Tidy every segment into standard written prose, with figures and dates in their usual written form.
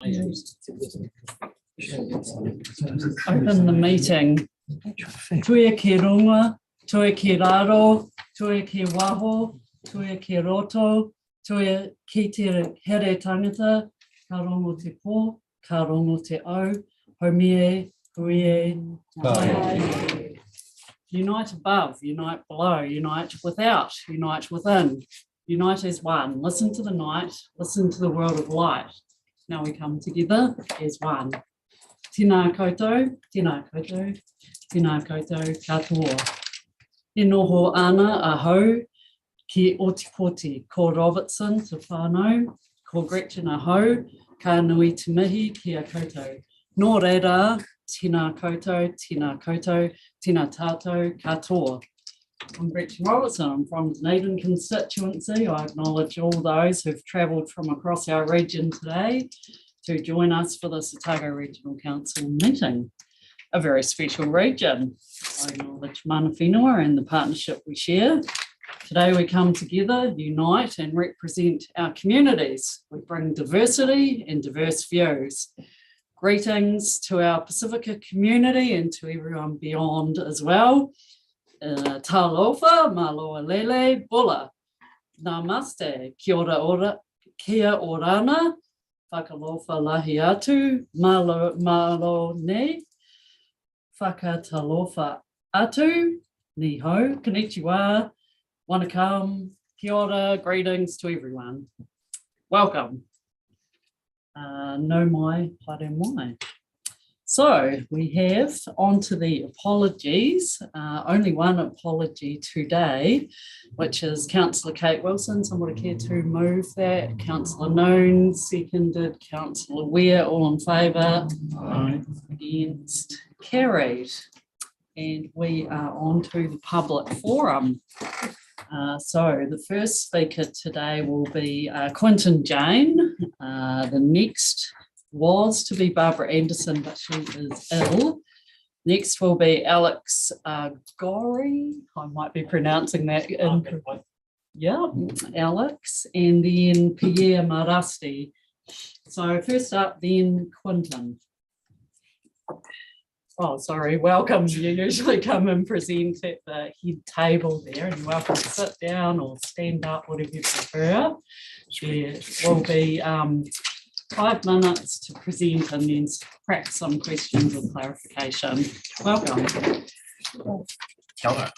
Open the meeting. Tuia ki runga, tuia ki raro, tuia ki waho, tuia ki roto, tuia ki te here tangata, ka rongo te pō, ka rongo te au, haumie, huie, hai. Unite above, unite below, unite without, unite within, unite as one. Listen to the night, listen to the world of light. Now we come together as one. Tēnā koutou, tēnā koutou, tēnā koutou katoa. He noho ana ahau ki Otikoti, ko Robertson te whānau, ko Gretchen ahau, ka nui te mihi ki a koutou. Nō reira, tēnā koutou, tēnā tātou katoa. I'm Gretchen Robertson. I'm from Dunedin constituency. I acknowledge all those who've travelled from across our region today to join us for this Otago Regional Council meeting. A very special region. I acknowledge mana whenua and the partnership we share. Today we come together, unite and represent our communities. We bring diversity and diverse views. Greetings to our Pacifica community and to everyone beyond as well. Talofa, maloa lele, bula. Namaste, kia orana, whakalofa lahi atu, malo ne, whakatalofa atu, ni ho, konnichiwa, wanakam, kia ora, greetings to everyone. Welcome. No mai, haere mai. So we have on to the apologies, only one apology today, which is Councillor Kate Wilson. Somebody care to move that? Councillor Noon, seconded. Councillor Ware, all in favour? Against, carried. And we are on to the public forum. So the first speaker today will be Quinton Jane. The next was to be Barbara Anderson, but she is ill. Next will be Alex Gorey. I might be pronouncing that incorrectly. Yeah, Alex, and then Pierre Marasti. So first up, then Quinton. Oh, sorry, welcome. You usually come and present at the head table there, and you're welcome to sit down or stand up, whatever you prefer. There will be 5 minutes to present and then perhaps some questions or clarification. Welcome. Kia ora.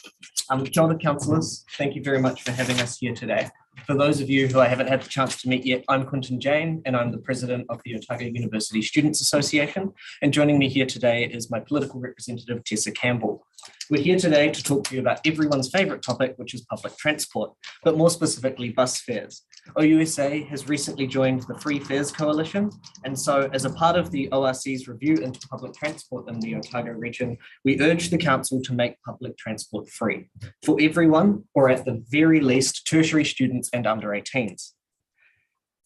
Kia ora, councillors. Thank you very much for having us here today. For those of you who I haven't had the chance to meet yet, I'm Quinton Jane and I'm the president of the Otago University Students Association. And joining me here today is my political representative, Tessa Campbell. We're here today to talk to you about everyone's favourite topic, which is public transport, but more specifically bus fares. OUSA has recently joined the Free Fares Coalition, and so as a part of the ORC's review into public transport in the Otago region, we urge the council to make public transport free for everyone, or at the very least tertiary students and under 18s.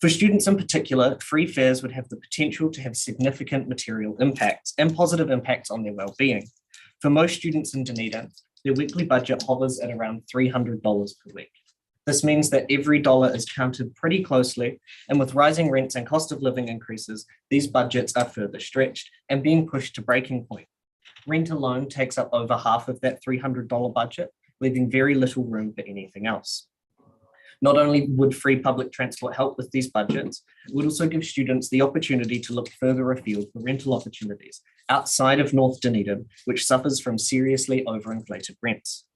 For students in particular, free fares would have the potential to have significant material impacts and positive impacts on their well-being. For most students in Dunedin, their weekly budget hovers at around $300 per week. This means that every dollar is counted pretty closely, and with rising rents and cost of living increases, these budgets are further stretched and being pushed to breaking point. Rent alone takes up over half of that $300 budget, leaving very little room for anything else. Not only would free public transport help with these budgets, it would also give students the opportunity to look further afield for rental opportunities outside of North Dunedin, which suffers from seriously overinflated rents.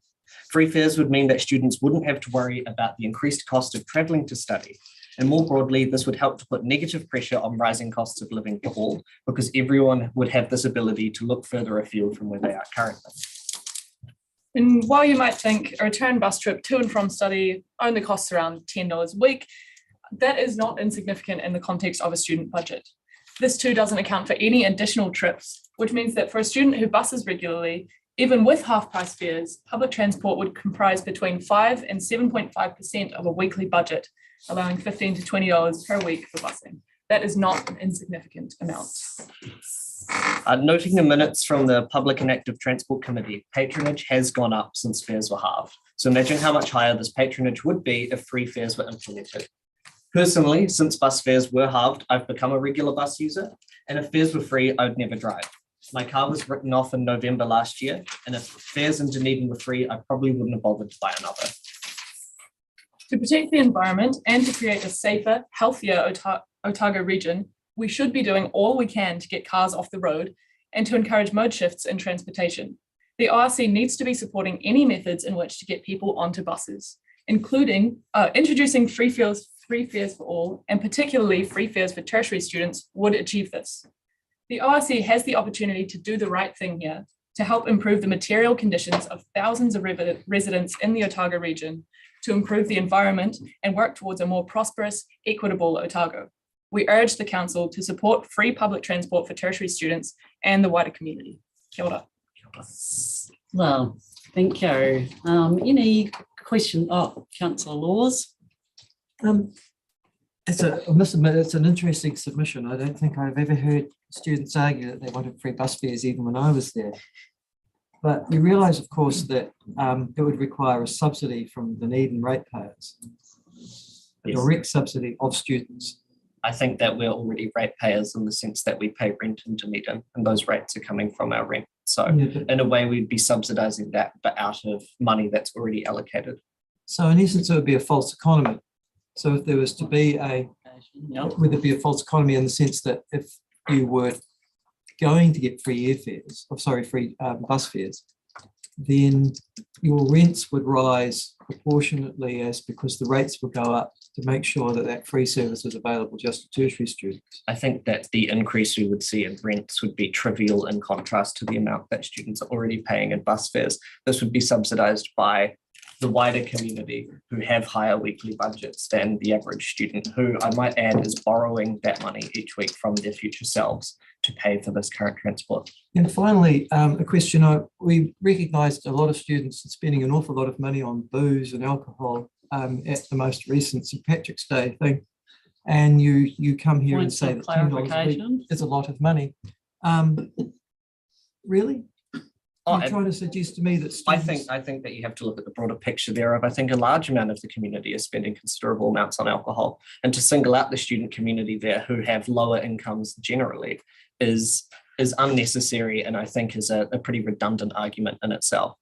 Free fares would mean that students wouldn't have to worry about the increased cost of travelling to study. And more broadly, this would help to put negative pressure on rising costs of living for all, because everyone would have this ability to look further afield from where they are currently. And while you might think a return bus trip to and from study only costs around $10 a week, that is not insignificant in the context of a student budget. This too doesn't account for any additional trips, which means that for a student who buses regularly, even with half-price fares, public transport would comprise between 5 and 7.5% of a weekly budget, allowing $15 to $20 per week for busing. That is not an insignificant amount. Noting the minutes from the Public and Active Transport Committee, patronage has gone up since fares were halved. So imagine how much higher this patronage would be if free fares were implemented. Personally, since bus fares were halved, I've become a regular bus user, and if fares were free, I'd never drive. My car was written off in November last year, and if fares in Dunedin were free, I probably wouldn't have bothered to buy another. To protect the environment and to create a safer, healthier Otago region, we should be doing all we can to get cars off the road and to encourage mode shifts in transportation. The ORC needs to be supporting any methods in which to get people onto buses, including introducing free fares for all, and particularly free fares for tertiary students would achieve this. The ORC has the opportunity to do the right thing here to help improve the material conditions of thousands of residents in the Otago region, to improve the environment and work towards a more prosperous, equitable Otago. We urge the council to support free public transport for tertiary students and the wider community. Kia ora. Well, thank you. Any question? Oh, Councillor Laws. I must admit, it's an interesting submission. I don't think I've ever heard students argue that they wanted free bus fares even when I was there. But you realise, of course, that it would require a subsidy from Dunedin ratepayers, a direct subsidy of students. I think that we're already ratepayers in the sense that we pay rent in Dunedin, and those rates are coming from our rent. So in a way, we'd be subsidising that, but out of money that's already allocated. So in essence, it would be a false economy. So if there was to be would there be a false economy in the sense that if you were going to get free free bus fares, then your rents would rise proportionately because the rates would go up to make sure that that free service is available just to tertiary students. I think that the increase we would see in rents would be trivial in contrast to the amount that students are already paying in bus fares. This would be subsidised by the wider community who have higher weekly budgets than the average student, who I might add is borrowing that money each week from their future selves to pay for this current transport. And finally, a question, we recognised a lot of students spending an awful lot of money on booze and alcohol at the most recent St. Patrick's Day thing. And you come here and say that $10 a week is a lot of money. Really? You're trying to suggest to me that students... I think that you have to look at the broader picture thereof. I think a large amount of the community is spending considerable amounts on alcohol, and to single out the student community there who have lower incomes generally is unnecessary, and I think is a pretty redundant argument in itself.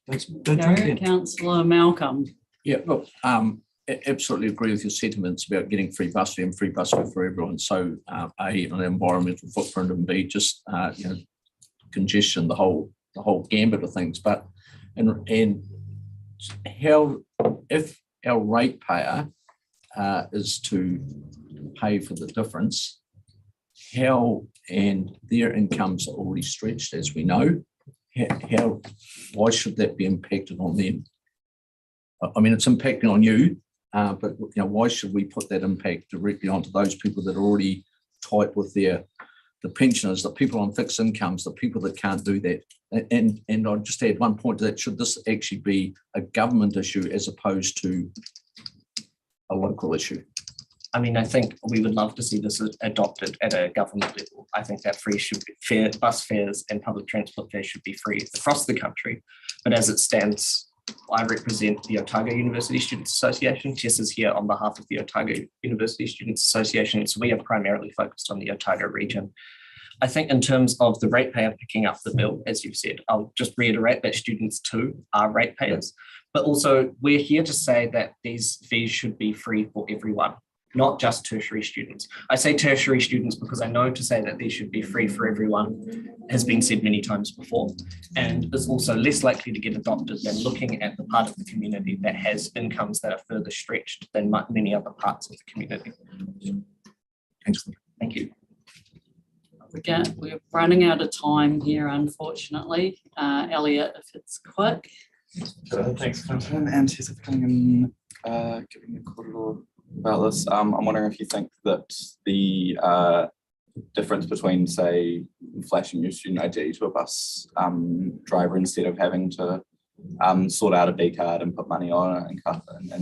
Councillor Malcolm. Yeah, look, I absolutely agree with your sentiments about getting free bus fare and free bus fare for everyone. So A, an environmental footprint, and B, just congestion, the whole gambit of things. But and how, if our ratepayer is to pay for the difference, how, and their incomes are already stretched, as we know, why should that be impacted on them? I mean, it's impacting on you, but why should we put that impact directly onto those people that are already tight with the pensioners, the people on fixed incomes, the people that can't do that? And I'll just add one point to that. Should this actually be a government issue as opposed to a local issue? I mean, I think we would love to see this adopted at a government level. I think that bus fares and public transport fares should be free across the country. But as it stands, I represent the Otago University Students Association. Tess is here on behalf of the Otago University Students Association. So we are primarily focused on the Otago region. I think in terms of the ratepayer picking up the bill, as you've said, I'll just reiterate that students too are ratepayers. But also we're here to say that these fees should be free for everyone, not just tertiary students. I say tertiary students because I know to say that these should be free for everyone has been said many times before, and is also less likely to get adopted than looking at the part of the community that has incomes that are further stretched than many other parts of the community. Thanks. Thank you. We're running out of time here, unfortunately. Elliot, if it's quick. Thanks, Clinton and Tessa for coming in, giving a corridor about this. I'm wondering if you think that the difference between, say, flashing your student ID to a bus driver instead of having to sort out a B card and put money on it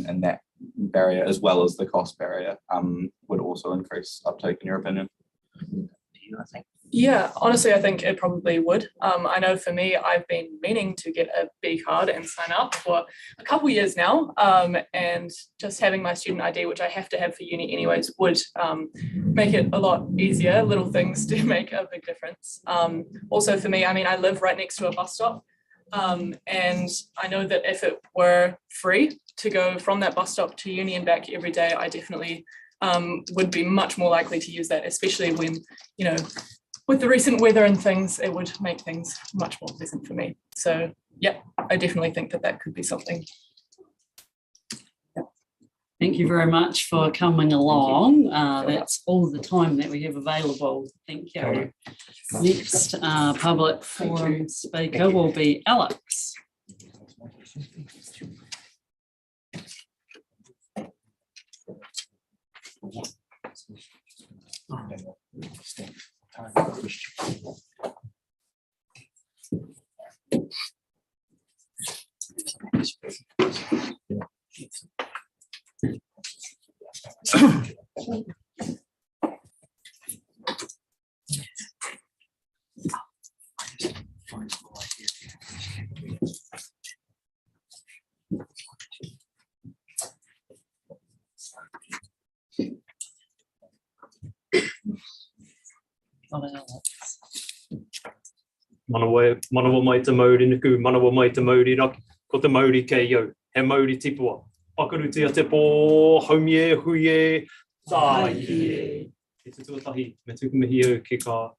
and that barrier, as well as the cost barrier, would also increase uptake, in your opinion? I think Yeah, honestly, I think it probably would. I know for me, I've been meaning to get a B card and sign up for a couple years now. And just having my student ID, which I have to have for uni anyways, would make it a lot easier. Little things do make a big difference. Also for me, I mean, I live right next to a bus stop. And I know that if it were free to go from that bus stop to uni and back every day, I definitely would be much more likely to use that, especially when, you know, with the recent weather and things, it would make things much more pleasant for me. So yeah, I definitely think that that could be something. Thank you very much for coming along. That's all the time that we have available. Thank you. Next public forum speaker will be Alex. Manawa mai te Māori nuku, manawa mai te Māori raki, ko te Māori kei au, he Māori tipua. Whakarutia te pō, haumie, huie, tāie. Ki te tuatahi, me tukumihi au ki ka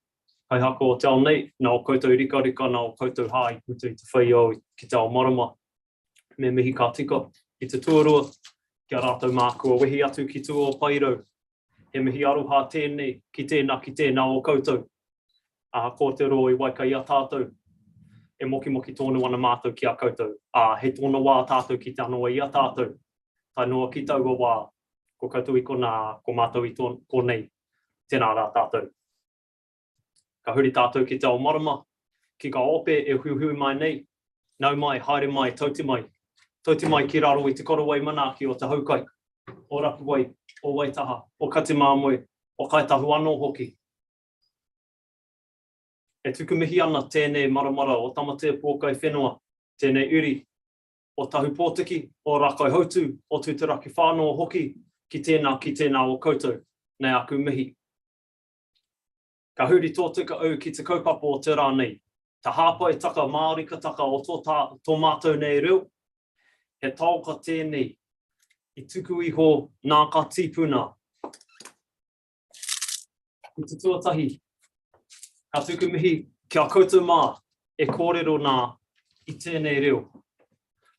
kaihako o te ao nei, nā o koutou rika rika, nā o koutou hāi, kutu i te whai au ki te ao marama. Me mihi ka tika, i te tuarua, kia rātou mākua wehi atu ki tu o Pairau. He mihi aroha tēnei, ki tēnā o koutou. Ko te roa I waikai a tātou. E moki moki tōna wana mātou ki a koutou. He tōna wā tātou ki te anoa I a tātou. Tai noa ki taua wā, ko koutou I kona, ko mātou I ko nei, tēnā rā tātou. Ka huri tātou ki te ao marama, ki ka ope e huihui mai nei, nau mai, haere mai, tauti mai. Tauti mai ki raro I te korowai manaaki o te haukai, o rapu wai, o Waitaha, o Kati Māmoe, o Kaitahu anō hoki. E tukumihi ana tēnei maramara o tamatea pōkai whenua, tēnei uri, o tahu pōtiki, o rakai hautu, o tūtaraki whānau hoki, ki tēnā o koutou, nei aku mihi. Ka huri tōtika au ki te kaupapa o te rā nei, ta hāpai taka Māori ka taka o tō mātou nei reo, he taoka tēnei, I tuku iho nā ka tīpuna. I te tuatahi, ka tuku mihi kia koutou mā e kōrero nā I tēnei reo.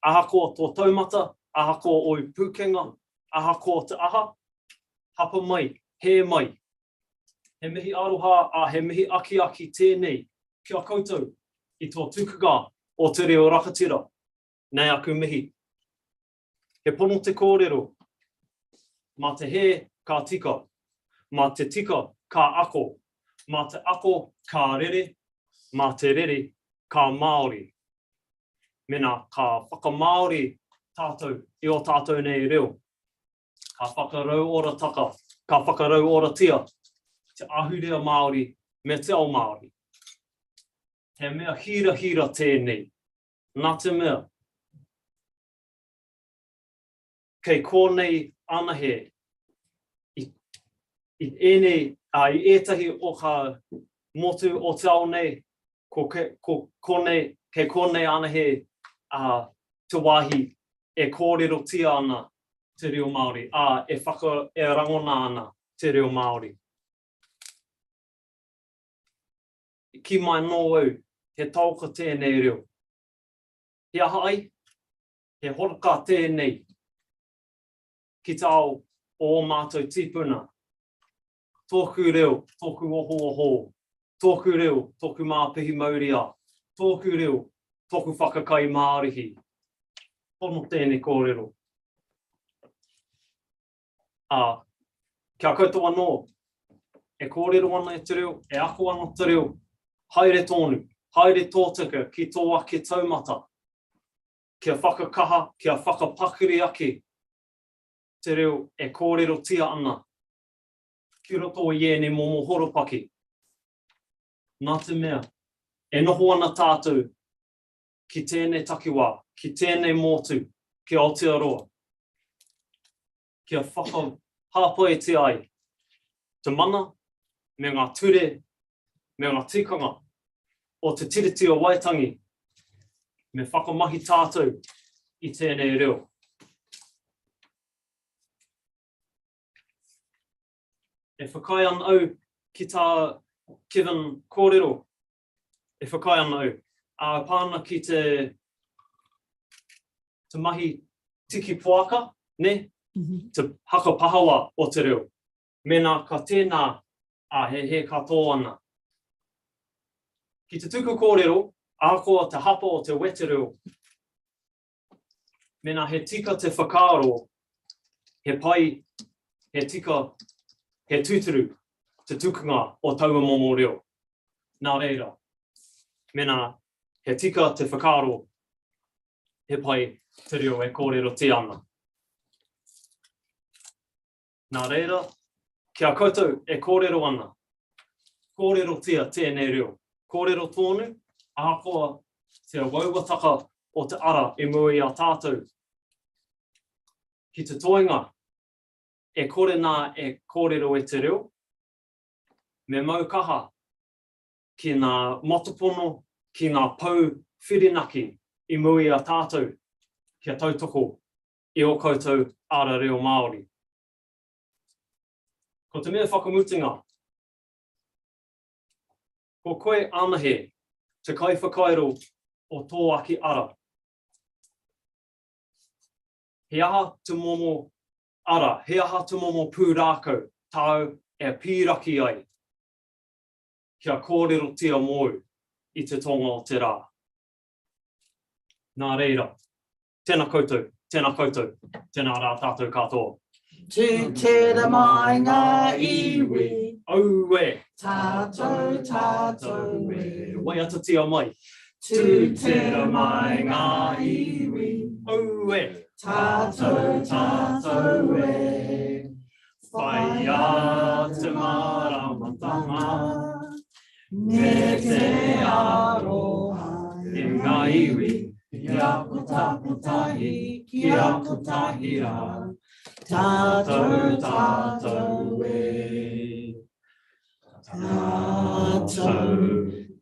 Aha ko tō taumata, aha ko oi pūkenga, aha ko te aha, hapa mai, he mai. He mihi aroha he mihi aki tēnei kia koutou I tō tukuga o te reo rakatira, nei aku mihi. He pono te kōrero, mā te he ka tika, mā te tika ka ako, mā te ako ka rere, mā te rere ka Māori. Mena ka whakamāori tātou I o tātou nei reo. Ka whakarau ora taka, ka whakarau ora tia, te ahurea Māori me te ao Māori. He mea hira tēnei, nā te mea. Kei kōnei ana he, I ētahi o ka motu o te ao nei, kei kōnei ana he te wāhi e kōrero tia ana te reo Māori, e rangona ana te reo Māori. Ki mai nō au, he tauka tēnei reo. He aha ai, he horaka tēnei, ki te ao o mātou tīpuna. Tōku reo, tōku oho, tōku reo, tōku māpihi mauria, tōku reo, tōku whakakai māorihi. Pono tēnei kōrero. Kia koutou anō, e kōrero ana e te reo, e ako ana te reo, haere tōnu, haere tōtika ki tō ake taumata. Kia whakakaha, kia whakapakuri ake, te reo e kōrero tia ana. Ki roto I ēnei momo horopaki. nā te mea, e noho ana tātou ki tēnei takiwā, ki tēnei motu, ki Aotearoa, kia whakahāpai te ai, te mana, me ngā ture, me ngā tikanga, o te tiriti o Waitangi, me whakamahi tātou i tēnei reo. E whakai ana au ki tā Kevin kōrero, e whakai ana au, a pāna ki te mahi tiki puaka, ne? Te haka pahawa o te reo. Mena ka tēnā a he katoa ana. Ki te tuku kōrero, ākoa te hapa o te wete reo. Mena he tika te whakaaro, he pai, he tika, he tūturu, te tukunga o taua momo reo. Nā reira, mena he tika te whakaaro, he pai te reo e kōrero te ana. Nā reira, kia koutou e kōrero ana. Kōrero tia tēnei reo. Kōrero tōnu, ākoa te wauataka o te ara e mui a tātou. Ki te toinga, e kore nā e kōrero e te reo. Me maukaha ki ngā matapono, ki ngā pau whirinaki i mui a tātou. Kia tautoko i o koutou ara reo Māori. Ko te mea whakamutinga, ko koe anahe te kaiwhakairo o tō aki ara. He aha te momo ara, he aha te momo pūrākau, tau e pīraki ai. Kia kōrero tia mōu i te tonga o te rā. Nā reira, tēnā koutou, tēnā rā tātou katoa. Tu tera mai ngā iwi, Aue, tātou e. wai ata tia mai. Tu tera mai ngā iwi, Aue, tātou e. whai a te maramatanga, me te aroha, e ngā iwi, kia putahi, kia putahi rā. Tātou e.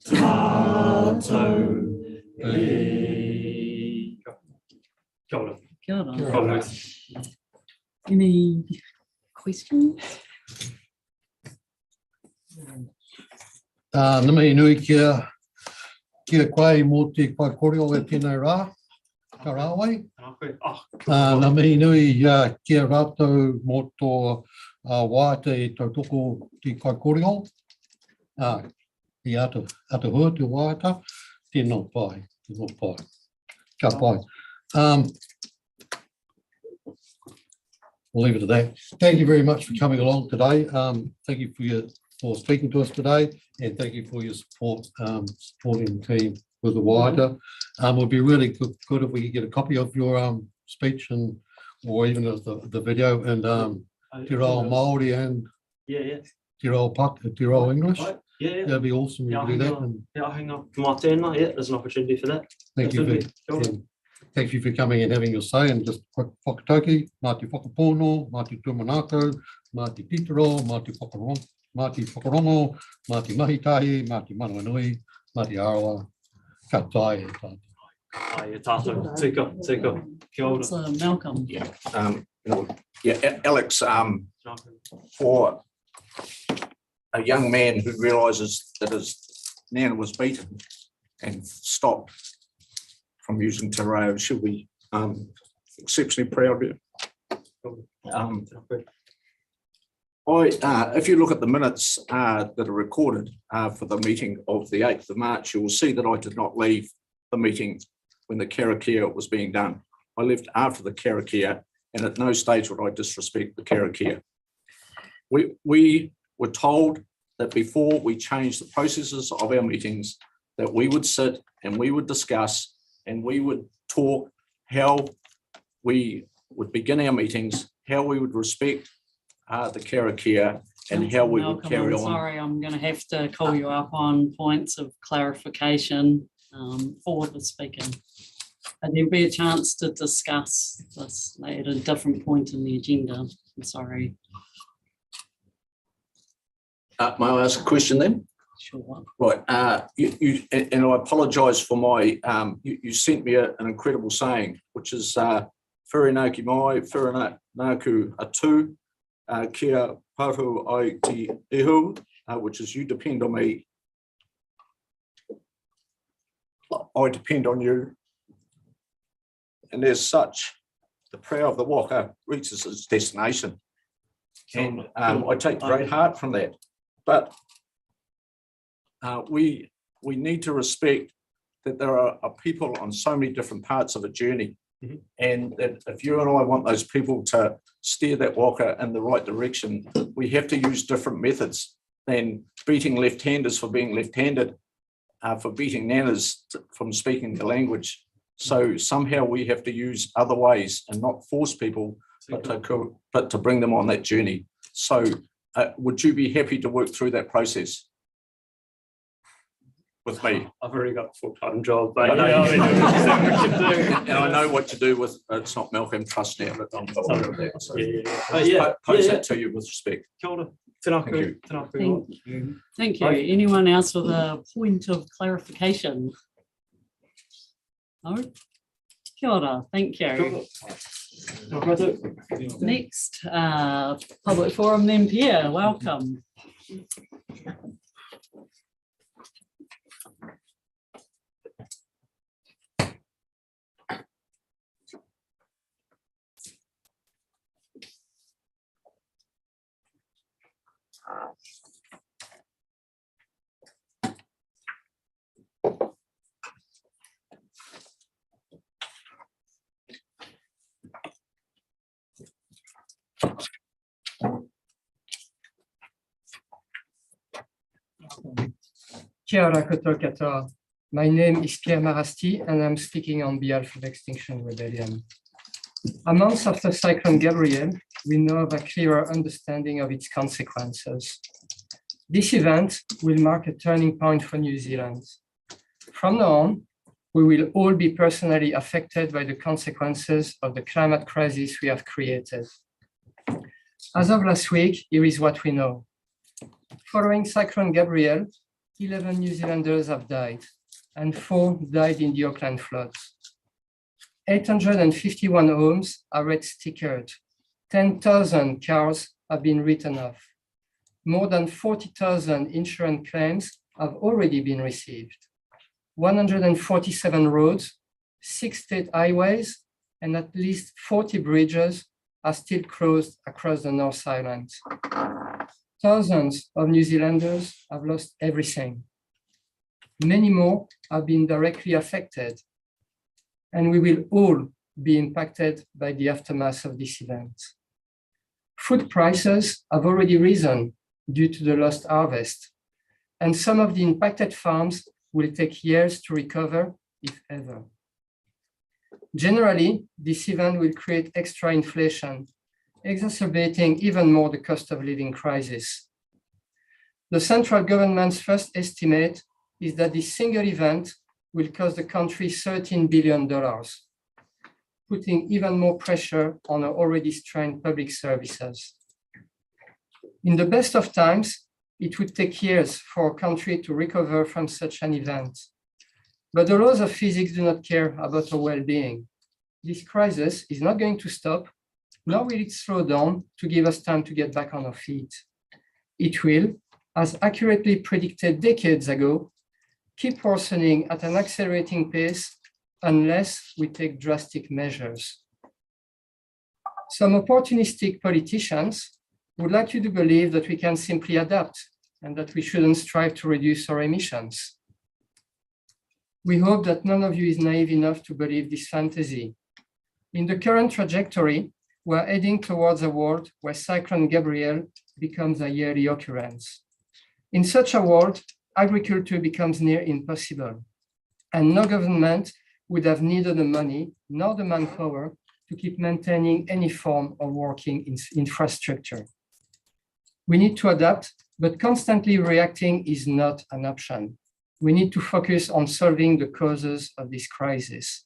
Tātou e. Kia ora. Kia ora. Kia ora. Any questions? Na mihi nui kia koe mō te kōrero e tēnei rā, ka rāwai. Nā mihi nui kia rātou mō tō wāte i tautoko te kōrero. I ata hua te wāta, tēnā pai. Ka pai. We'll leave it at that. Thank you very much for coming along today. Thank you for speaking to us today, and thank you for your support, supporting the team with the wider. It would be really good if we could get a copy of your speech or even of the video and te rao Māori and te rao English. Yeah. That'd be awesome. You do that. And Hang on. Yeah, there's an opportunity for that. thank you for coming and having your say, and just quick whakatauki, mā te whakapono, mā te tūmanako, mā te titiro, mā te whakarongo, mā te mahitahi, mā te manawanui, mā te arawa, ka tae e tātou. Tātou, tika, kia ora. It's Malcolm. Alex, for a young man who realises that his nana was beaten and stopped from using te reo, should be exceptionally proud of you. If you look at the minutes that are recorded for the meeting of the 8th of March, you will see that I did not leave the meeting when the karakia was being done. I left after the karakia, and at no stage would I disrespect the karakia. We were told that before we changed the processes of our meetings, that we would sit and we would discuss and we would talk how we would begin our meetings, how we would respect the karakia, and how we would Malcolm, carry I'm on. sorry, I'm going to have to call you up on points of clarification for the speaking. And there'll be a chance to discuss this at a different point in the agenda. I'm sorry. May I ask a question then? Sure. Right, and I apologise for my, you sent me an incredible saying, which is Whirinaki mai, Whirinaku atu, kia paru ai te ihu, which is you depend on me, I depend on you. And as such, the prow of the waka reaches its destination. And I take great heart from that. But we need to respect that there are people on so many different parts of a journey. Mhm. And that if you and I want those people to steer that waka in the right direction, we have to use different methods than beating left-handers for being left-handed, for beating nanas from speaking the language. So somehow we have to use other ways and not force people, but to bring them on that journey. So would you be happy to work through that process with me? I've already got a full-time job, but I know yeah, you I mean, there's so much to do. And I know what to do with, it's not Malcolm Trust now, but I'm aware of that. So Yeah. pose that to you with respect. Kia ora. Thank you. Tēnā koe. Thank you. Thank you. Right. Anyone else with a point of clarification? No? Kia ora. Thank you. Next, Public Forum then Pierre, welcome. Kia ora koutou katoa. My name is Pierre Marasti and I'm speaking on behalf of Extinction Rebellion. A month after Cyclone Gabrielle, we now have a clearer understanding of its consequences. This event will mark a turning point for New Zealand. From now on, we will all be personally affected by the consequences of the climate crisis we have created. As of last week, here is what we know. Following Cyclone Gabrielle, 11 New Zealanders have died, and 4 died in the Auckland floods. 851 homes are red stickered. 10,000 cars have been written off. More than 40,000 insurance claims have already been received. 147 roads, 6 state highways, and at least 40 bridges are still closed across the North Island. Thousands of New Zealanders have lost everything. Many more have been directly affected, and we will all be impacted by the aftermath of this event. Food prices have already risen due to the lost harvest, and some of the impacted farms will take years to recover, if ever. Generally, this event will create extra inflation, exacerbating even more the cost of living crisis. The central government's first estimate is that this single event will cost the country $13 billion, putting even more pressure on our already strained public services. In the best of times, it would take years for a country to recover from such an event. But the laws of physics do not care about our well-being. This crisis is not going to stop, nor will it slow down to give us time to get back on our feet. It will, as accurately predicted decades ago, keep worsening at an accelerating pace unless we take drastic measures. Some opportunistic politicians would like you to believe that we can simply adapt and that we shouldn't strive to reduce our emissions. We hope that none of you is naive enough to believe this fantasy. In the current trajectory, we're heading towards a world where Cyclone Gabrielle becomes a yearly occurrence. In such a world, agriculture becomes near impossible, and no government would have neither the money nor the manpower to keep maintaining any form of working infrastructure. We need to adapt, but constantly reacting is not an option. We need to focus on solving the causes of this crisis.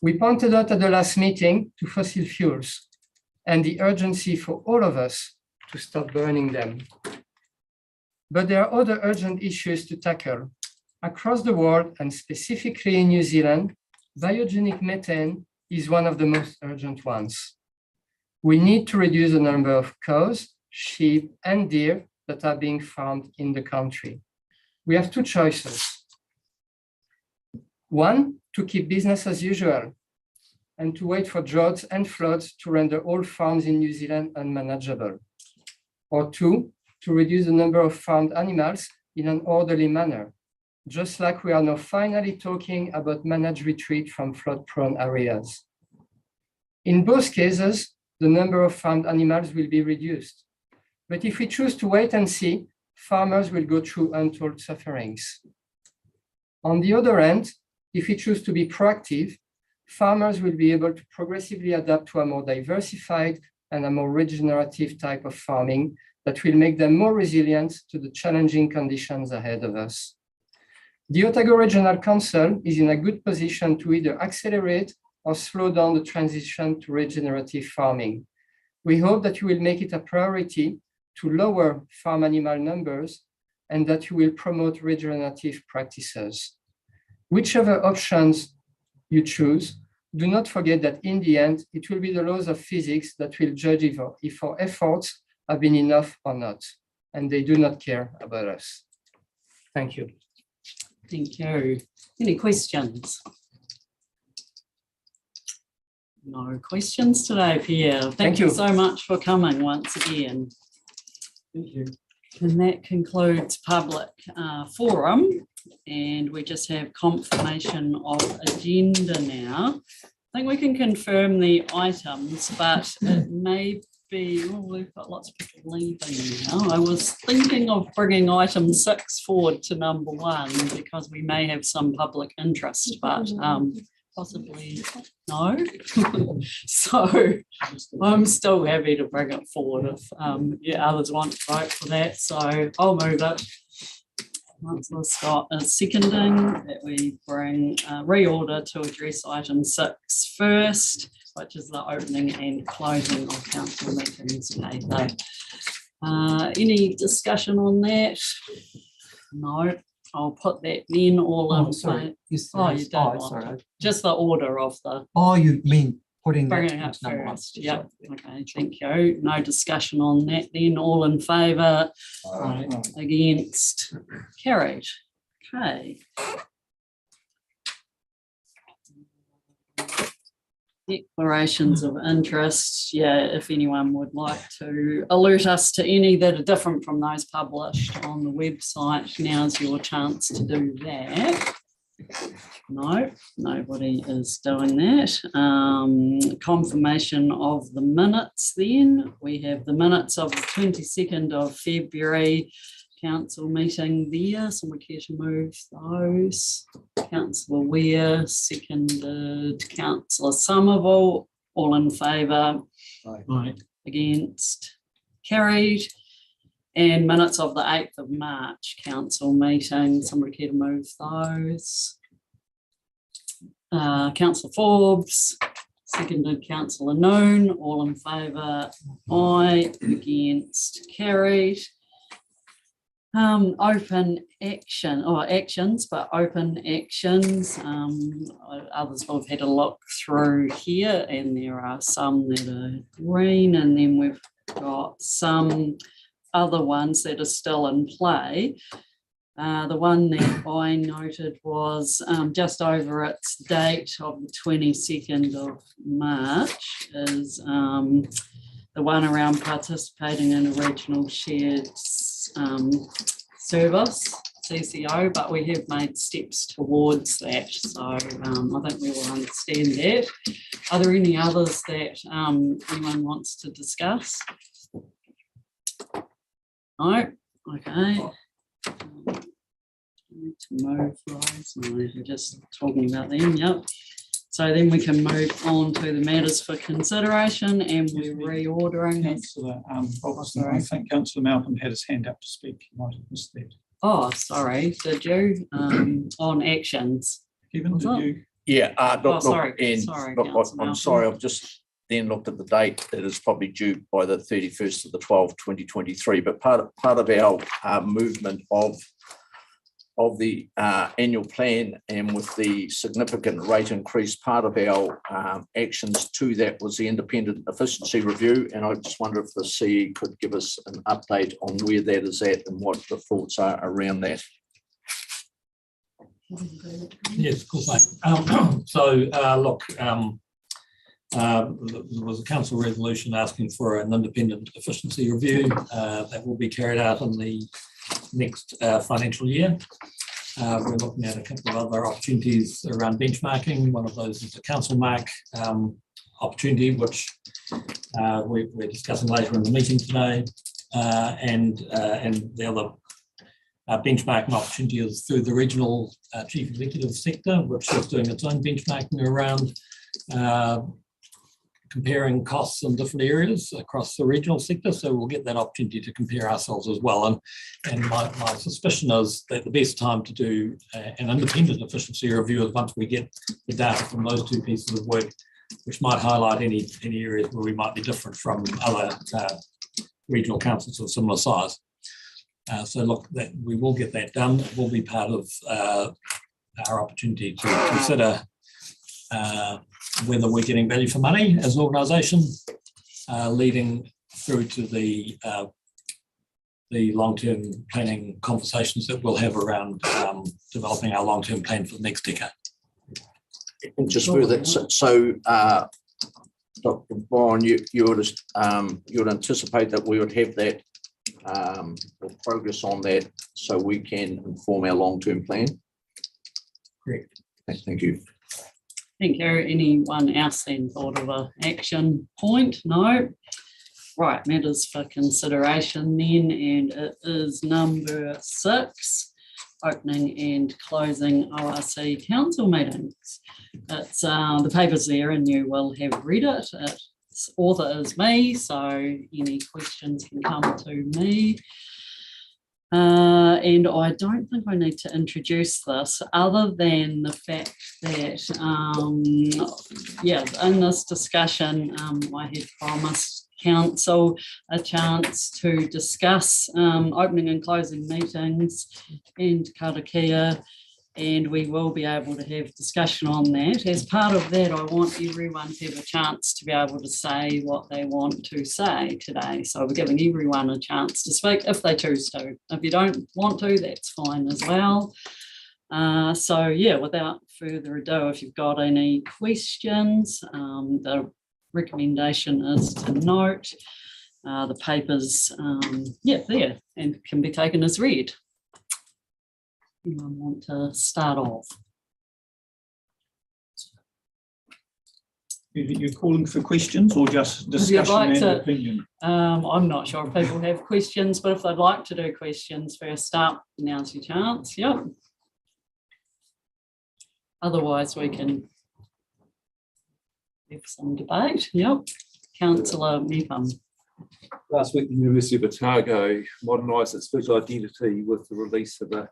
We pointed out at the last meeting to fossil fuels and the urgency for all of us to stop burning them. But there are other urgent issues to tackle. Across the world, and specifically in New Zealand, biogenic methane is one of the most urgent ones. We need to reduce the number of cows, sheep, and deer that are being farmed in the country. We have two choices. One, to keep business as usual and to wait for droughts and floods to render all farms in New Zealand unmanageable. Or two, to reduce the number of farmed animals in an orderly manner, just like we are now finally talking about managed retreat from flood-prone areas. In both cases, the number of farmed animals will be reduced. But if we choose to wait and see, farmers will go through untold sufferings. On the other hand, if we choose to be proactive, farmers will be able to progressively adapt to a more diversified and a more regenerative type of farming that will make them more resilient to the challenging conditions ahead of us. The Otago Regional Council is in a good position to either accelerate or slow down the transition to regenerative farming. We hope that you will make it a priority to lower farm animal numbers and that you will promote regenerative practices. Whichever options you choose, do not forget that in the end, it will be the laws of physics that will judge if our efforts have been enough or not, and they do not care about us. Thank you. Thank you. Any questions? No questions today, Pierre. Thank you so much for coming once again. Thank you. And that concludes public forum. And we just have confirmation of agenda now. I think we can confirm the items, but it may be, oh, we've got lots of people leaving now. I was thinking of bringing item 6 forward to number 1 because we may have some public interest, but possibly no. So I'm still happy to bring it forward if others want to vote for that. So I'll move it. Councillor Scott is seconding that we bring reorder to address item 6 first, which is the opening and closing of council meetings paper. Any discussion on that? No. I'll put that then all in. Sorry. Yes, oh, you don't want sorry. just the order of the. Oh, you mean putting that bringing it number one. first. Yep. Okay. Thank you. No discussion on that. Then all in favour. Against. Carried. Okay. Declarations of interest. Yeah, if anyone would like to alert us to any that are different from those published on the website, now's your chance to do that. No, nobody is doing that. Confirmation of the minutes then. We have the minutes of the 22nd of February council meeting there. Someone care to move those? Councillor Weir, seconded. Councillor Somerville, all in favour. Aye. Against. Carried. And minutes of the 8th of March council meeting. Somebody care to move those? Councillor Forbes, seconded. Councillor Noon, all in favour. Aye. Against. Carried. Open action or actions, but open actions. Others will have had a look through here, and there are some that are green, and then we've got some other ones that are still in play. The one that I noted was just over its date of the 22nd of March is the one around participating in a regional shared service, CCO, but we have made steps towards that. So I think we will understand that. Are there any others that anyone wants to discuss? No? Okay. Need to move those. No, we're just talking about them, yep. So then we can move on to the matters for consideration, and we're reordering. Councillor Robertson, I think Councillor Malcolm had his hand up to speak. You might have missed that. Oh, sorry, did you? On actions. Kevin, Was did it? you? Yeah, Oh, sorry, sorry, look, Councillor I'm Malcolm. sorry, I've just then looked at the date. It is probably due by the 31st of the 12th, 2023. But part of our movement of the annual plan, and with the significant rate increase, part of our actions to that was the independent efficiency review. And I just wonder if the CE could give us an update on where that is at and what the thoughts are around that. Yes, of course, mate. So, look, there was a council resolution asking for an independent efficiency review that will be carried out in the next financial year. We're looking at a couple of other opportunities around benchmarking. One of those is the council mark opportunity, which we're discussing later in the meeting today. And the other benchmarking opportunity is through the regional chief executive sector, which is doing its own benchmarking around comparing costs in different areas across the regional sector. So we'll get that opportunity to compare ourselves as well. And my suspicion is that the best time to do an independent efficiency review is once we get the data from those two pieces of work, which might highlight any areas where we might be different from other regional councils of similar size. So look, that we will get that done. It will be part of our opportunity to consider whether we're getting value for money as an organisation, leading through to the long-term planning conversations that we'll have around developing our long-term plan for the next decade. And just further, so Dr. Bowen, you would anticipate that we would have that or progress on that so we can inform our long-term plan? Correct. Thank you. Thank you. Anyone else then thought of an action point? No. Right, matters for consideration then, and it is number 6, opening and closing ORC council meetings. It's the paper's there and you will have read it. Its author is me, so any questions can come to me. And I don't think I need to introduce this other than the fact that, in this discussion, I had promised council a chance to discuss opening and closing meetings and karakia, and we will be able to have discussion on that. As part of that, I want everyone to have a chance to be able to say what they want to say today. So we're giving everyone a chance to speak if they choose to. If you don't want to, that's fine as well. So yeah, without further ado, if you've got any questions, the recommendation is to note the papers, there, and can be taken as read. Anyone want to start off? You're calling for questions or just discussion and opinion? I'm not sure if people have questions, but if they'd like to do questions first up, now's your chance. Yep. Otherwise, we can have some debate. Yep. Councillor Mepham. Last week, the University of Otago modernised its visual identity with the release of a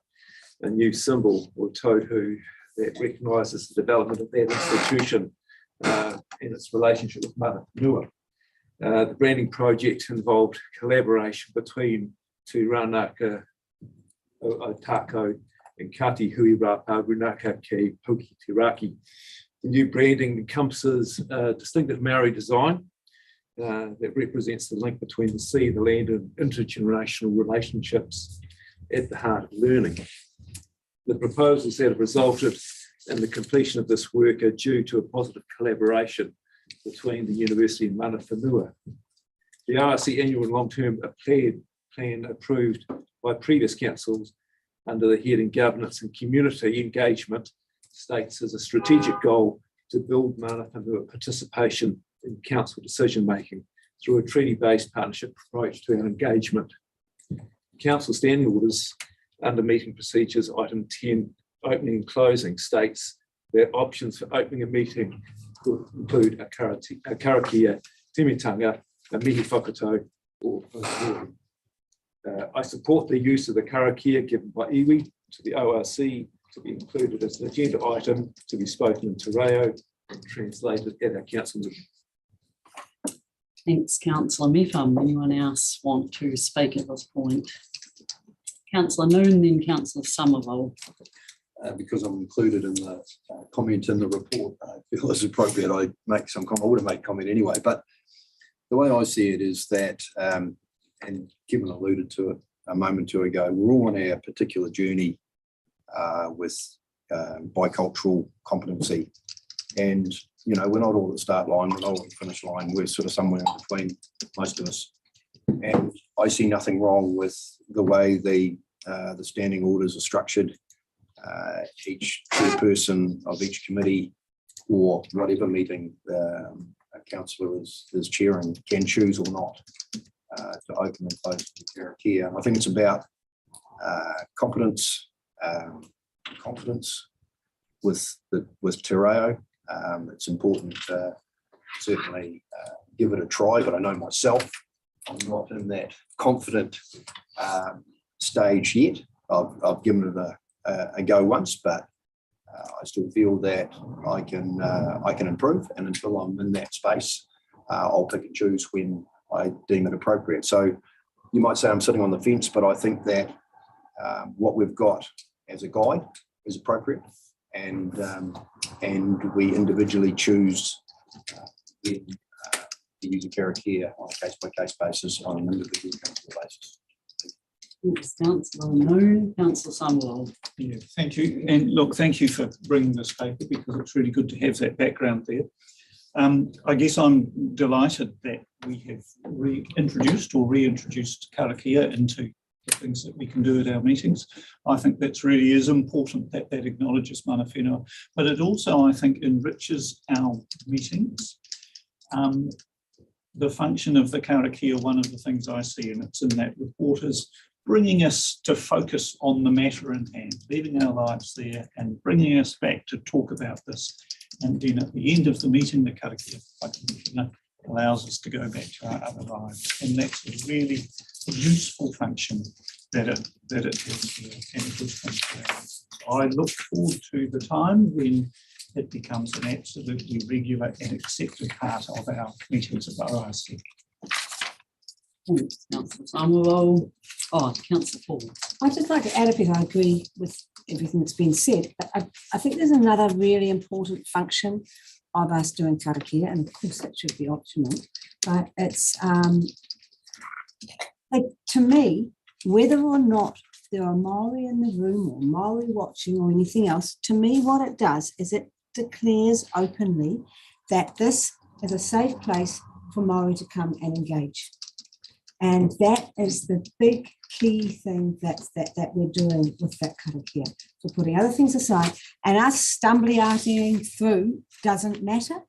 new symbol, or tohu, that recognises the development of that institution and its relationship with Mana Whenua. The branding project involved collaboration between Te Ranaka Otako and Kati Hui Rapa Runaka Ke Puki Te Raki. The new branding encompasses a distinctive Maori design that represents the link between the sea, the land, and intergenerational relationships at the heart of learning. The proposals that have resulted in the completion of this work are due to a positive collaboration between the university and Mana Whenua. The ORC annual and long-term plan approved by previous councils under the heading Governance and Community Engagement states as a strategic goal to build Mana Whenua participation in council decision-making through a treaty-based partnership approach to our engagement. Council standing orders under meeting procedures, item 10, opening and closing, states Their options for opening a meeting could include a karakia, timitanga, a mihi whakato, or a story. I support the use of the karakia given by iwi to the ORC to be included as an agenda item to be spoken in Te Reo and translated at our council meeting. Thanks, Councillor Metham. Anyone else want to speak at this point? Councillor Noon, then Councillor Somerville. Because I'm included in the comment in the report, I feel it's appropriate I make some comment. I would have made comment anyway, but the way I see it is that, and Kevin alluded to it a moment or two ago, we're all on our particular journey with bicultural competency. And, you know, we're not all at the start line, we're not all at the finish line, we're sort of somewhere in between, most of us. And I see nothing wrong with the way the standing orders are structured. Each chairperson of each committee or whatever meeting a councillor is chairing can choose or not to open and close the karakia. I think it's about competence, confidence with Te Reo. It's important to certainly give it a try, but I know myself, I'm not in that confident stage yet. I've given it a go once, but I still feel that I can improve, and until I'm in that space, I'll pick and choose when I deem it appropriate. So you might say I'm sitting on the fence, but I think that what we've got as a guide is appropriate, and we individually choose when to use a karakia on a case-by-case basis, on an individual council basis. Thanks, Councillor Noon. Councillor Somerville. Yeah, thank you. And look, thank you for bringing this paper, because it's really good to have that background there. I guess I'm delighted that we have reintroduced karakia into the things that we can do at our meetings. I think that's really is important that that acknowledges mana whenua, but it also, I think, enriches our meetings. The function of the karakia, one of the things I see, and it's in that report, is bringing us to focus on the matter in hand, leaving our lives there and bringing us back to talk about this. And then at the end of the meeting, the karakia allows us to go back to our other lives. And that's a really useful function that it has here, and a good thing for us. I look forward to the time when it becomes an absolutely regular and accepted part of our meetings of ORC. Thanks, Councillor Somerville. Oh, Councillor Paul. I'd just like to add a bit. I agree with everything that's been said, but I think there's another really important function of us doing karakia, and of course that should be optional, but it's like, to me, whether or not there are Māori in the room or Māori watching or anything else, to me what it does is it declares openly that this is a safe place for Māori to come and engage. And that is the big key thing that we're doing with that karakia. So putting other things aside, and us stumbling through doesn't matter.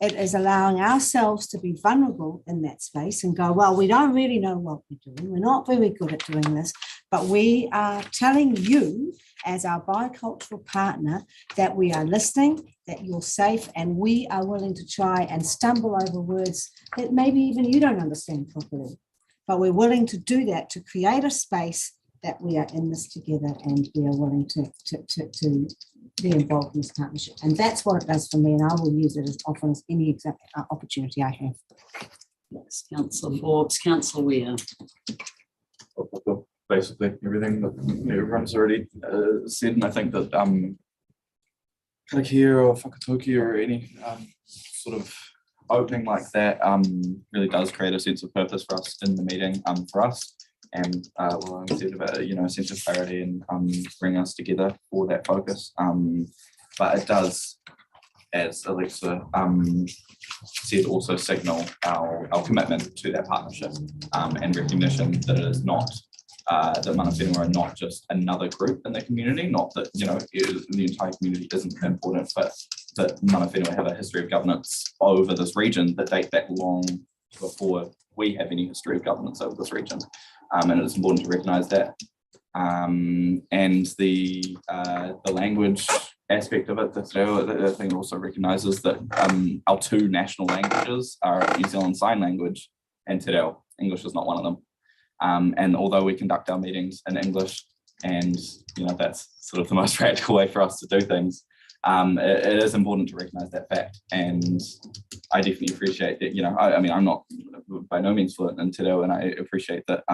It is allowing ourselves to be vulnerable in that space and go, well, we don't really know what we're doing. We're not very good at doing this, but we are telling you as our bicultural partner that we are listening, that you're safe, and we are willing to try and stumble over words that maybe even you don't understand properly. But we're willing to do that to create a space that we are in this together, and we are willing to be involved in this partnership. And that's what it does for me, and I will use it as often as any opportunity I have. Yes, Councillor Forbes. Councillor Weir. Basically everything that everyone's already said, and I think that karakia or whakatauki or any sort of opening like that really does create a sense of purpose for us in the meeting, for us, and well, I said about, you know, a sense of clarity and bring us together for that focus. But it does, as Alexa said, also signal our commitment to that partnership and recognition that it is not that mana whenua are not just another group in the community, not that, you know, the entire community isn't important, but that mana whenua have a history of governance over this region that date back long before we have any history of governance over this region. And it's important to recognise that. And the language aspect of it, the thing also recognises that our two national languages are New Zealand Sign Language and Te Reo. English is not one of them. And although we conduct our meetings in English, and that's sort of the most practical way for us to do things, it is important to recognise that fact. And I definitely appreciate that. I mean, I'm not by no means fluent in Te Reo, and I appreciate that.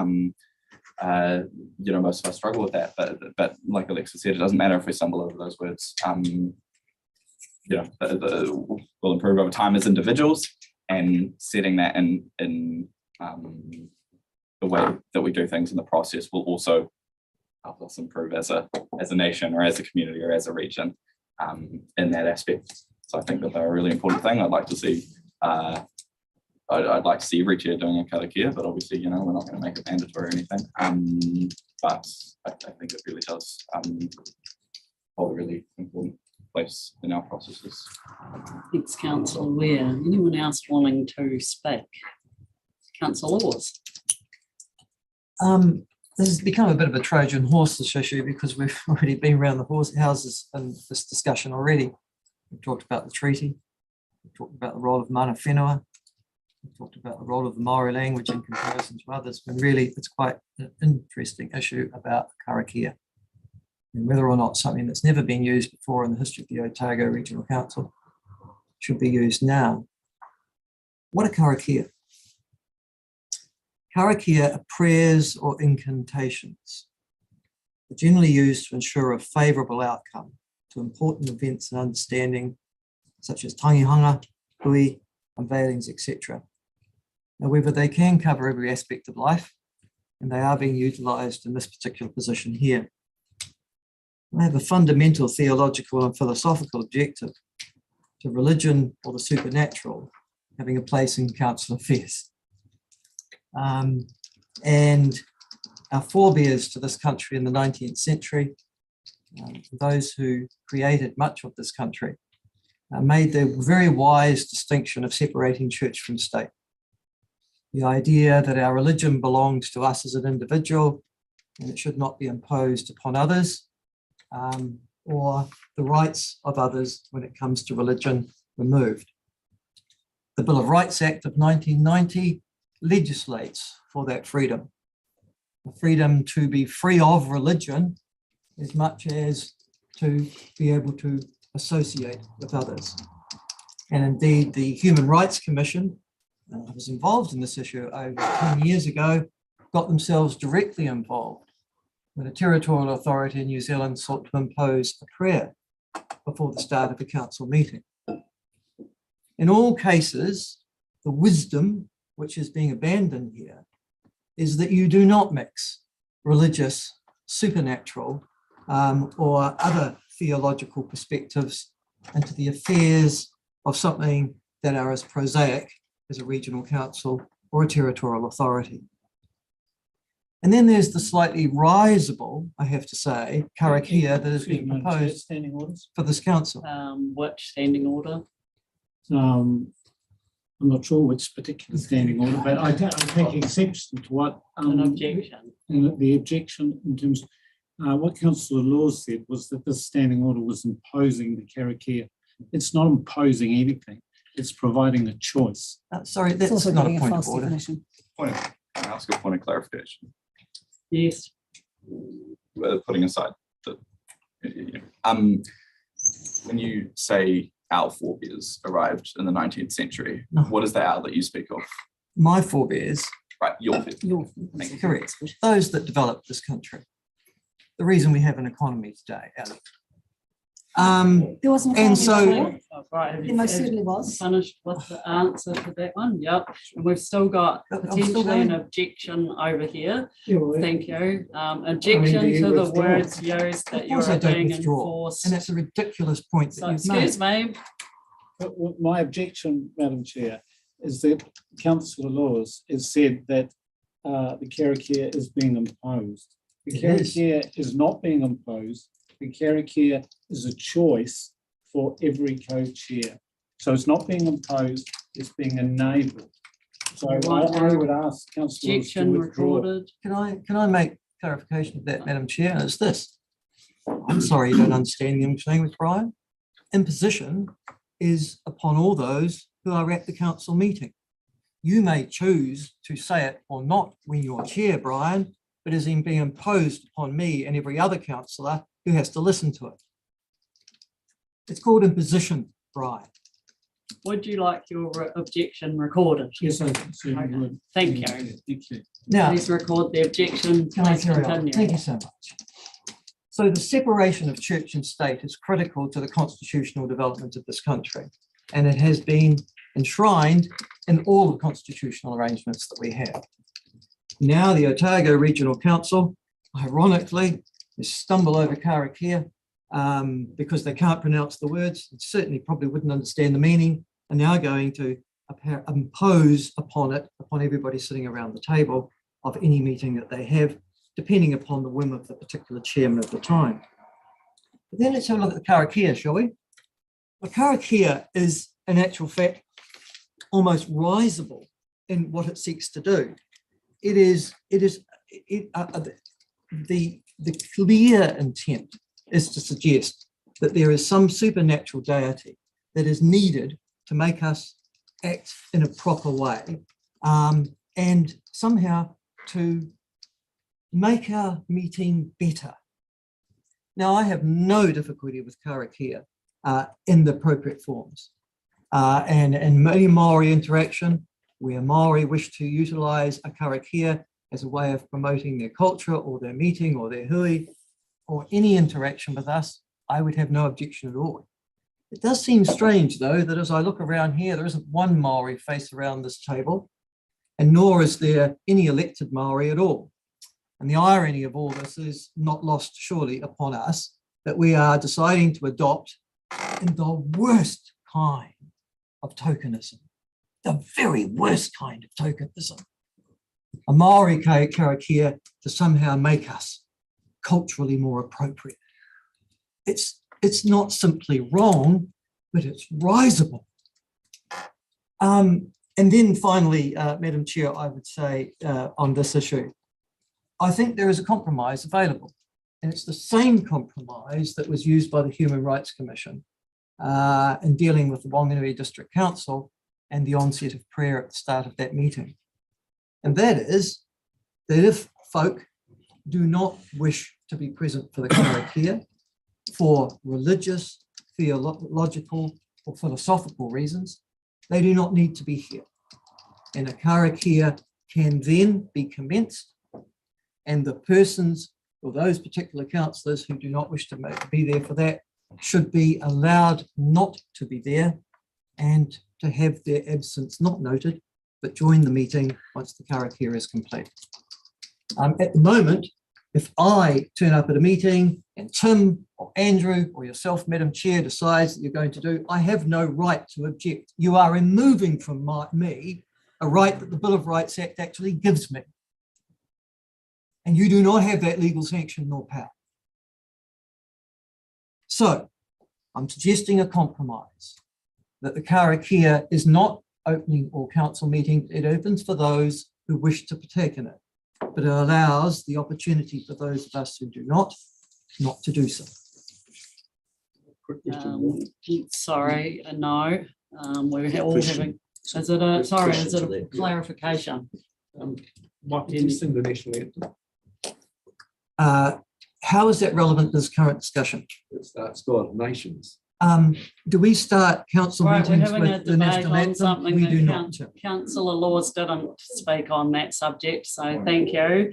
Most of us struggle with that, but like Alexa said, it doesn't matter if we stumble over those words. We'll improve over time as individuals, and setting that in the way that we do things in the process will also help us improve as a nation, or as a community, or as a region in that aspect. So I think that they're a really important thing. I'd like to see every chair doing a karakia, but obviously, we're not going to make it mandatory or anything. But I think it really does hold a really important place in our processes. Thanks, Councillor Ware. Anyone else wanting to speak? Councillor Laws. This has become a bit of a Trojan horse, this issue, because we've already been around the houses in this discussion already. We've talked about the treaty. We've talked about the role of mana whenua. We've talked about the role of the Maori language in comparison to others, but really it's quite an interesting issue about karakia, and whether or not something that's never been used before in the history of the Otago Regional Council should be used now. What are karakia? Karakia are prayers or incantations. They're generally used to ensure a favourable outcome to important events and understanding, such as tangihanga, hui, unveilings, etc. However, they can cover every aspect of life, and they are being utilised in this particular position here. They have a fundamental theological and philosophical objective to religion or the supernatural having a place in council affairs. And our forebears to this country in the 19th century, those who created much of this country, made the very wise distinction of separating church from state. The idea that our religion belongs to us as an individual, and it should not be imposed upon others, or the rights of others when it comes to religion removed. The Bill of Rights Act of 1990 legislates for that freedom. The freedom to be free of religion as much as to be able to associate with others. And indeed, the Human Rights Commission was involved in this issue over 10 years ago, got themselves directly involved when a territorial authority in New Zealand sought to impose a prayer before the start of a council meeting. In all cases, the wisdom which is being abandoned here is that you do not mix religious, supernatural, or other theological perspectives into the affairs of something that are as prosaic as a regional council or a territorial authority. And then there's the slightly risible, I have to say, karakia that is being proposed standing orders for this council. Which standing order? I'm not sure which particular standing order, but I take exception to what An objection. the objection in terms of what Councillor Laws said was that this standing order was imposing the karakia. It's not imposing anything. It's providing a choice. Sorry, that's not a point of order. Can I ask a point of clarification? Yes. Putting aside the, when you say our forebears arrived in the 19th century, what is the our that you speak of? My forebears. Right, your forebears. Correct. Those that developed this country. The reason we have an economy today, Ellie. There wasn't. And so, Right, There most certainly was. Finished with the answer to that one. Yep. And we've still got potentially an objection over here. Thank you. Objection to the words used that of you course I are don't being withdraw, enforced. and that's a ridiculous point that So, you've made. excuse me. But my objection, Madam Chair, is that Councillor Laws has said that the karakia is being imposed. The karakia is not being imposed. The karakia is a choice for every co-chair. So it's not being imposed, it's being enabled. So I would ask Councillor Laws to Objection withdraw. recorded. Can I make clarification of that, Madam Chair? It's this. I'm sorry you don't understand the English language, Brian. Imposition is upon all those who are at the council meeting. You may choose to say it or not when you're chair, Brian, but it is being imposed upon me and every other councillor who has to listen to it. It's called imposition, Brian. Would you like your objection recorded? Yes, Okay. Thank you. Now, Please record the objection. can I Please carry on? continue. Thank you so much. So the separation of church and state is critical to the constitutional development of this country, and it has been enshrined in all the constitutional arrangements that we have. Now the Otago Regional Council, ironically, they stumble over karakia because they can't pronounce the words, and certainly probably wouldn't understand the meaning, are now going to impose upon everybody sitting around the table of any meeting that they have, depending upon the whim of the particular chairman of the time. But then let's have a look at the karakia, shall we? The karakia is, in actual fact, almost risible in what it seeks to do. The clear intent is to suggest that there is some supernatural deity that is needed to make us act in a proper way, and somehow to make our meeting better. Now, I have no difficulty with karakia in the appropriate forms. And in many Māori interaction, where Māori wish to utilise a karakia as a way of promoting their culture or their meeting or their hui or any interaction with us, I would have no objection at all. It does seem strange, though, that as I look around here, there isn't one Māori face around this table, and nor is there any elected Māori at all. And the irony of all this is not lost surely upon us, that we are deciding to adopt in the worst kind of tokenism, the very worst kind of tokenism, a Māori karakia to somehow make us culturally more appropriate. It's not simply wrong, but it's risible. And then finally, Madam Chair, I would say on this issue, I think there is a compromise available, and it's the same compromise that was used by the Human Rights Commission in dealing with the Whanganui District Council and the onset of prayer at the start of that meeting. And that is that if folk do not wish to be present for the karakia for religious, theological, or philosophical reasons, they do not need to be here. And a karakia can then be commenced, and the persons or those particular councillors who do not wish to be there for that should be allowed not to be there and to have their absence not noted, but join the meeting once the karakia is complete. At the moment, if I turn up at a meeting and Tim or Andrew or yourself, Madam Chair, decides that you're going to do, I have no right to object. You are removing from me a right that the Bill of Rights Act actually gives me. And you do not have that legal sanction nor power. So I'm suggesting a compromise, that the karakia is not opening all council meetings. It opens for those who wish to partake in it, but it allows the opportunity for those of us who do not to do so. Sorry, no. We're all having, is it a clarification? Might be using the national anthem. How is that relevant to this current discussion? It's God of Nations. Do we start council Right, we're meetings having a with the debate national on anthem? something We do that not. Councillor Laws didn't speak on that subject, so thank you.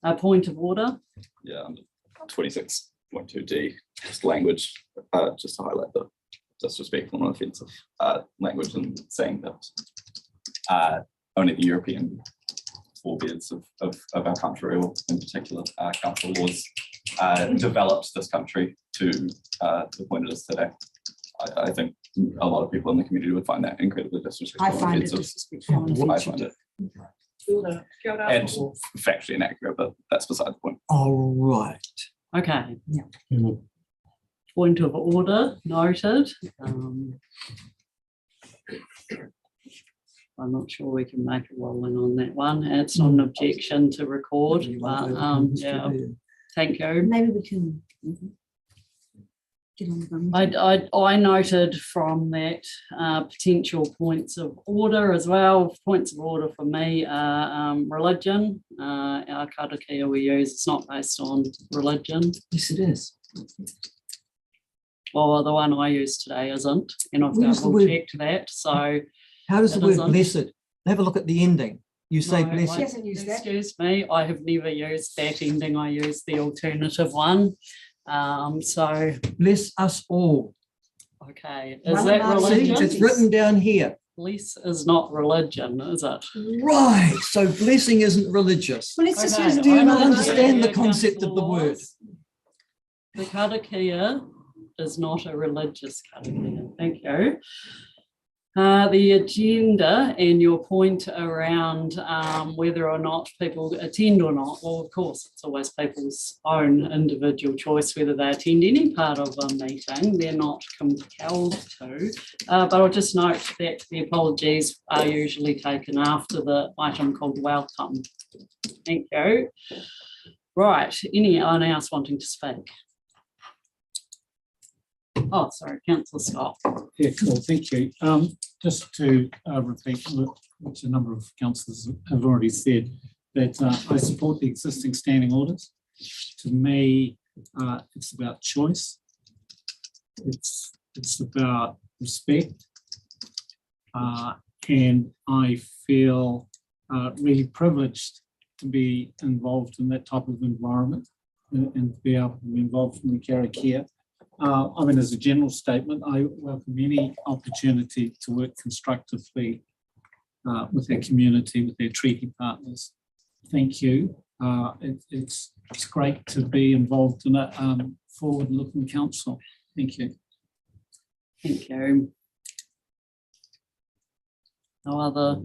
A point of order. Yeah, under 26.2D, just language, just to highlight the disrespectful and offensive language, and saying that only the European forebears of our country, or in particular Council Laws, developed this country to the point it is today. I think a lot of people in the community would find that incredibly disrespectful. I find it offensive. disrespectful. I find it and factually inaccurate, but that's beside the point. All right. Okay. Yeah. Point of order noted. I'm not sure we can make a ruling on that one. It's not an objection to record, but yeah, thank you. Maybe we can. get on the bum. I noted from that potential points of order as well. Points of order for me are religion. Our karakia we use, it's not based on religion. Yes, it is. Well, the one I use today isn't, and I've We use the double word- checked that. So How does the it word isn't. blessed? Have a look at the ending. You say No, blessed. Excuse me, I have never used that ending. I use the alternative one. So bless us all. Okay, is that See, religion? it's written down here. Bless is not religion, is it? Right. So blessing isn't religious. Well, let's just Okay, use Do you I not know understand the that concept of the council word? laws. The karakia is not a religious karakia. Thank you. The agenda and your point around whether or not people attend or not, well, of course, it's always people's own individual choice whether they attend any part of a meeting. They're not compelled to. But I'll just note that the apologies are usually taken after the item called welcome. Thank you. Right, anyone else wanting to speak? Oh, sorry, Councillor Scott. Yeah, cool, thank you. Just to repeat which a number of councillors have already said, that I support the existing standing orders. To me, it's about choice. It's about respect. And I feel really privileged to be involved in that type of environment and to be able to be involved in the karakia. I mean, as a general statement, I welcome any opportunity to work constructively with our community, with our treaty partners. Thank you. It's great to be involved in a forward-looking council. Thank you. Thank you. No other.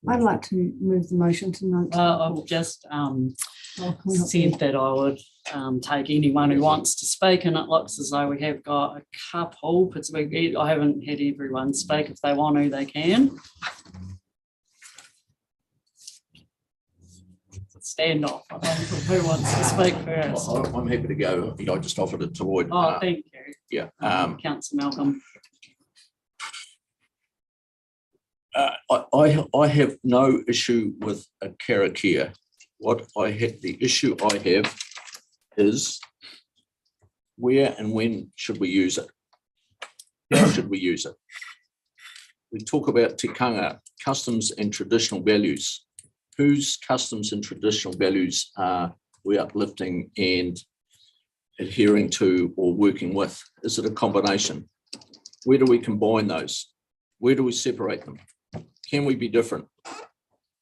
I'd like to move the motion to note. I've just said that I would take anyone who wants to speak, and it looks as though we have got a couple. I haven't had everyone speak. If they want to, they can. Stand off. I don't know who wants to speak first. I'm happy to go. I just offered it to Lloyd. Oh, thank you. Yeah. Councillor Malcolm. I have no issue with a karakia. The issue I have is where and when should we use it? How should we use it? We talk about tikanga, customs and traditional values. Whose customs and traditional values are we uplifting and adhering to or working with? Is it a combination? Where do we combine those? Where do we separate them? Can we be different?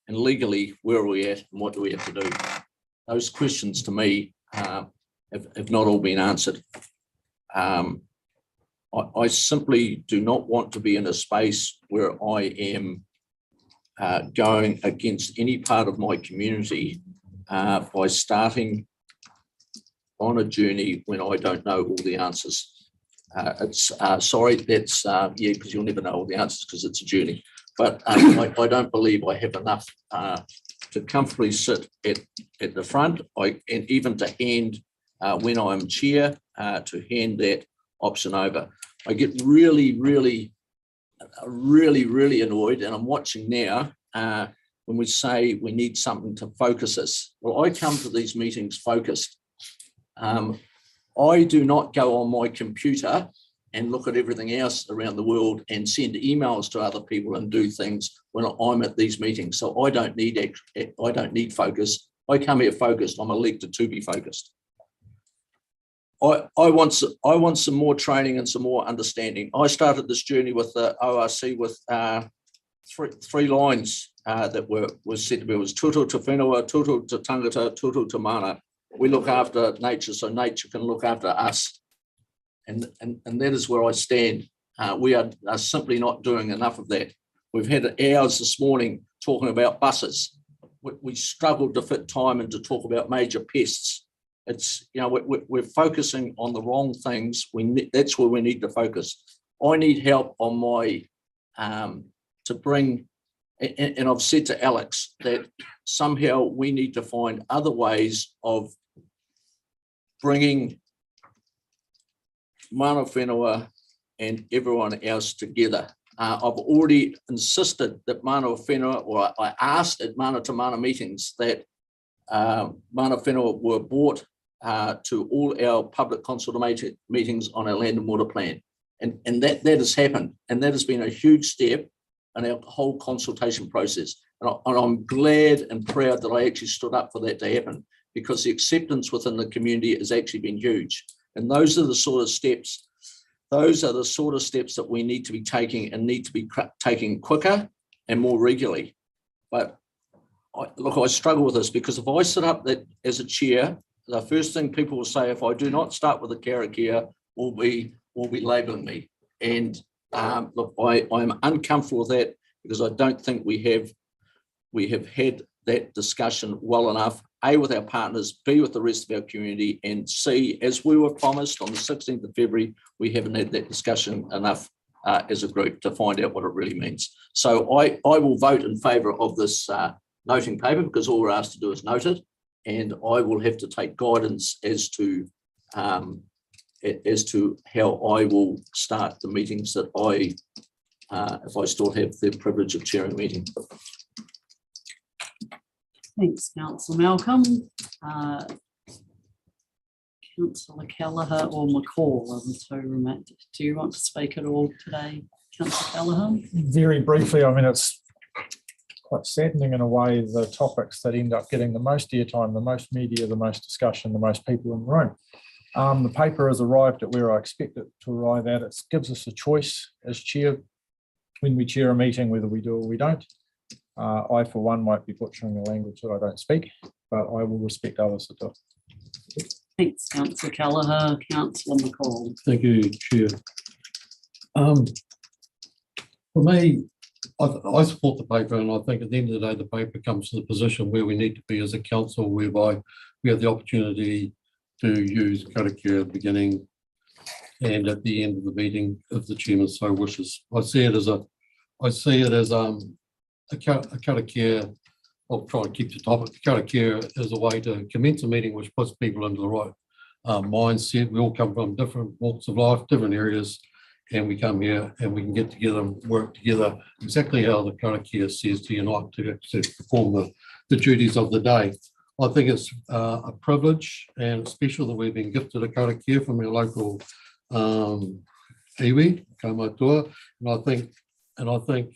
And legally, where are we at and what do we have to do? Those questions to me have not all been answered. I simply do not want to be in a space where I am going against any part of my community by starting on a journey when I don't know all the answers. Sorry, that's, yeah, because you'll never know all the answers because it's a journey. But I don't believe I have enough to comfortably sit at the front and even to hand, when I'm chair, to hand that option over. I get really annoyed, and I'm watching now when we say we need something to focus us. Well, I come to these meetings focused. I do not go on my computer and look at everything else around the world and send emails to other people and do things when I'm at these meetings. So I don't need focus. I come here focused. I'm elected to be focused. I want some more training and some more understanding. I started this journey with the ORC with three lines that was said to be, was tutu te whenua, tutu te tangata, tutu te mana. We look after nature so nature can look after us. And that is where I stand. We are simply not doing enough of that. We've had hours this morning talking about buses. We struggled to fit time and to talk about major pests. It's, you know, we're focusing on the wrong things. That's where we need to focus. I need help on my, to bring, and I've said to Alex that somehow we need to find other ways of bringing mana whenua and everyone else together. I've already insisted that mana whenua, or I asked at mana to mana meetings that mana whenua were brought to all our public consultation meetings on our land and water plan. And that has happened. And that has been a huge step in our whole consultation process. And I'm glad and proud that I actually stood up for that to happen, because the acceptance within the community has actually been huge. And those are the sort of steps that we need to be taking, and need to be taking quicker and more regularly. But I struggle with this, because if I sit up that as a chair, the first thing people will say, if I do not start with the karakia, will be labelling me. And look, I'm uncomfortable with that, because I don't think we have had that discussion well enough, A, with our partners, B, with the rest of our community, and C, as we were promised on the 16th of February, we haven't had that discussion enough as a group to find out what it really means. So I will vote in favour of this noting paper, because all we're asked to do is note it, and I will have to take guidance as to how I will start the meetings that if I still have the privilege of chairing a meeting. Thanks, Councillor Malcolm. Councillor Kelleher or McCall are the two remaining. Do you want to speak at all today, Councillor Kelleher? Very briefly, I mean, it's quite saddening in a way, the topics that end up getting the most airtime, the most media, the most discussion, the most people in the room. The paper has arrived at where I expect it to arrive at. It gives us a choice as chair when we chair a meeting, whether we do or we don't. I, for one, might be butchering the language that I don't speak, but I will respect others that do. Thanks, Councillor Kelleher. Councillor McCall. Thank you, Chair. For me, I support the paper, and I think at the end of the day, the paper comes to the position where we need to be as a council, whereby we have the opportunity to use karakia at the beginning and at the end of the meeting, if the chairman so wishes. I see it as a karakia. I'll try to keep the topic. Karakia is a way to commence a meeting which puts people into the right mindset. We all come from different walks of life, different areas, and we come here and we can get together and work together exactly how the karakia says to unite to perform the duties of the day. I think it's a privilege and special that we've been gifted a karakia from our local iwi, Kaumatua, and I think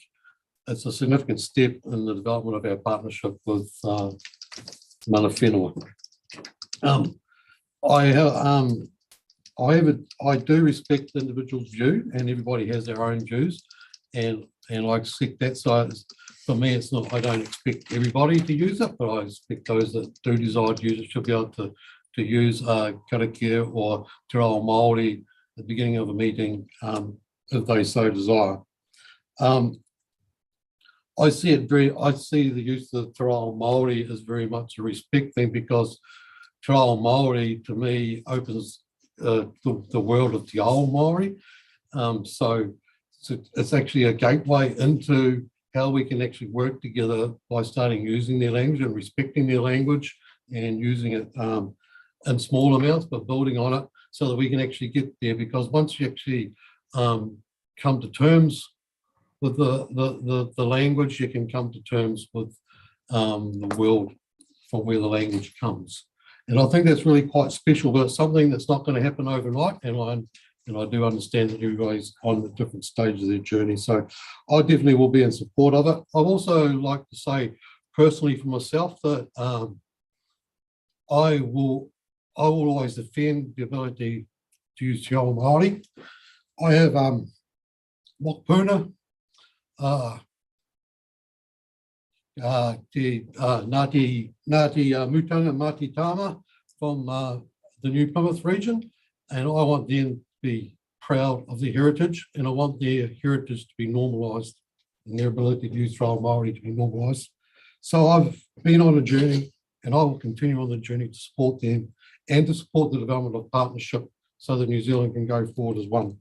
it's a significant step in the development of our partnership with mana whenua. I do respect the individual's view, and everybody has their own views, and I accept that. So for me, it's not, I don't expect everybody to use it, but I expect those that do desire to use it should be able to use karakia or te reo Māori at the beginning of a meeting if they so desire. I see the use of te reo Māori as very much a respect thing, because te reo Māori to me opens the world of te ao Māori. So it's actually a gateway into how we can actually work together by starting using their language and respecting their language and using it in small amounts, but building on it so that we can actually get there. Because once you actually come to terms with the language, you can come to terms with the world from where the language comes. And I think that's really quite special, but it's something that's not going to happen overnight. And I do understand that everybody's on the different stages of their journey. So I definitely will be in support of it. I'd also like to say personally for myself that I will always defend the ability to use te ao Māori. I have Mokpuna, Ngāti Mutanga Mati Tama from the New Plymouth region, and I want them to be proud of their heritage, and I want their heritage to be normalised and their ability to use te reo Māori to be normalised. So I've been on a journey, and I will continue on the journey to support them and to support the development of partnership so that New Zealand can go forward as one.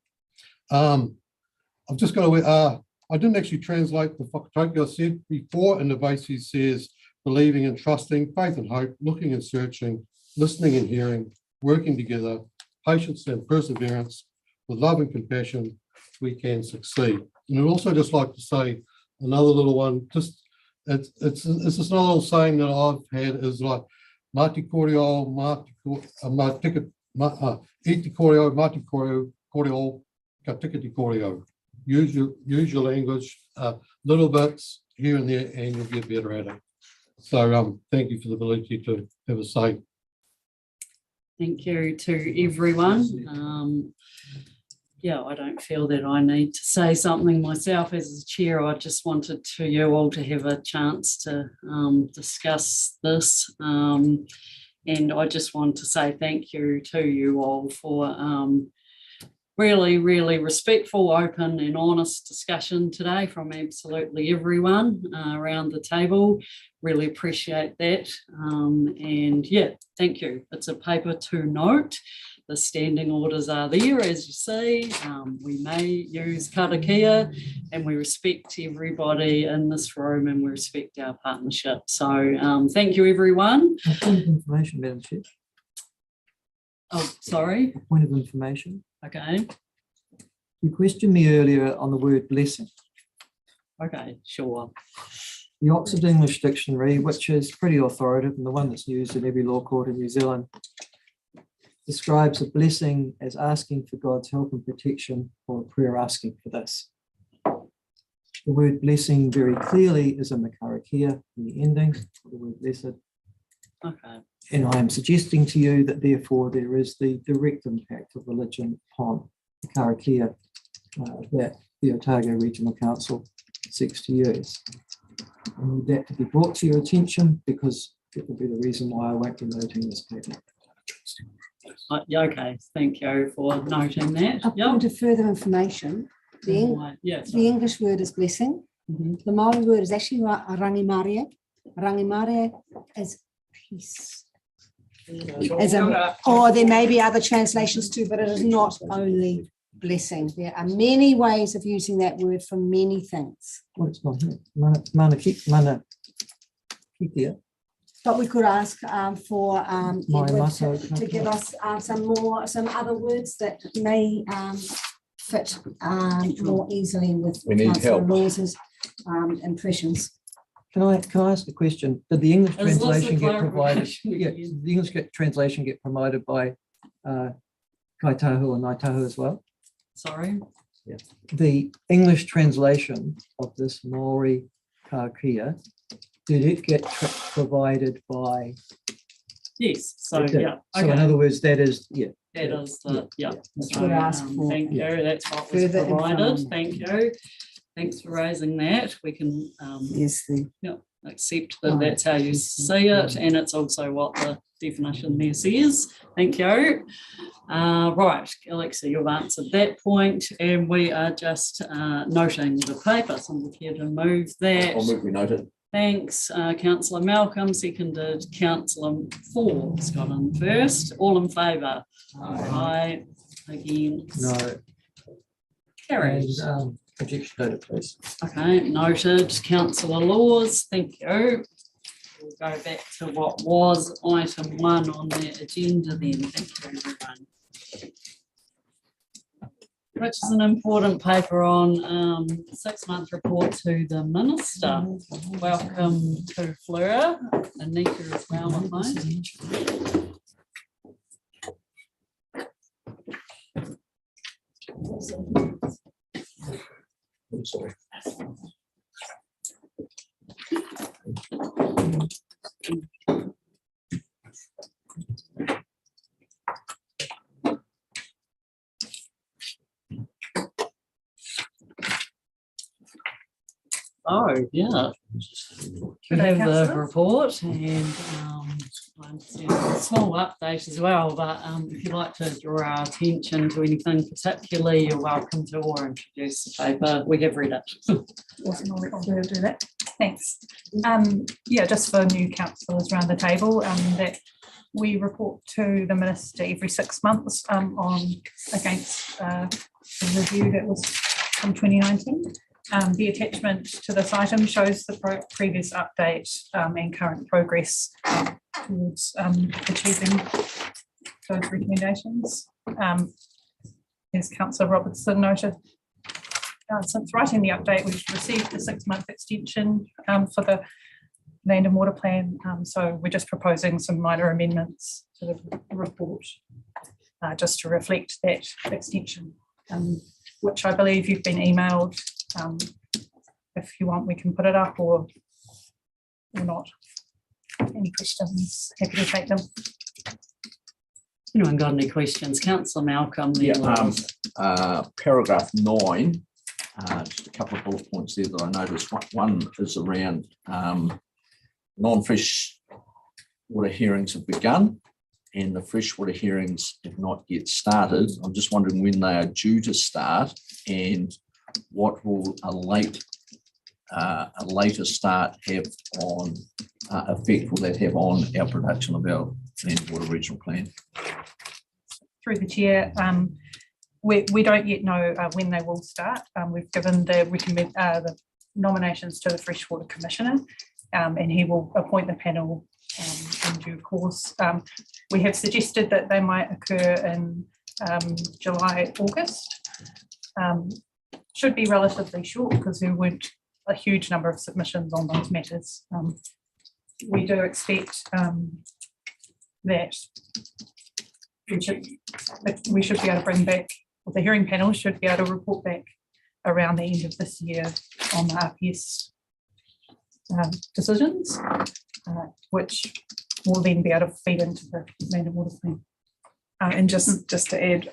I've just got to, I didn't actually translate the whakatauki I said before, and the basis says believing and trusting, faith and hope, looking and searching, listening and hearing, working together, patience and perseverance, with love and compassion, we can succeed. And I'd also just like to say another little one, just it's just another little saying that I've had is like Mati Koreo, Iti Koreo, Mati Koreo, Ka Tikiti Koreo. Use your language, little bits here and there, and you'll get better at it. So thank you for the ability to have a say. Thank you to everyone. Yeah, I don't feel that I need to say something myself as a chair. I just wanted you all to have a chance to discuss this. And I just want to say thank you to you all for really, really respectful, open and honest discussion today from absolutely everyone around the table. Really appreciate that. And yeah, thank you. It's a paper to note. The standing orders are there, as you see. We may use karakia, and we respect everybody in this room and we respect our partnership. So thank you, everyone. A point of information, Madam Chair. Oh, sorry. A point of information. Okay. You questioned me earlier on the word blessing. Okay, sure. The Oxford English Dictionary, which is pretty authoritative and the one that's used in every law court in New Zealand, describes a blessing as asking for God's help and protection, or a prayer asking for this. The word blessing very clearly is in the karakia in the ending, the word blessed. Okay. And I am suggesting to you that therefore there is the direct impact of religion upon the karakia that the Otago Regional Council seeks to use. I need that to be brought to your attention because it will be the reason why I won't be noting this paper. Yeah, okay, thank you for noting that. A point of further information, the English word is blessing. The Māori word is actually rangimaria. Rangimaria is peace. Or there may be other translations too, but it is not only blessing. There are many ways of using that word for many things. Well, it's not here. Mana kikia. But we could ask for Edward Mato, to give us some other words that may fit more easily with We need Councillor help. Laws's impressions. Can I ask a question? Did the English There's lots of translation get provided? clarification Yeah, again. did the English translation get provided by Kaitahu and Ngaitahu as well? Sorry? Yeah. The English translation of this Maori karakia, did it get provided by? Yes, so It did. yeah. So in other words, that is, yeah. That is the, yeah. That's So, what I asked for. Thank you, that's what was Further provided, information. thank you. Thanks for raising that. We can Yes, yeah, accept that that's how you see it, and it's also what the definition there says. Thank you. Right, Alexa, you've answered that point, and we are just noting the paper. Someone care to move that? I'll move we noted. Thanks, Councillor Malcolm, seconded Councillor Forbes got in first. All in favour? Aye. Against? No. Carried. And projection data, please. Okay, noted. Councillor Laws, thank you. We'll go back to what was item 1 on the agenda then. Thank you, everyone. Which is an important paper on 6-month report to the Minister. Welcome to Fleur. Anika as well, I think. I'm sorry. Oh, yeah. We have the report and a small update as well, but if you'd like to draw our attention to anything particularly, you're welcome to, or introduce the paper. We have read it. Awesome, I'll do that. Thanks. Yeah, just for new councillors around the table, that we report to the Minister every 6 months on against the review that was from 2019. The attachment to this item shows the previous update and current progress towards achieving those recommendations. As Councillor Robertson noted, since writing the update, we've received the 6-month extension for the land and water plan. So we're just proposing some minor amendments to the report just to reflect that extension, which I believe you've been emailed. If you want, we can put it up or not. Any questions? Happy to take them. Anyone got any questions? Councillor Malcolm. Yeah, paragraph 9, just a couple of bullet points there that I noticed. One is around non-fresh water hearings have begun and the freshwater hearings have not yet started. I'm just wondering when they are due to start and what will a later start have on effect will that have on our production of our land and water regional plan? Through the chair, we don't yet know when they will start. We've given the nominations to the Freshwater Commissioner, and he will appoint the panel in due course. We have suggested that they might occur in July, August. Should be relatively short because there weren't a huge number of submissions on those matters. We do expect that we should be able to bring back, or the hearing panel should be able to report back around the end of this year on the RPS decisions, which will then be able to feed into the land and water plan. And just to add,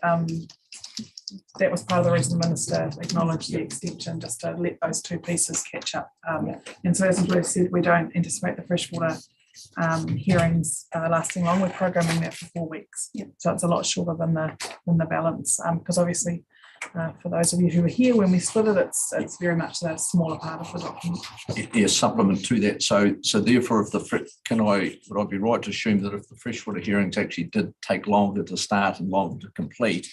that was part of the reason the Minister acknowledged the extension, just to let those two pieces catch up. And so as Blue said, we don't anticipate the freshwater hearings lasting long. We're programming that for 4 weeks. So it's a lot shorter than the balance, because obviously for those of you who were here when we split it, it's very much that smaller part of the document. Yeah, supplement to that. So therefore, if would I be right to assume that if the freshwater hearings actually did take longer to start and longer to complete,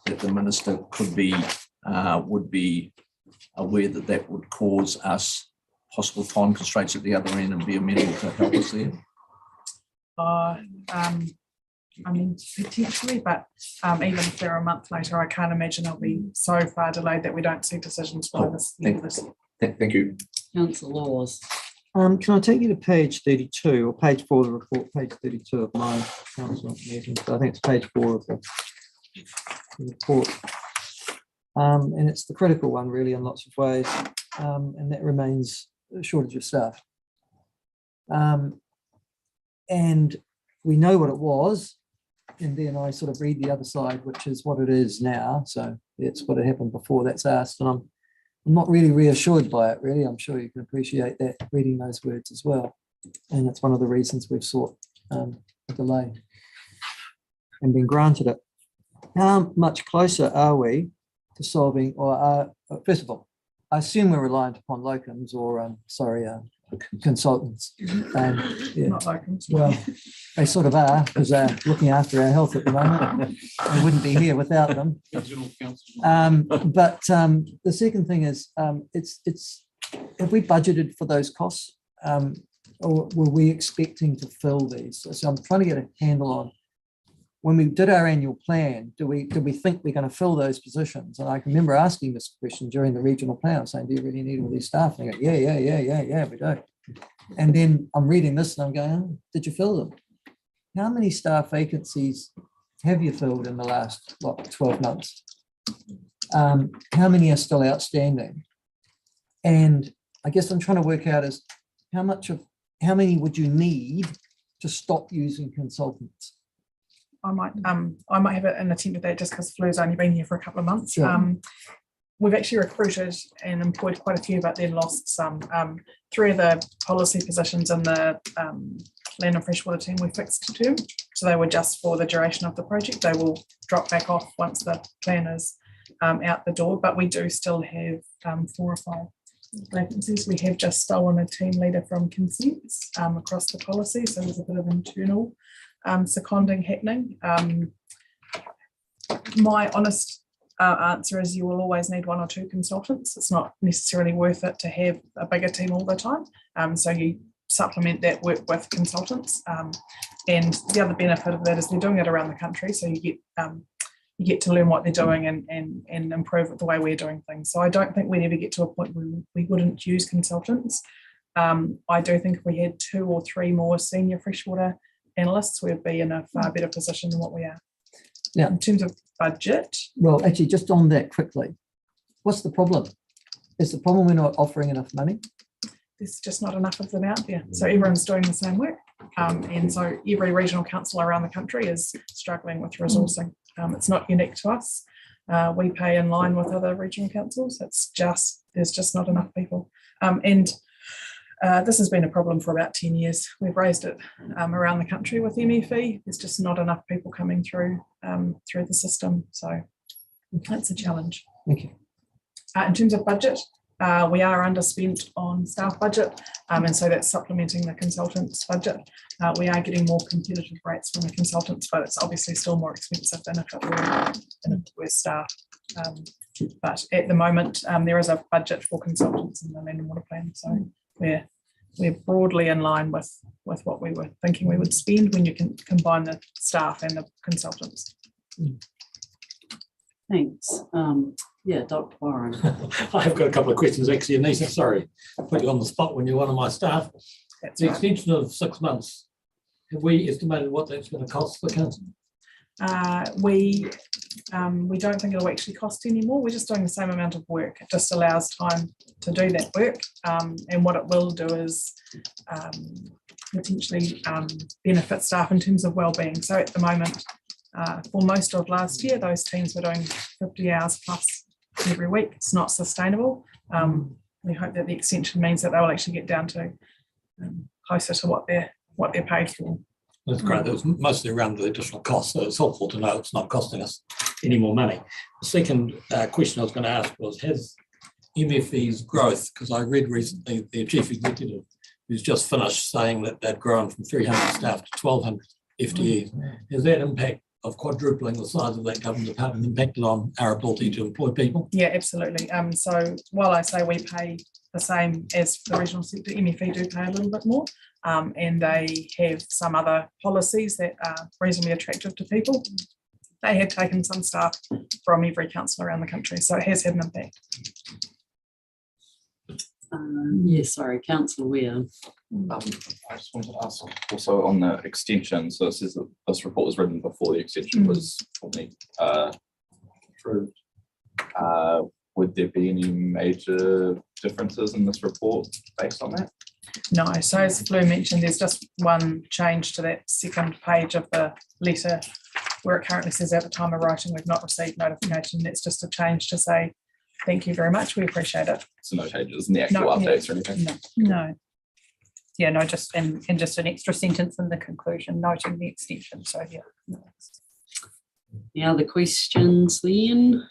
that the Minister would be aware that that would cause us possible time constraints at the other end and be amenable to help us there? I mean, potentially, but even if they're a month later, I can't imagine it'll be so far delayed that we don't see decisions by this year. Thank you. Councillor Laws. Can I take you to page 32 or page 4 of the report, page 32 of my council meeting? So I think it's page 4 of the report. And it's the critical one really in lots of ways. And that remains a shortage of staff. And we know what it was. And then I sort of read the other side, which is what it is now. So it's what had happened before that's asked. And I'm not really reassured by it, really. I'm sure you can appreciate that reading those words as well. And it's one of the reasons we've sought a delay and been granted it. How much closer are we to solving, or first of all, I assume we're reliant upon locums or, consultants. Not locums. Well, they sort of are, because they're looking after our health at the moment. I wouldn't be here without them. But the second thing is, have we budgeted for those costs, or were we expecting to fill these? So I'm trying to get a handle on, when we did our annual plan, did we think we're going to fill those positions? And I can remember asking this question during the regional plan, saying, do you really need all these staff? And they go, yeah, we do. And then I'm reading this and I'm going, oh, did you fill them? How many staff vacancies have you filled in the last 12 months? How many are still outstanding? And I guess I'm trying to work out is how many would you need to stop using consultants? I might have an attempt at that just because Flu's only been here for a couple of months. Sure. We've actually recruited and employed quite a few, but then lost some. 3 of the policy positions in the land and freshwater team we fixed term, so they were just for the duration of the project. They will drop back off once the plan is out the door, but we do still have 4 or 5 vacancies. We have just stolen a team leader from consents across the policy, so there's a bit of internal seconding happening. My honest answer is you will always need 1 or 2 consultants. It's not necessarily worth it to have a bigger team all the time. So you supplement that work with consultants. And the other benefit of that is they're doing it around the country, so you get to learn what they're doing and improve the way we're doing things. So I don't think we'd ever get to a point where we wouldn't use consultants. I do think if we had 2 or 3 more senior freshwater analysts, we'd be in a far better position than what we are. Yeah. In terms of budget. Well, actually, just on that quickly, what's the problem? Is the problem we're not offering enough money? There's just not enough of them out there. So everyone's doing the same work. And so every regional council around the country is struggling with resourcing. It's not unique to us. We pay in line with other regional councils. There's just not enough people. This has been a problem for about 10 years. We've raised it around the country with MFE. There's just not enough people coming through the system. So that's a challenge. Thank you. In terms of budget, we are underspent on staff budget, and so that's supplementing the consultants' budget. We are getting more competitive rates from the consultants, but it's obviously still more expensive than if it were staff. But at the moment, there is a budget for consultants in the Land and Water Plan, so we're broadly in line with what we were thinking we would spend when you can combine the staff and the consultants. Thanks. Yeah, Dr. Warren. I've got a couple of questions, actually, Anita. Sorry, I put you on the spot when you're one of my staff. That's the right. extension of 6 months, have we estimated what that's going to cost the council? We don't think it'll actually cost any more. We're just doing the same amount of work. It just allows time to do that work. And what it will do is potentially benefit staff in terms of wellbeing. So at the moment, for most of last year, those teams were doing 50 hours plus every week. It's not sustainable. We hope that the extension means that they will actually get down to closer to what they're paid for. That's great. That was mostly around the additional cost, so it's helpful to know it's not costing us any more money. The second question I was going to ask was, has MFE's growth, because I read recently their chief executive who's just finished saying that they've grown from 300 staff to 1,200 FTEs, has that impact of quadrupling the size of that government department impacted on our ability to employ people? Yeah, absolutely. So while I say we pay the same as the regional sector, MFE do pay a little bit more, and they have some other policies that are reasonably attractive to people. They have taken some staff from every council around the country, so it has had an impact. Yes, sorry, Councillor Weir. I just wanted to ask also on the extension. So it says that this report was written before the extension was formally approved. Would there be any major differences in this report based on that? No, so as Fleur mentioned, there's just one change to that second page of the letter where it currently says at the time of writing we've not received notification. That's just a change to say thank you very much, we appreciate it. So no changes in the actual updates or anything? No. Yeah, no, just and just an extra sentence in the conclusion noting the extension. So yeah. Any other questions, Leanne?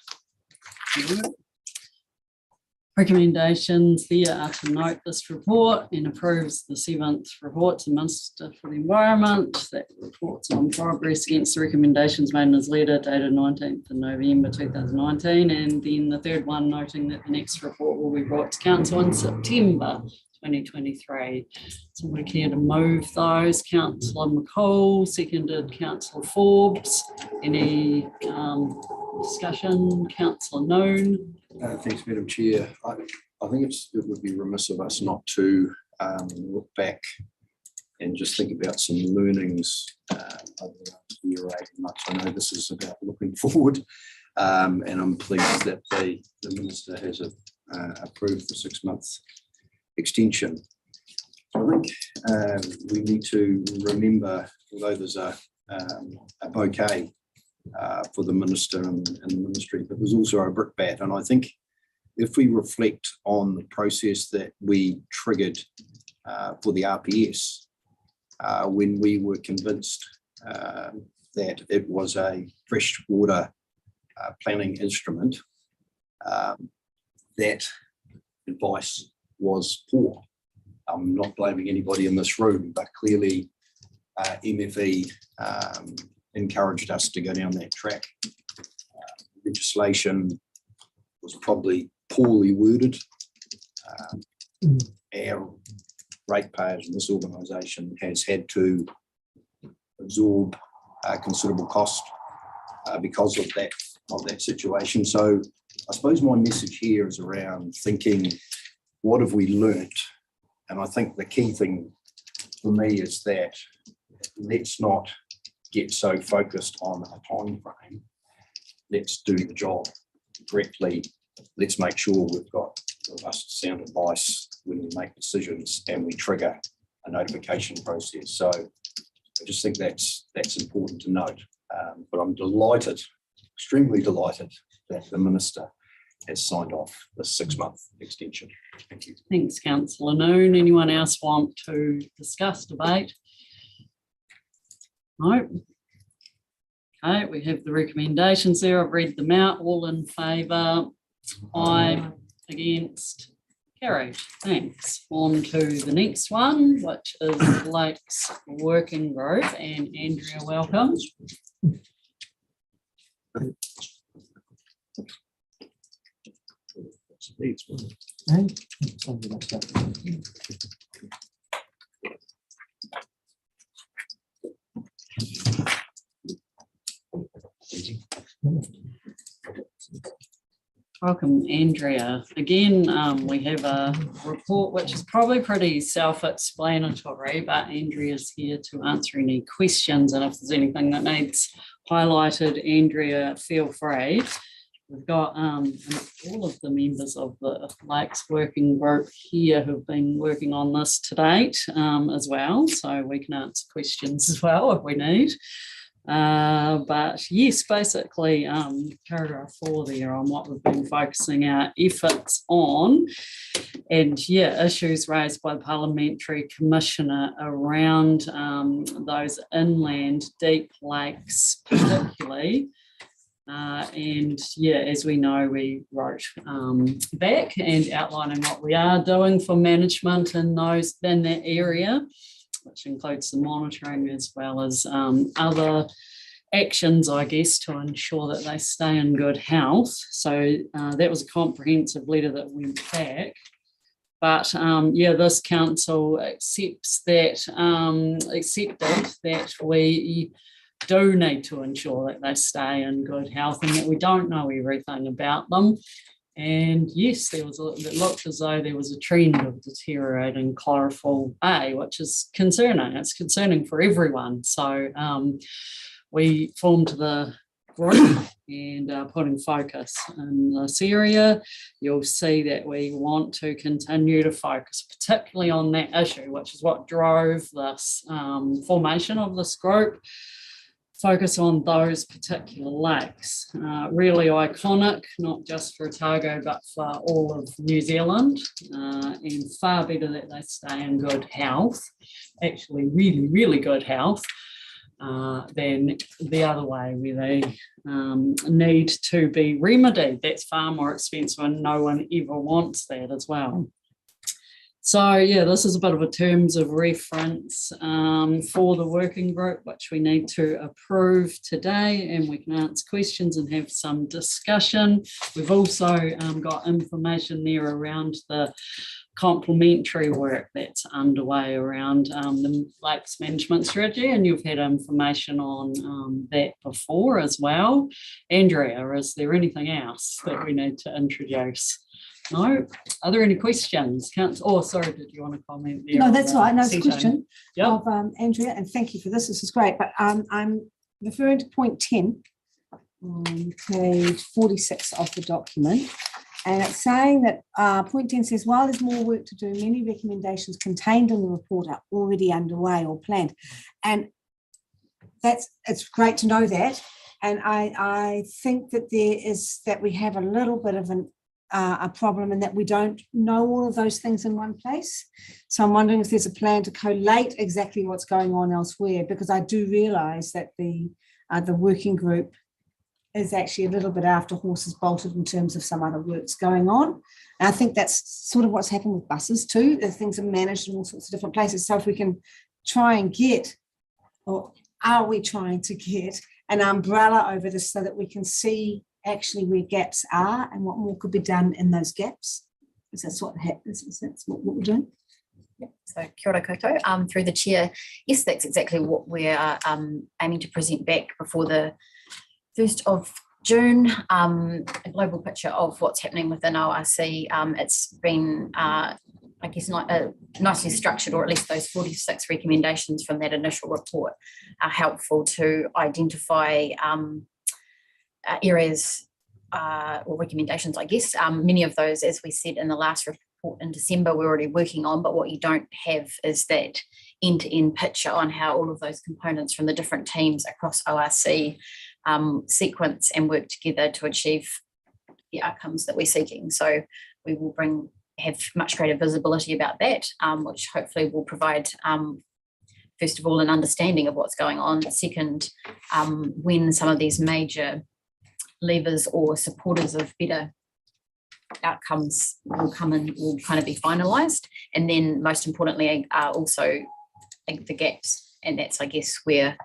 Recommendations there are to note this report and approves the 7th report to Minister for the Environment that reports on progress against the recommendations made in his letter dated 19th of November 2019, and then the third one noting that the next report will be brought to Council in September 2023. Somebody care to move those? Councillor McCall, seconded Councillor Forbes. Any discussion? Councillor Noon. Thanks, Madam Chair. I think it would be remiss of us not to look back and just think about some learnings over the last year or 18 months. I know this is about looking forward, and I'm pleased that the Minister has approved the 6 months extension. I think we need to remember, although there's a bouquet for the Minister and the Ministry, but there's also a brickbat. And I think if we reflect on the process that we triggered for the RPS, when we were convinced that it was a freshwater planning instrument, that advice was poor. I'm not blaming anybody in this room, but clearly MFE encouraged us to go down that track. Legislation was probably poorly worded. Our ratepayers in this organisation has had to absorb considerable cost because of that situation. So I suppose my message here is around thinking, what have we learnt? And I think the key thing for me is that let's not get so focused on a time frame. Let's do the job correctly. Let's make sure we've got robust sound advice when we make decisions and we trigger a notification process. So I just think that's important to note. But I'm delighted, extremely delighted that the Minister has signed off the 6-month extension. Thank you. Thanks, Councillor Noon. Anyone else want to discuss, debate? No. Okay, we have the recommendations there. I've read them out. All in favour? Aye. Against? Carried. Thanks. On to the next one, which is Lakes Working Group. And Andrea, welcome. Welcome, Andrea. Again, we have a report which is probably pretty self-explanatory, but Andrea's here to answer any questions, and if there's anything that needs highlighted, Andrea, feel free. We've got all of the members of the Lakes Working Group here who've been working on this to date as well, so we can answer questions as well if we need. But yes, basically paragraph 4 there on what we've been focusing our efforts on, and yeah, issues raised by the Parliamentary Commissioner around those inland deep lakes particularly. And yeah, as we know, we wrote back and outlining what we are doing for management in that area, which includes the monitoring as well as other actions, I guess, to ensure that they stay in good health. So that was a comprehensive letter that went back. But yeah, this council accepted that we do need to ensure that they stay in good health and that we don't know everything about them. And yes, it looked as though there was a trend of deteriorating chlorophyll A, which is concerning. It's concerning for everyone. So we formed the group and putting focus in this area. You'll see that we want to continue to focus particularly on that issue, which is what drove this formation of this group. Focus on those particular lakes. Really iconic, not just for Otago, but for all of New Zealand, and far better that they stay in good health, actually really, really good health, than the other way where they need to be remedied. That's far more expensive and no one ever wants that as well. So yeah, this is a bit of a terms of reference for the working group, which we need to approve today, and we can answer questions and have some discussion. We've also got information there around the complementary work that's underway around the lakes management strategy, and you've had information on that before as well. Andrea, is there anything else that we need to introduce? No? Are there any questions? Oh, sorry, did you want to comment there? No, that's all right. No, it's a setting? question Yep. of Andrea, and thank you for this. This is great. But I'm referring to point 10 on page 46 of the document. And it's saying that point 10 says, while there's more work to do, many recommendations contained in the report are already underway or planned. And it's great to know that. And I think that we have a little bit of a problem in that we don't know all of those things in one place. So I'm wondering if there's a plan to collate exactly what's going on elsewhere, because I do realise that the working group is actually a little bit after horses bolted in terms of some other works going on. And I think that's sort of what's happened with buses too. The things are managed in all sorts of different places. So if we can try and get, or are we trying to get an umbrella over this so that we can see actually where gaps are and what more could be done in those gaps? Because that's what happens. That's what we're doing. So kia ora koutou, through the chair. Yes, that's exactly what we're aiming to present back before the 1st of June, a global picture of what's happening within ORC. It's been, I guess, not nicely structured, or at least those 46 recommendations from that initial report are helpful to identify areas or recommendations, I guess. Many of those, as we said in the last report in December, we're already working on, but what you don't have is that end-to-end picture on how all of those components from the different teams across ORC sequence and work together to achieve the outcomes that we're seeking. So we will have much greater visibility about that, which hopefully will provide, first of all, an understanding of what's going on. Second, when some of these major levers or supporters of better outcomes will come and will kind of be finalised. And then most importantly, also the gaps. And that's, I guess, where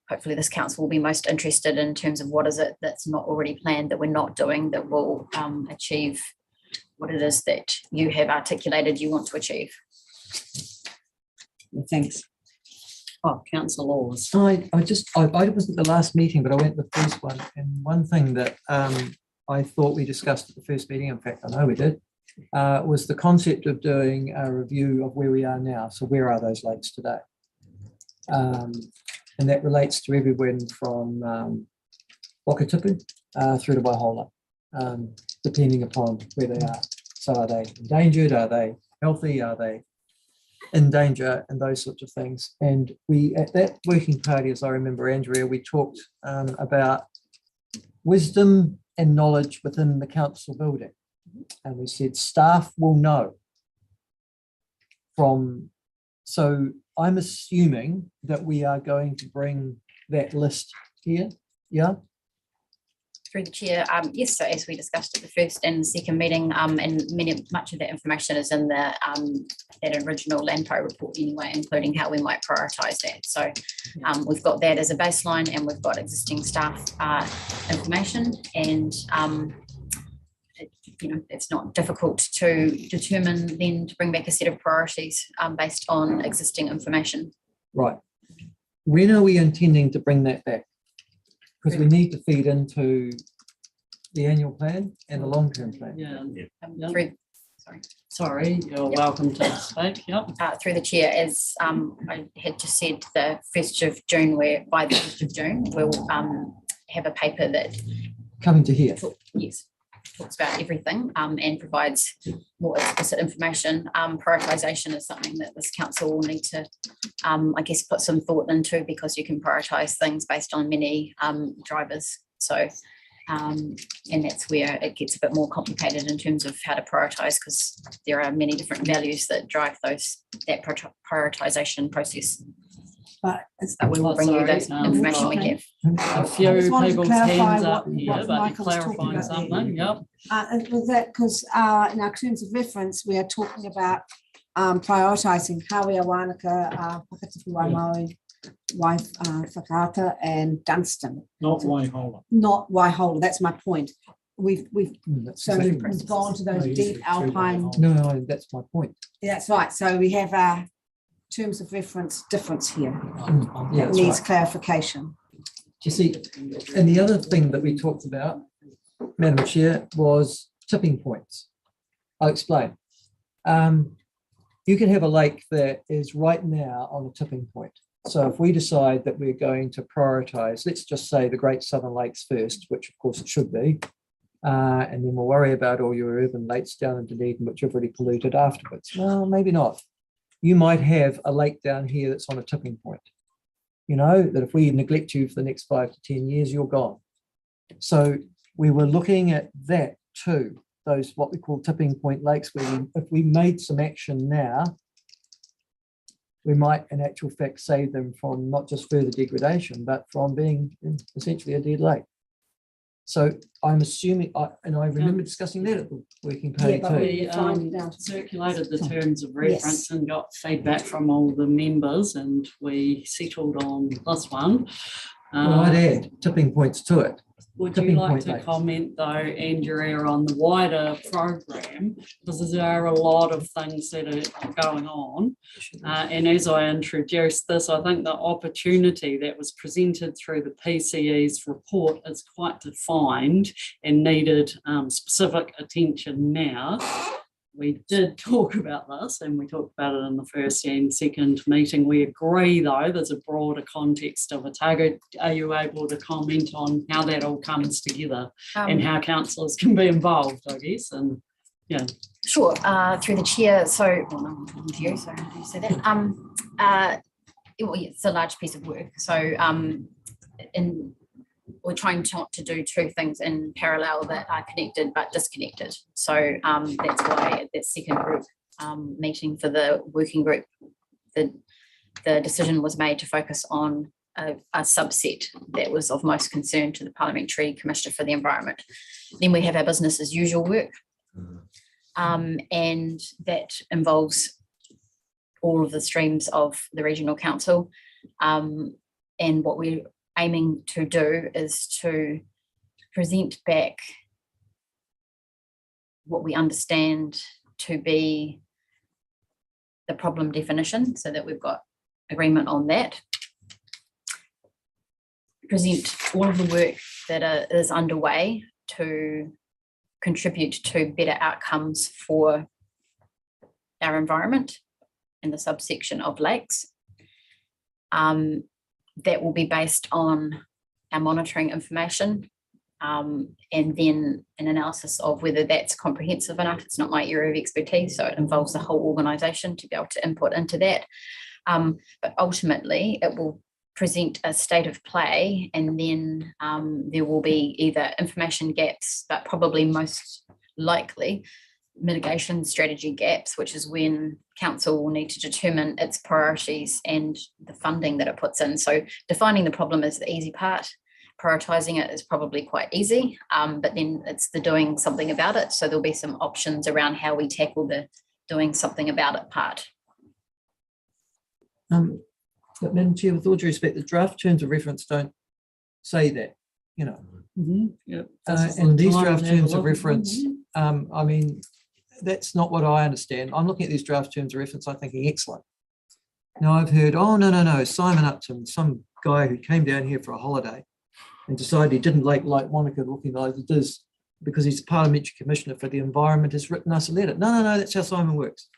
hopefully this council will be most interested in terms of what is it that's not already planned, that we're not doing, that will achieve what it is that you have articulated you want to achieve. Thanks. Oh, council laws. I wasn't the last meeting, but I went to the first one. And one thing that I thought we discussed at the first meeting, in fact, I know we did, was the concept of doing a review of where we are now. So where are those lakes today? And that relates to everyone from Wakatipu through to Waihola, depending upon where they are. So are they endangered? Are they healthy? Are they in danger? And those sorts of things. And we, at that working party, as I remember, Andrea, we talked about wisdom and knowledge within the council building. And we said staff will know from, so I'm assuming that we are going to bring that list here, yeah? Through the chair, yes, so as we discussed at the first and second meeting, and much of that information is in the that original LANPO report anyway, including how we might prioritise that. So we've got that as a baseline, and we've got existing staff information, and it's not difficult to determine then to bring back a set of priorities based on existing information. Right. When are we intending to bring that back? Because we need to feed into the annual plan and the long-term plan. Sorry, you're welcome to speak. Yep. Through the chair, as I had just said, the 1st of June, where by the 1st of June, we'll have a paper that coming to here. Talks about everything and provides more explicit information. Prioritisation is something that this council will need to, I guess, put some thought into, because you can prioritise things based on many drivers. So, and that's where it gets a bit more complicated in terms of how to prioritise, because there are many different values that drive that prioritisation process. But we will bring you that information we have. A few people's hands up here, but you're clarifying something. Yep. With that, because in our terms of reference, we are talking about prioritising Hawea, Wanaka, Pakatipu, Waimaui, Whakaata and Dunstan. Not Waihola. Not Waihola, that's my point. We've so we've gone to those deep alpine. No, that's my point. That's right. So we have our terms of reference difference here. Yeah, It needs right. clarification. You see, and the other thing that we talked about, Madam Chair, was tipping points. I'll explain. You can have a lake that is right now on a tipping point. So if we decide that we're going to prioritise, let's just say the Great Southern Lakes first, which of course it should be, and then we'll worry about all your urban lakes down in Dunedin, which have already polluted afterwards. Well, maybe not. You might have a lake down here that's on a tipping point. You know, that if we neglect you for the next 5 to 10 years, you're gone. So we were looking at that too, those what we call tipping point lakes, where if we made some action now, we might in actual fact save them from not just further degradation, but from being essentially a dead lake. So I'm assuming, and I remember discussing that at the working party but too. we circulated the terms of reference and got feedback from all the members, and we settled on this one. Well, I'd add tipping points to it. Would you tipping like point to lakes. comment though, Andrea, on the wider program? Because there are a lot of things that are going on. And as I introduced this, I think the opportunity that was presented through the PCE's report is quite defined and needed specific attention now. We did talk about this and we talked about it in the first and second meeting. We agree though, there's a broader context of Otago. Are you able to comment on how that all comes together and how councillors can be involved, I guess, and yeah. Sure, through the chair, so, well, no, I'm talking to you, so how do you say that? Well, yeah, it's a large piece of work, so we're trying not to do two things in parallel that are connected but disconnected. So that's why at that second group meeting for the working group, the decision was made to focus on a subset that was of most concern to the Parliamentary Commissioner for the Environment. Then we have our business as usual work, and that involves all of the streams of the Regional Council. And what we're aiming to do is to present back what we understand to be the problem definition, so that we've got agreement on that. Present all of the work that is underway to contribute to better outcomes for our environment in the subsection of lakes. That will be based on our monitoring information, and then an analysis of whether that's comprehensive enough. It's not my area of expertise, so it involves the whole organisation to be able to input into that. But ultimately, it will present a state of play, and then there will be either information gaps, but probably most likely mitigation strategy gaps, which is when council will need to determine its priorities and the funding that it puts in. So defining the problem is the easy part. Prioritising it is probably quite easy, but then it's the doing something about it. So there'll be some options around how we tackle the doing something about it part. But Madam Chair, with all due respect, the draft terms of reference don't say that, you know. Yep. And these draft terms of reference, I mean, that's not what I understand. I'm looking at these draft terms of reference, I'm thinking excellent. Now I've heard, oh, no, Simon Upton, some guy who came down here for a holiday and decided he didn't like Monica looking like he does because he's Parliamentary Commissioner for the Environment, has written us a letter. No, that's how Simon works.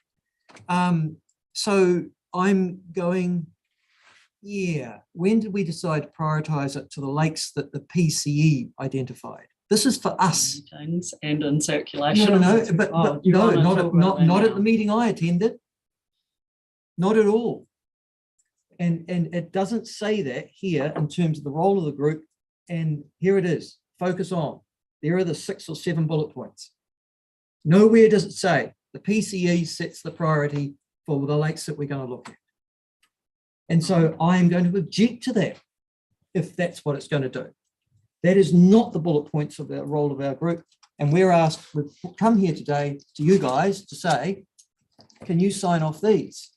So I'm going, yeah, when did we decide to prioritise it to the lakes that the PCE identified? This is for us. And in circulation. No, but no, not at the meeting I attended. Not at all. And it doesn't say that here in terms of the role of the group. And here it is, focus on. There are the 6 or 7 bullet points. Nowhere does it say the PCE sets the priority for the lakes that we're going to look at. And so I am going to object to that if that's what it's going to do. That is not the bullet points of the role of our group. And we're asked, we've come here today to you guys to say, can you sign off these?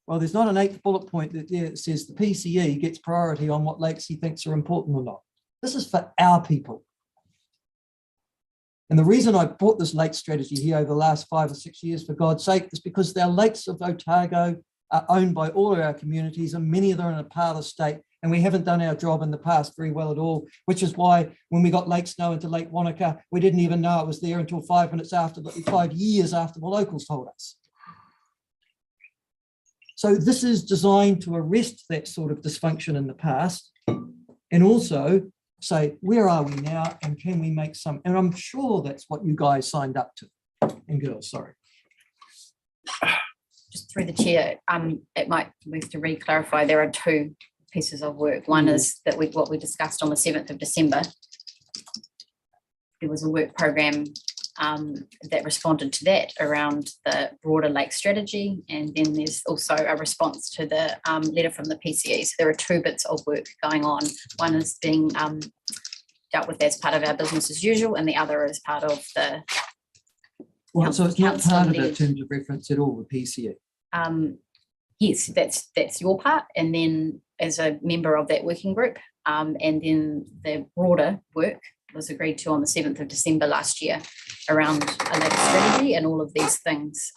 Well, there's not an 8th bullet point that says the PCE gets priority on what lakes he thinks are important or not. This is for our people. And the reason I brought this lake strategy here over the last 5 or 6 years, for God's sake, is because our lakes of Otago are owned by all of our communities, and many of them are in a part of the state, and we haven't done our job in the past very well at all, which is why when we got Lake Snow into Lake Wanaka, we didn't even know it was there until 5 years after the locals told us. So this is designed to arrest that sort of dysfunction in the past, and also say, where are we now, and can we make some, and I'm sure that's what you guys signed up to, and girls, sorry. Just through the chair, it might be to re-clarify, there are 2 pieces of work. One is that what we discussed on the 7th of December. There was a work program that responded to that around the broader lake strategy, and then there's also a response to the letter from the PCE. So there are 2 bits of work going on. One is being dealt with as part of our business as usual, and the other is part of the Well, so it's not part of the terms of reference at all, the PCE? Yes, that's your part, and then as a member of that working group, and then the broader work, was agreed to on the 7th of December last year around a lake strategy and all of these things.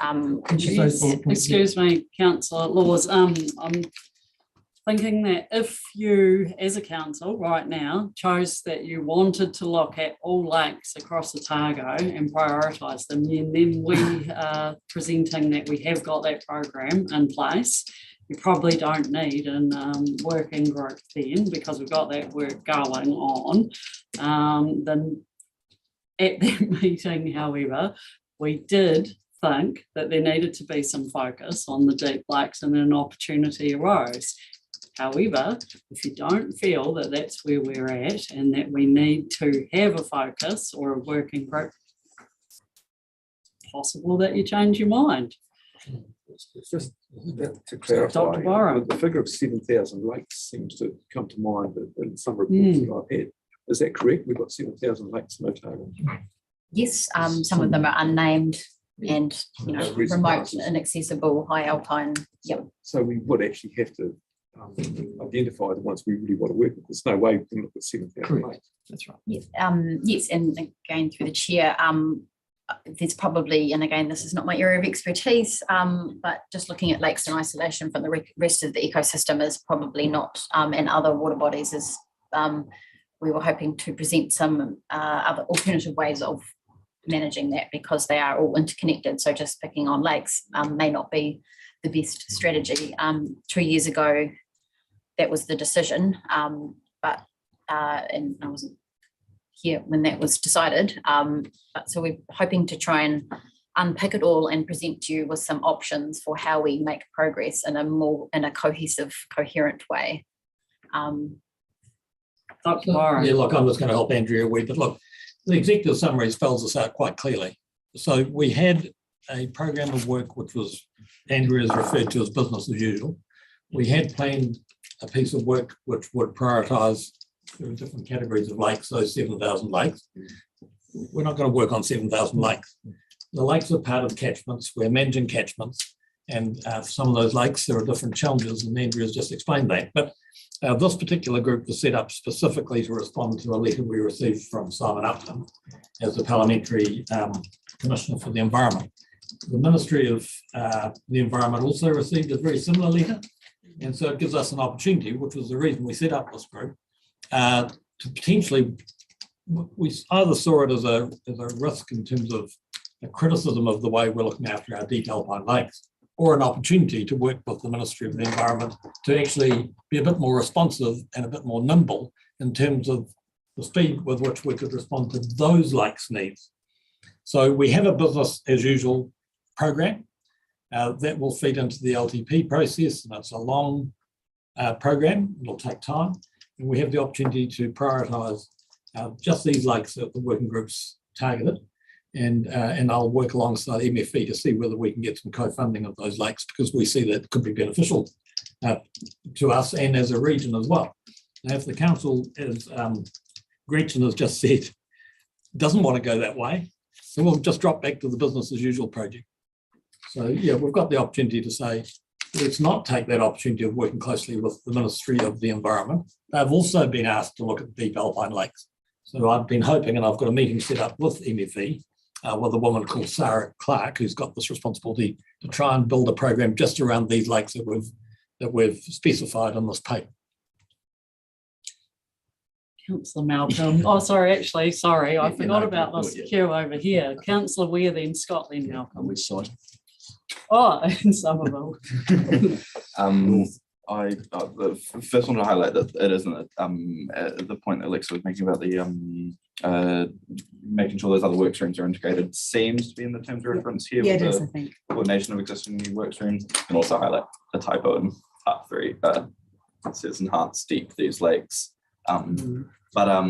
Excuse me, Councillor Laws, I'm thinking that if you, as a council right now, chose that you wanted to look at all lakes across Otago and prioritise them, and then we are presenting that we have got that program in place, you probably don't need a working group then, because we've got that work going on. Then at that meeting, however, we did think that there needed to be some focus on the deep lakes, and an opportunity arose. However, if you don't feel that that's where we're at and that we need to have a focus or a working group, possible that you change your mind. It's just to clarify, Byron. the figure of 7,000 lakes seems to come to mind in some reports that I've had. Is that correct? We've got 7,000 lakes in Otago. Yes, some of them are unnamed and remote, inaccessible, high alpine. Yep. So we would actually have to identify the ones we really want to work with. There's no way we can look at 7,000 lakes. That's right. Yes, yes, and again through the chair, there's probably, and again this is not my area of expertise, but just looking at lakes in isolation from the rest of the ecosystem is probably not, and other water bodies is, we were hoping to present some other alternative ways of managing that, because they are all interconnected. So just picking on lakes may not be the best strategy. 2 years ago, that was the decision, but and I wasn't here when that was decided. But so we're hoping to try and unpick it all and present to you with some options for how we make progress in a cohesive, coherent way. Yeah, look, I'm just going to help Andrea a wee bit. Look, the executive summary spells this out quite clearly. So we had a program of work which was, Andrea has referred to as business as usual. We had planned a piece of work which would prioritise different categories of lakes, those 7,000 lakes. We're not going to work on 7,000 lakes. The lakes are part of catchments. We're managing catchments, and for some of those lakes there are different challenges, and Andrea's just explained that. But this particular group was set up specifically to respond to a letter we received from Simon Upton as the Parliamentary Commissioner for the Environment. The Ministry of the Environment also received a very similar letter, and so it gives us an opportunity, which was the reason we set up this group, to potentially, we either saw it as a risk in terms of a criticism of the way we're looking after our deep alpine lakes, or an opportunity to work with the Ministry of the Environment to actually be a bit more responsive and a bit more nimble in terms of the speed with which we could respond to those lakes' needs. So we have a business as usual program that will feed into the LTP process, and it's a long program. It'll take time, and we have the opportunity to prioritise just these lakes that the working groups targeted, and I'll work alongside MFE to see whether we can get some co-funding of those lakes, because we see that could be beneficial to us and as a region as well. Now, if the council, as Gretchen has just said, doesn't want to go that way, then we'll just drop back to the business as usual project. So yeah, we've got the opportunity to say, let's not take that opportunity of working closely with the Ministry of the Environment. They've also been asked to look at deep alpine lakes. So I've been hoping, and I've got a meeting set up with MFE, with a woman called Sarah Clark, who's got this responsibility to try and build a program just around these lakes that we've specified on this paper. Councillor Malcolm. Oh, sorry, I forgot about this queue over here. Councillor Weir, then Scott, then Malcolm. Which side? Oh, in Somerville. The first one to highlight that it isn't the point that Alexa was making about the making sure those other work streams are integrated seems to be in the terms of reference here. Yeah, with it is, the I think. coordination of existing new work streams, and also highlight the typo in part 3. It says enhance deep these lakes. But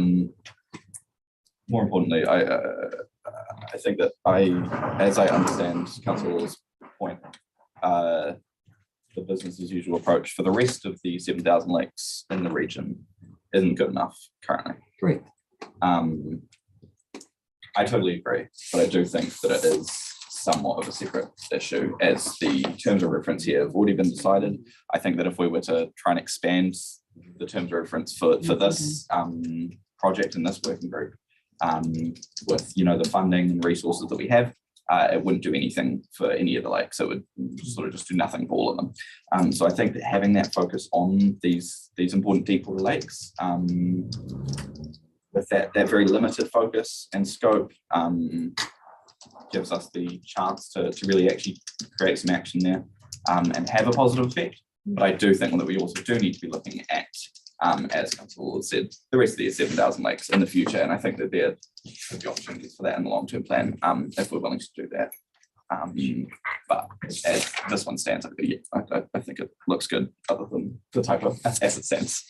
more importantly, I think that as I understand Councillor's point, the business as usual approach for the rest of the 7,000 lakes in the region isn't good enough currently. Great. I totally agree, but I do think that it is somewhat of a separate issue, as the terms of reference here have already been decided. I think that if we were to try and expand the terms of reference for this project in this working group, with, the funding and resources that we have, it wouldn't do anything for any of the lakes. It would sort of just do nothing for all of them. So I think that having that focus on these important deep water lakes, with that very limited focus and scope, gives us the chance to really actually create some action there and have a positive effect. But I do think that we also do need to be looking at, as Councillor Lord said, the rest of the 7,000 lakes in the future. And I think that there should be opportunities for that in the long-term plan, if we're willing to do that. But as this one stands, I think it looks good, other than the type of as it stands.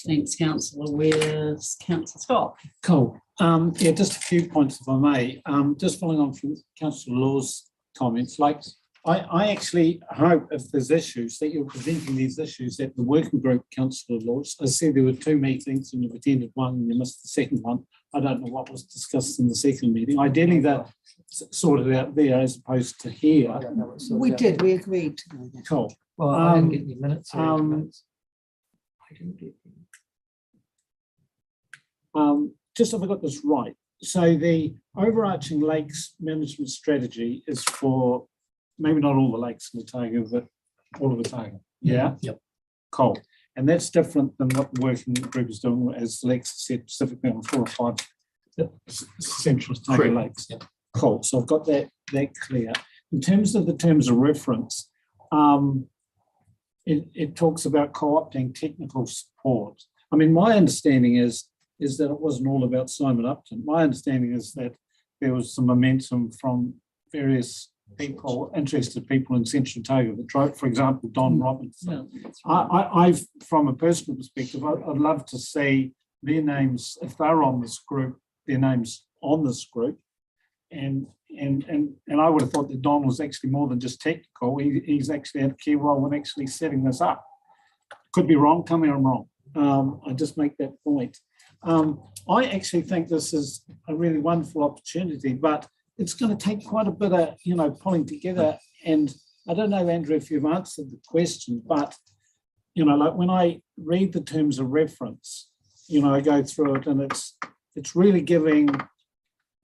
Thanks, Councillor. Where's Councillor Scott? Cool. Yeah, just a few points, if I may. Just following on from Councillor Law's comments, like I actually hope if there's issues that you're presenting these issues at the working group, Councillor Laws. I said there were 2 meetings and you've attended one and you missed the second one. I don't know what was discussed in the second meeting. Ideally, that sorted out there as opposed to here. We did, we agreed to do that. Cool. Well, I didn't get any minutes. I didn't get just if I got this right. So the overarching lakes management strategy is for maybe not all the lakes in Otago, but all of Otago. Yeah. Yep. Cool. And that's different than what the working group is doing, as Lex said, specifically on 4 or 5 central Otago Correct. lakes. Yep. Cool. So I've got that clear. In terms of the terms of reference, it talks about co-opting technical support. I mean, my understanding is that it wasn't all about Simon Upton. My understanding is that there was some momentum from various people, interested people in Central Otago that drove, for example, Don Robinson. I've, from a personal perspective, I'd love to see their names, if they're on this group, their names on this group. And I would have thought that Don was actually more than just technical. He's actually had a key role in actually setting this up. Could be wrong, tell me I'm wrong. I just make that point. I actually think this is a really wonderful opportunity, but it's going to take quite a bit of, pulling together. And I don't know, Andrew, if you've answered the question, but, like when I read the terms of reference, I go through it and it's really giving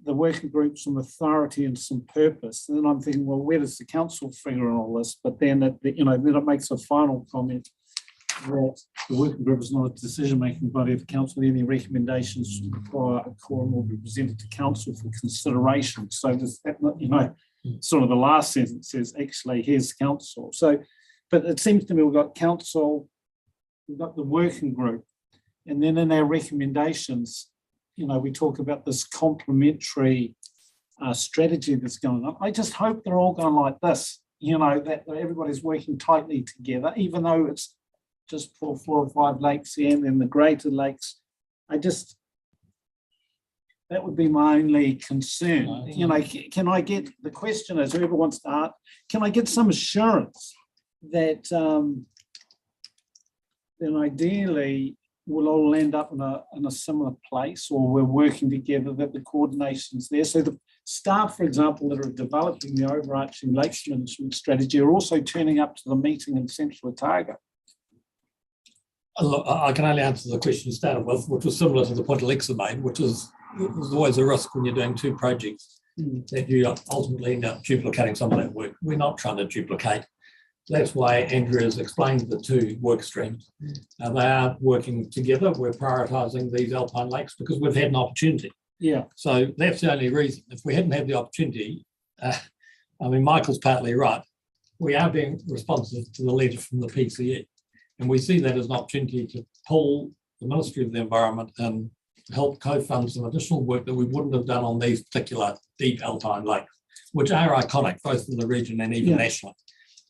the working group some authority and some purpose. And then I'm thinking, well, where does the council figure in all this? But then it makes a final comment that the working group is not a decision-making body of the council. Any recommendations require a quorum will be presented to council for consideration. So does that not, sort of the last sentence says, actually, here's council. So, but it seems to me we've got council, we've got the working group, and then in our recommendations, we talk about this complementary strategy that's going on. I just hope they're all going like this, that everybody's working tightly together, even though it's just for 4 or 5 lakes here and then the greater lakes. That would be my only concern. Can I get, the question is, whoever wants to ask, can I get some assurance that then ideally we'll all end up in a similar place, or we're working together, that the coordination's there. So the staff, for example, that are developing the overarching lakes management strategy are also turning up to the meeting in Central Otago. Look, I can only answer the question you started with, which was similar to the point Alexa made, which is there's always a risk when you're doing 2 projects that you ultimately end up duplicating some of that work. We're not trying to duplicate. That's why Andrew has explained the 2 work streams. They are working together. We're prioritising these alpine lakes because we've had an opportunity. Yeah. So that's the only reason. If we hadn't had the opportunity, Michael's partly right. We are being responsive to the letter from the PCE. And we see that as an opportunity to pull the Ministry of the Environment and help co-fund some additional work that we wouldn't have done on these particular deep alpine lakes, which are iconic, both in the region and even nationally.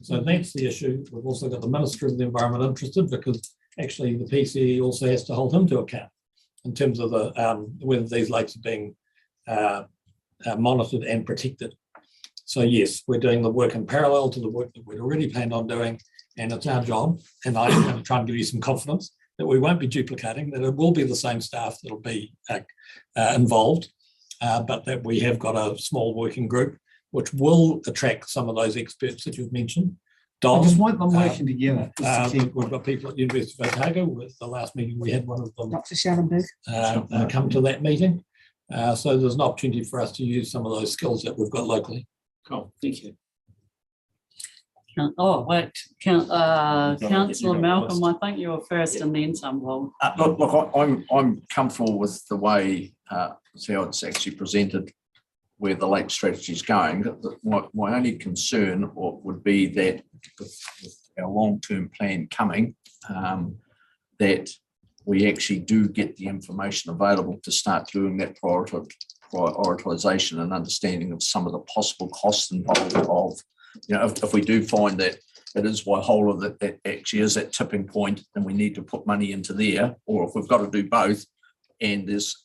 So that's the issue. We've also got the Ministry of the Environment interested, because actually the PCE also has to hold him to account in terms of the whether these lakes are being monitored and protected. So yes, we're doing the work in parallel to the work that we'd already planned on doing. And it's our job, and I'm going to try and give you some confidence that we won't be duplicating, that it will be the same staff that will be involved, but that we have got a small working group which will attract some of those experts that you've mentioned. Don, I just want them working together. We've got people at University of Otago. With the last meeting, we had one of them Dr. Schellenberg come to that meeting. So there's an opportunity for us to use some of those skills that we've got locally. Cool, thank you. Oh, wait, Councillor Malcolm, I think you were first and then some will. Look, I'm comfortable with the way how it's actually presented, where the lake strategy is going. My only concern would be that with our long-term plan coming, that we actually do get the information available to start doing that prioritisation and understanding of some of the possible costs involved of, if we do find that it is Waihola that actually is that tipping point and we need to put money into there, or if we've got to do both and there's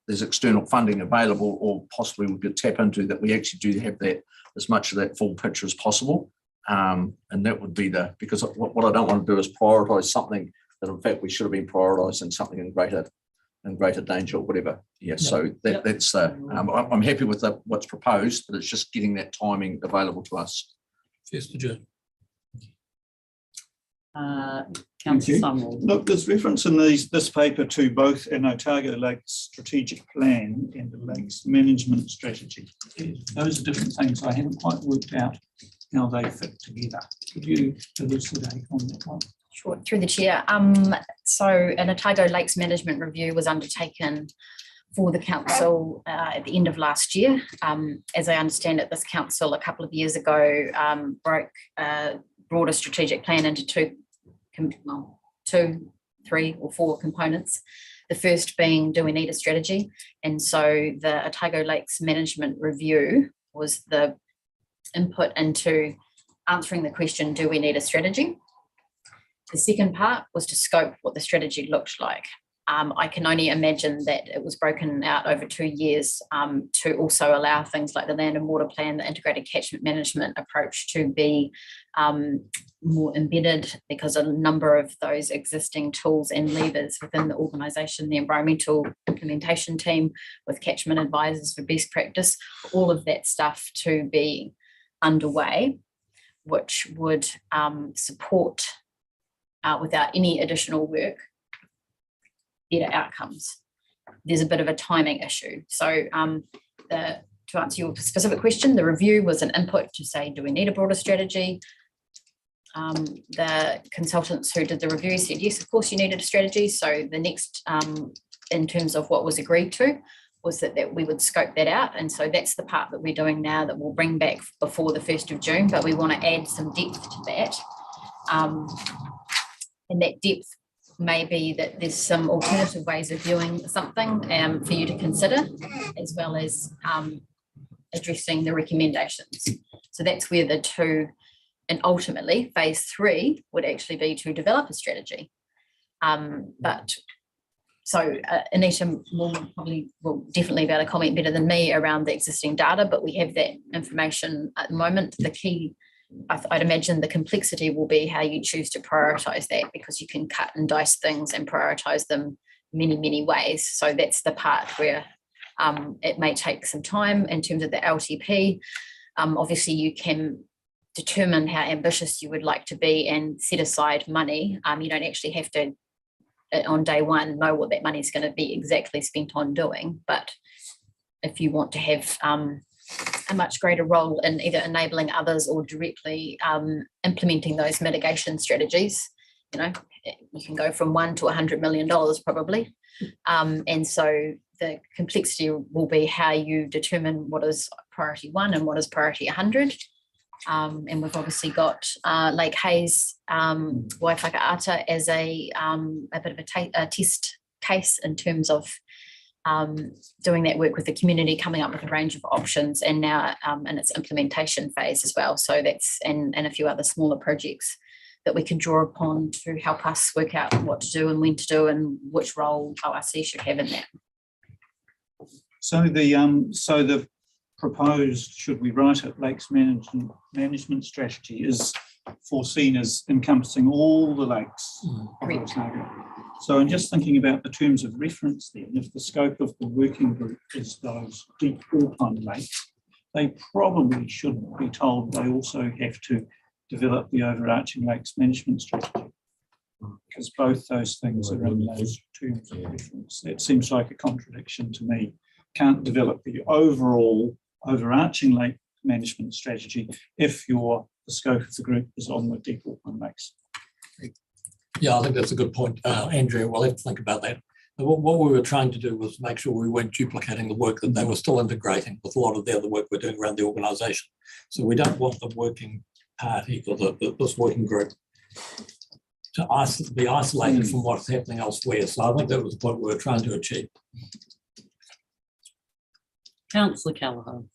external funding available, or possibly we could tap into that, we actually do have that, as much of that full picture as possible. And that would be because what I don't want to do is prioritise something that in fact we should have been prioritising something in greater danger or whatever. Yeah, so that's I'm happy with what's proposed, but it's just getting that timing available to us. Yes, June. Councillor Summerall. Look, there's reference in this paper to both an Otago Lakes strategic plan and the lakes management strategy. Those are different things. I haven't quite worked out how they fit together. Could you elucidate on that one? Sure, through the chair. So an Otago Lakes management review was undertaken for the council at the end of last year. As I understand it, this council a couple of years ago brought a strategic plan into two, 3 or 4 components. The first being, do we need a strategy? And so the Otago Lakes management review was the input into answering the question, do we need a strategy? The second part was to scope what the strategy looked like. I can only imagine that it was broken out over 2 years to also allow things like the land and water plan, the integrated catchment management approach to be more embedded, because a number of those existing tools and levers within the organisation, the environmental implementation team with catchment advisors for best practice, all of that stuff to be underway, which would support without any additional work, better outcomes. There's a bit of a timing issue. So to answer your specific question, the review was an input to say, do we need a broader strategy? The consultants who did the review said, yes, of course you needed a strategy. So the next, in terms of what was agreed to, was that we would scope that out. And so that's the part that we're doing now that we'll bring back before the 1st of June, but we want to add some depth to that. And that depth may be that there's some alternative ways of viewing something for you to consider, as well as addressing the recommendations. So that's where the two, and ultimately phase 3 would actually be to develop a strategy. So Anita will definitely be able to comment better than me around the existing data, but we have that information at the moment. The key, I'd imagine the complexity will be how you choose to prioritise that, because you can cut and dice things and prioritise them many, many ways. So that's the part where it may take some time in terms of the LTP. Obviously, you can determine how ambitious you would like to be and set aside money. You don't actually have to, on day one, know what that money is going to be exactly spent on doing. But if you want to have a much greater role in either enabling others or directly implementing those mitigation strategies, you can go from $1 to $100 million probably. And so the complexity will be how you determine what is priority 1 and what is priority 100. And we've obviously got Lake Hayes, Waifakaata as a bit of a test case in terms of doing that work with the community, coming up with a range of options, and now in its implementation phase as well. So that's, and a few other smaller projects that we can draw upon to help us work out what to do and when to do and which role ORC should have in that. So the proposed, should we write it, lakes management strategy is foreseen as encompassing all the lakes of Otago. So I'm just thinking about the terms of reference then. If the scope of the working group is those deep alpine lakes, they probably shouldn't be told they also have to develop the overarching lakes management strategy, because both those things are in those terms of reference. That seems like a contradiction to me, can't develop the overall overarching lake management strategy if the scope of the group is on the deep water lakes. Yeah, I think that's a good point, Andrea. We'll have to think about that. What we were trying to do was make sure we weren't duplicating the work, that they were still integrating with a lot of the other work we're doing around the organisation. So we don't want the working party or this working group to be isolated from what's happening elsewhere. So I think that was the point we were trying to achieve. Councillor Callaghan.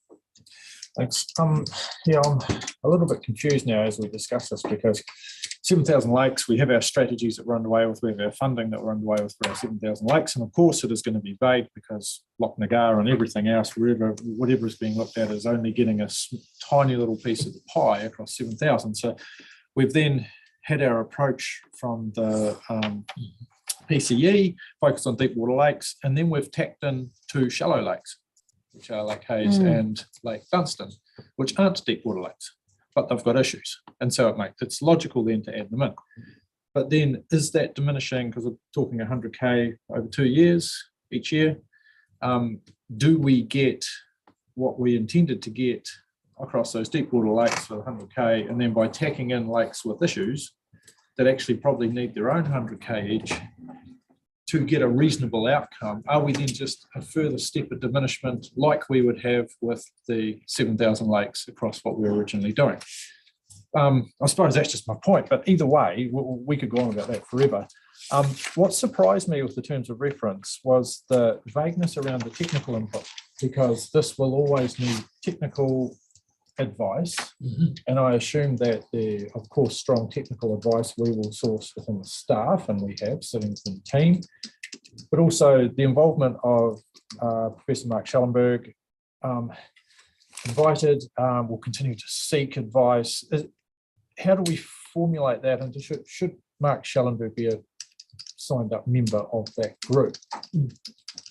Thanks. Yeah, I'm a little bit confused now as we discuss this, because 7,000 lakes, we have our strategies that we're underway with, we have our funding that we're underway with for our 7,000 lakes, and of course it is going to be vague because Loch Nagar and everything else, whatever is being looked at is only getting a tiny little piece of the pie across 7,000. So we've then had our approach from the PCE, focused on deep water lakes, and then we've tacked in 2 shallow lakes, which are Lake Hayes and Lake Dunstan, which aren't deep water lakes, but they've got issues. And so it's logical then to add them in. But then is that diminishing, because we're talking 100K over 2 years, each year? Do we get what we intended to get across those deep water lakes for 100K, and then by tacking in lakes with issues that actually probably need their own 100K each to get a reasonable outcome, are we then just a further step of diminishment like we would have with the 7,000 lakes across what we were originally doing? I suppose that's just my point, but either way, we could go on about that forever. What surprised me with the terms of reference was the vagueness around the technical input, because this will always need technical advice, and I assume that the, of course, strong technical advice we will source within the staff, and we have sitting within the team, but also the involvement of Professor Mark Schellenberg, invited, will continue to seek advice. How do we formulate that, and should Mark Schellenberg be a signed up member of that group?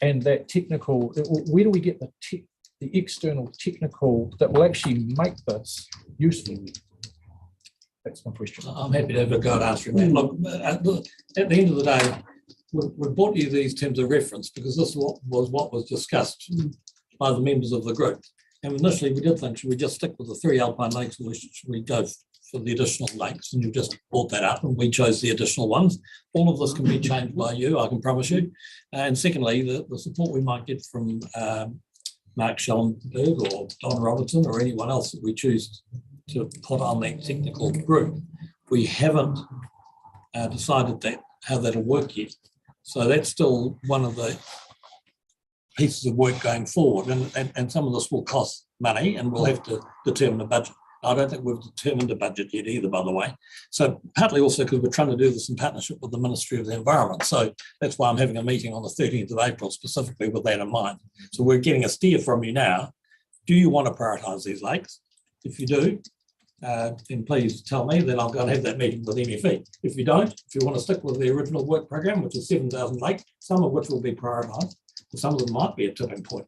And that technical, where do we get the external technical that will actually make this useful? That's my question. I'm happy to have a go at answering that. Look, at the end of the day, we brought you these terms of reference because this was what was discussed by the members of the group. And initially we did think, should we just stick with the 3 alpine lakes, or should we go for the additional lakes? And you just brought that up and we chose the additional ones. All of this can be changed by you, I can promise you. And secondly, the support we might get from Mark Schellenberg or Don Robertson or anyone else that we choose to put on that technical group. We haven't decided how that'll work yet. So that's still one of the pieces of work going forward, and some of this will cost money, and we'll have to determine a budget. I don't think we've determined a budget yet either, by the way. So partly also because we're trying to do this in partnership with the Ministry of the Environment. So that's why I'm having a meeting on the 13th of April, specifically with that in mind. So we're getting a steer from you now. Do you want to prioritise these lakes? If you do, then please tell me, then I'll go and have that meeting with MFE. If you don't, if you want to stick with the original work program, which is 7,000 lakes, some of which will be prioritised, but some of them might be a tipping point,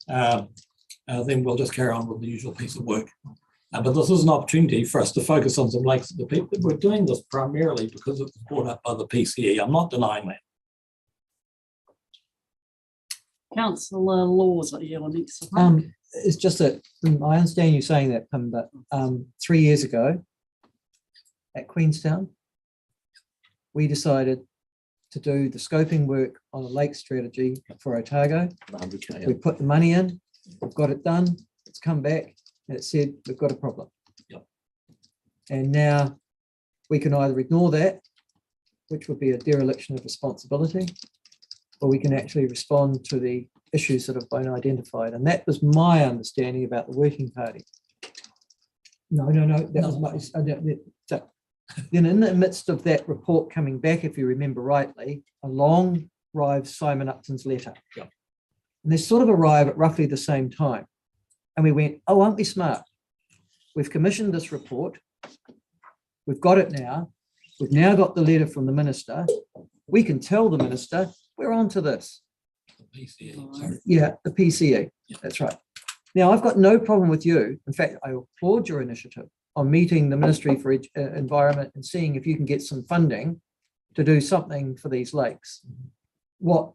then we'll just carry on with the usual piece of work. But this is an opportunity for us to focus on some lakes. We're doing this primarily because it was brought up by the PCE. I'm not denying that. Councillor Laws, are you on next? It's just that I understand you saying that, Pim, but 3 years ago at Queenstown, we decided to do the scoping work on the lake strategy for Otago. We put the money in, we've got it done, it's come back, and it said we've got a problem. Yep. And now we can either ignore that, which would be a dereliction of responsibility, or we can actually respond to the issues that have been identified. And that was my understanding about the working party. No, that was my, then in the midst of that report coming back, if you remember rightly, along arrives Simon Upton's letter. Yep. And they sort of arrive at roughly the same time. And we went, oh, aren't we smart? We've commissioned this report. We've got it now. We've now got the letter from the minister. We can tell the minister, we're on to this. PCE, yeah, the PCE. Yeah. That's right. Now, I've got no problem with you. In fact, I applaud your initiative on meeting the Ministry for Environment and seeing if you can get some funding to do something for these lakes. What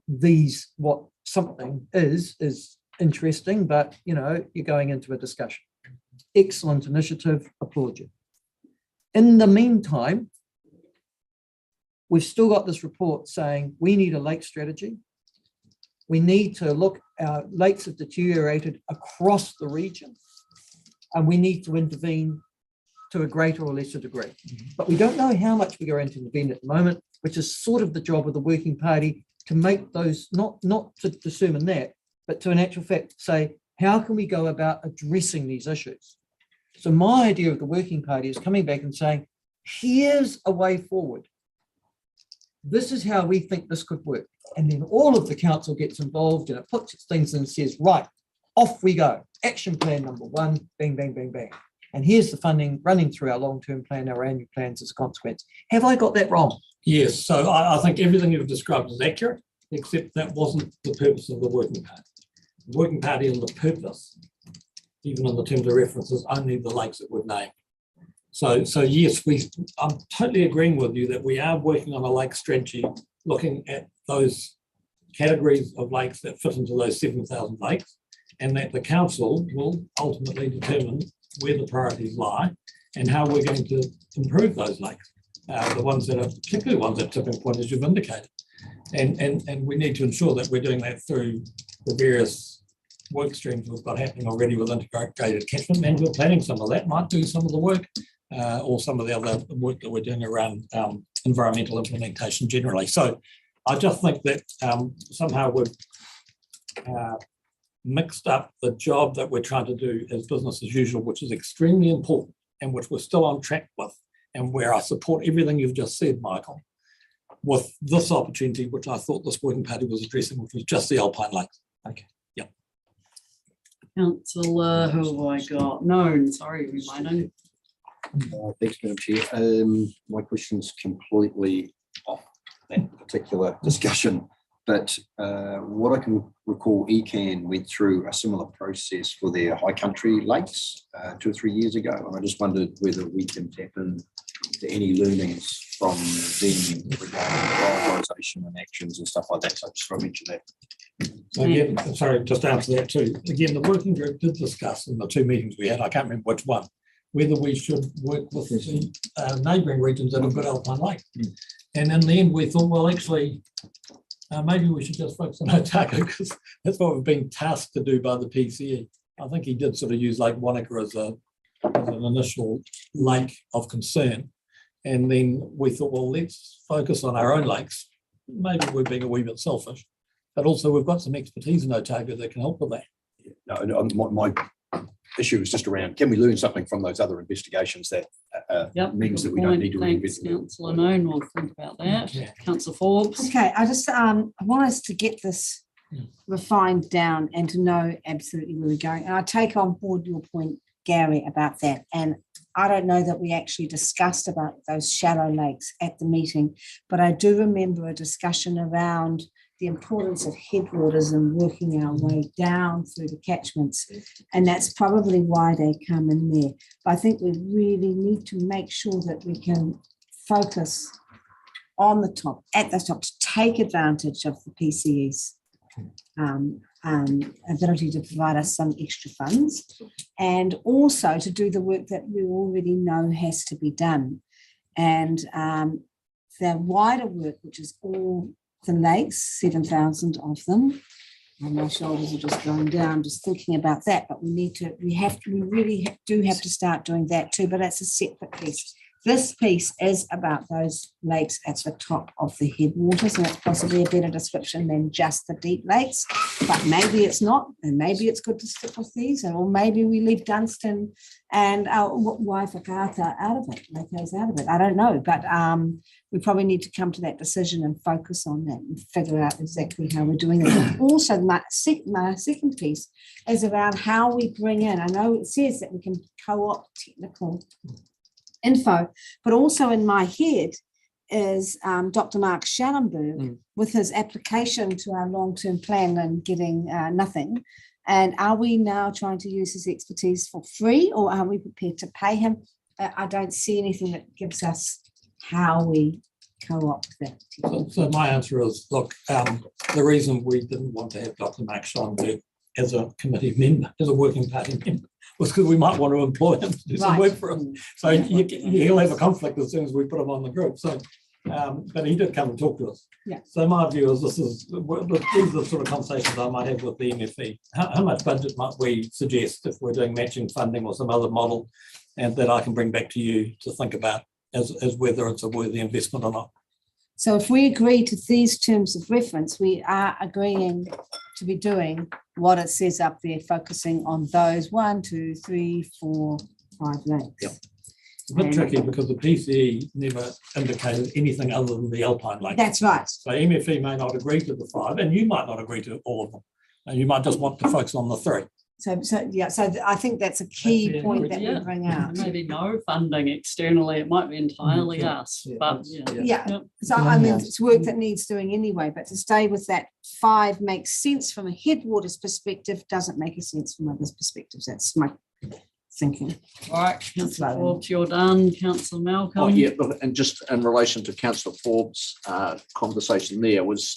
something is interesting, but you're going into a discussion. Excellent initiative, applaud you. In the meantime, we've still got this report saying we need a lake strategy. We need to look, our lakes have deteriorated across the region, and we need to intervene to a greater or lesser degree. But we don't know how much we're going to intervene at the moment, which is sort of the job of the working party to make those, not to determine that, but to in actual fact say, how can we go about addressing these issues? So my idea of the working party is coming back and saying, here's a way forward. This is how we think this could work. And then all of the council gets involved and it puts its things in and says, right, off we go. Action plan number 1, bang, bang, bang, bang. And here's the funding running through our long-term plan, our annual plans as a consequence. Have I got that wrong? Yes, so I think everything you've described is accurate, except that wasn't the purpose of the working party. The working party and the purpose, even in the terms of references, only the lakes that we've named. So yes, I'm totally agreeing with you that we are working on a lake strategy, looking at those categories of lakes that fit into those 7,000 lakes, and that the council will ultimately determine where the priorities lie and how we're going to improve those lakes. The ones that are particularly ones at tipping point, as you've indicated. And we need to ensure that we're doing that through the various work streams we've got happening already with integrated catchment management planning. Some of that might do some of the work, or some of the other work that we're doing around environmental implementation generally. So I just think that somehow we've mixed up the job that we're trying to do as business as usual, which is extremely important and which we're still on track with, and where I support everything you've just said, Michael, with this opportunity, which I thought this working party was addressing, which was just the Alpine Lakes. Okay. Yep. Councillor, who have I got? No, sorry, reminding. Thanks, Madam Chair. My question's completely off that particular discussion, but what I can recall, ECAN went through a similar process for their high country lakes 2 or 3 years ago, and I just wondered whether we can tap into any learnings from them regarding prioritisation and actions and stuff like that. So just want to mention that. So again, sorry, just to answer that too. Again, the working group did discuss in the 2 meetings we had, I can't remember which one, whether we should work with the neighbouring regions that have got Alpine Lake. And in the end, we thought, well, actually, maybe we should just focus on Otago, because that's what we've been tasked to do by the PCE. I think he did sort of use Lake Wanaka as an initial lake of concern. And then we thought, well, let's focus on our own lakes. Maybe we're being a wee bit selfish, but also we've got some expertise in Otago that can help with that. No, my issue is just around, can we learn something from those other investigations that means that we don't need to reinvest? Councillor Noon will think about that. Yeah. Councillor Forbes. Okay, I just I want us to get this refined down and to know absolutely where we're going. And I take on board your point, Gary, about that. And I don't know that we actually discussed about those shallow lakes at the meeting, but I do remember a discussion around the importance of headwaters and working our way down through the catchments. And that's probably why they come in there. But I think we really need to make sure that we can focus on the top, at the top, to take advantage of the PCE's ability to provide us some extra funds, and also to do the work that we already know has to be done. And the wider work, which is all the lakes, 7,000 of them, and my shoulders are just going down just thinking about that, but we really do have to start doing that too, but that's a separate piece. This piece is about those lakes at the top of the headwaters, and it's possibly a better description than just the deep lakes, but maybe it's not, and maybe it's good to stick with these, or maybe we leave Dunstan and Waifakata out of it, Lake's out of it. I don't know, but we probably need to come to that decision and focus on that and figure out exactly how we're doing it. Also, my second piece is around how we bring in, I know it says that we can co-opt technical info, but also in my head is Dr. Mark Schellenberg with his application to our long-term plan and getting nothing. And are we now trying to use his expertise for free, or are we prepared to pay him? I don't see anything that gives us how we co-opt that. So my answer is, look, the reason we didn't want to have Dr. Mark Schellenberg as a committee member, as a working party member, was because we might want to employ him to do some work for us. So he'll have a conflict as soon as we put him on the group. So, but he did come and talk to us. Yeah. So my view is these are the sort of conversations I might have with the MFE. How much budget might we suggest if we're doing matching funding or some other model, and that I can bring back to you to think about as whether it's a worthy investment or not. So if we agree to these terms of reference, we are agreeing to be doing what it says up there, focusing on those 1, 2, 3, 4, 5 lakes. Yep. It's a bit tricky because the PCE never indicated anything other than the Alpine Lake. That's right. So MFE may not agree to the 5, and you might not agree to all of them. And you might just want to focus on the 3. So I think that's a key point that we bring out. Maybe no funding externally, it might be entirely us, but Yeah, so I mean, it's work that needs doing anyway, but to stay with that 5 makes sense from a headwaters perspective, doesn't make a sense from others' perspectives. That's my thinking. All right, Councillor Forbes, you're done. Councillor Malcolm. Oh, yeah, look, and just in relation to Councillor Forbes' conversation there was,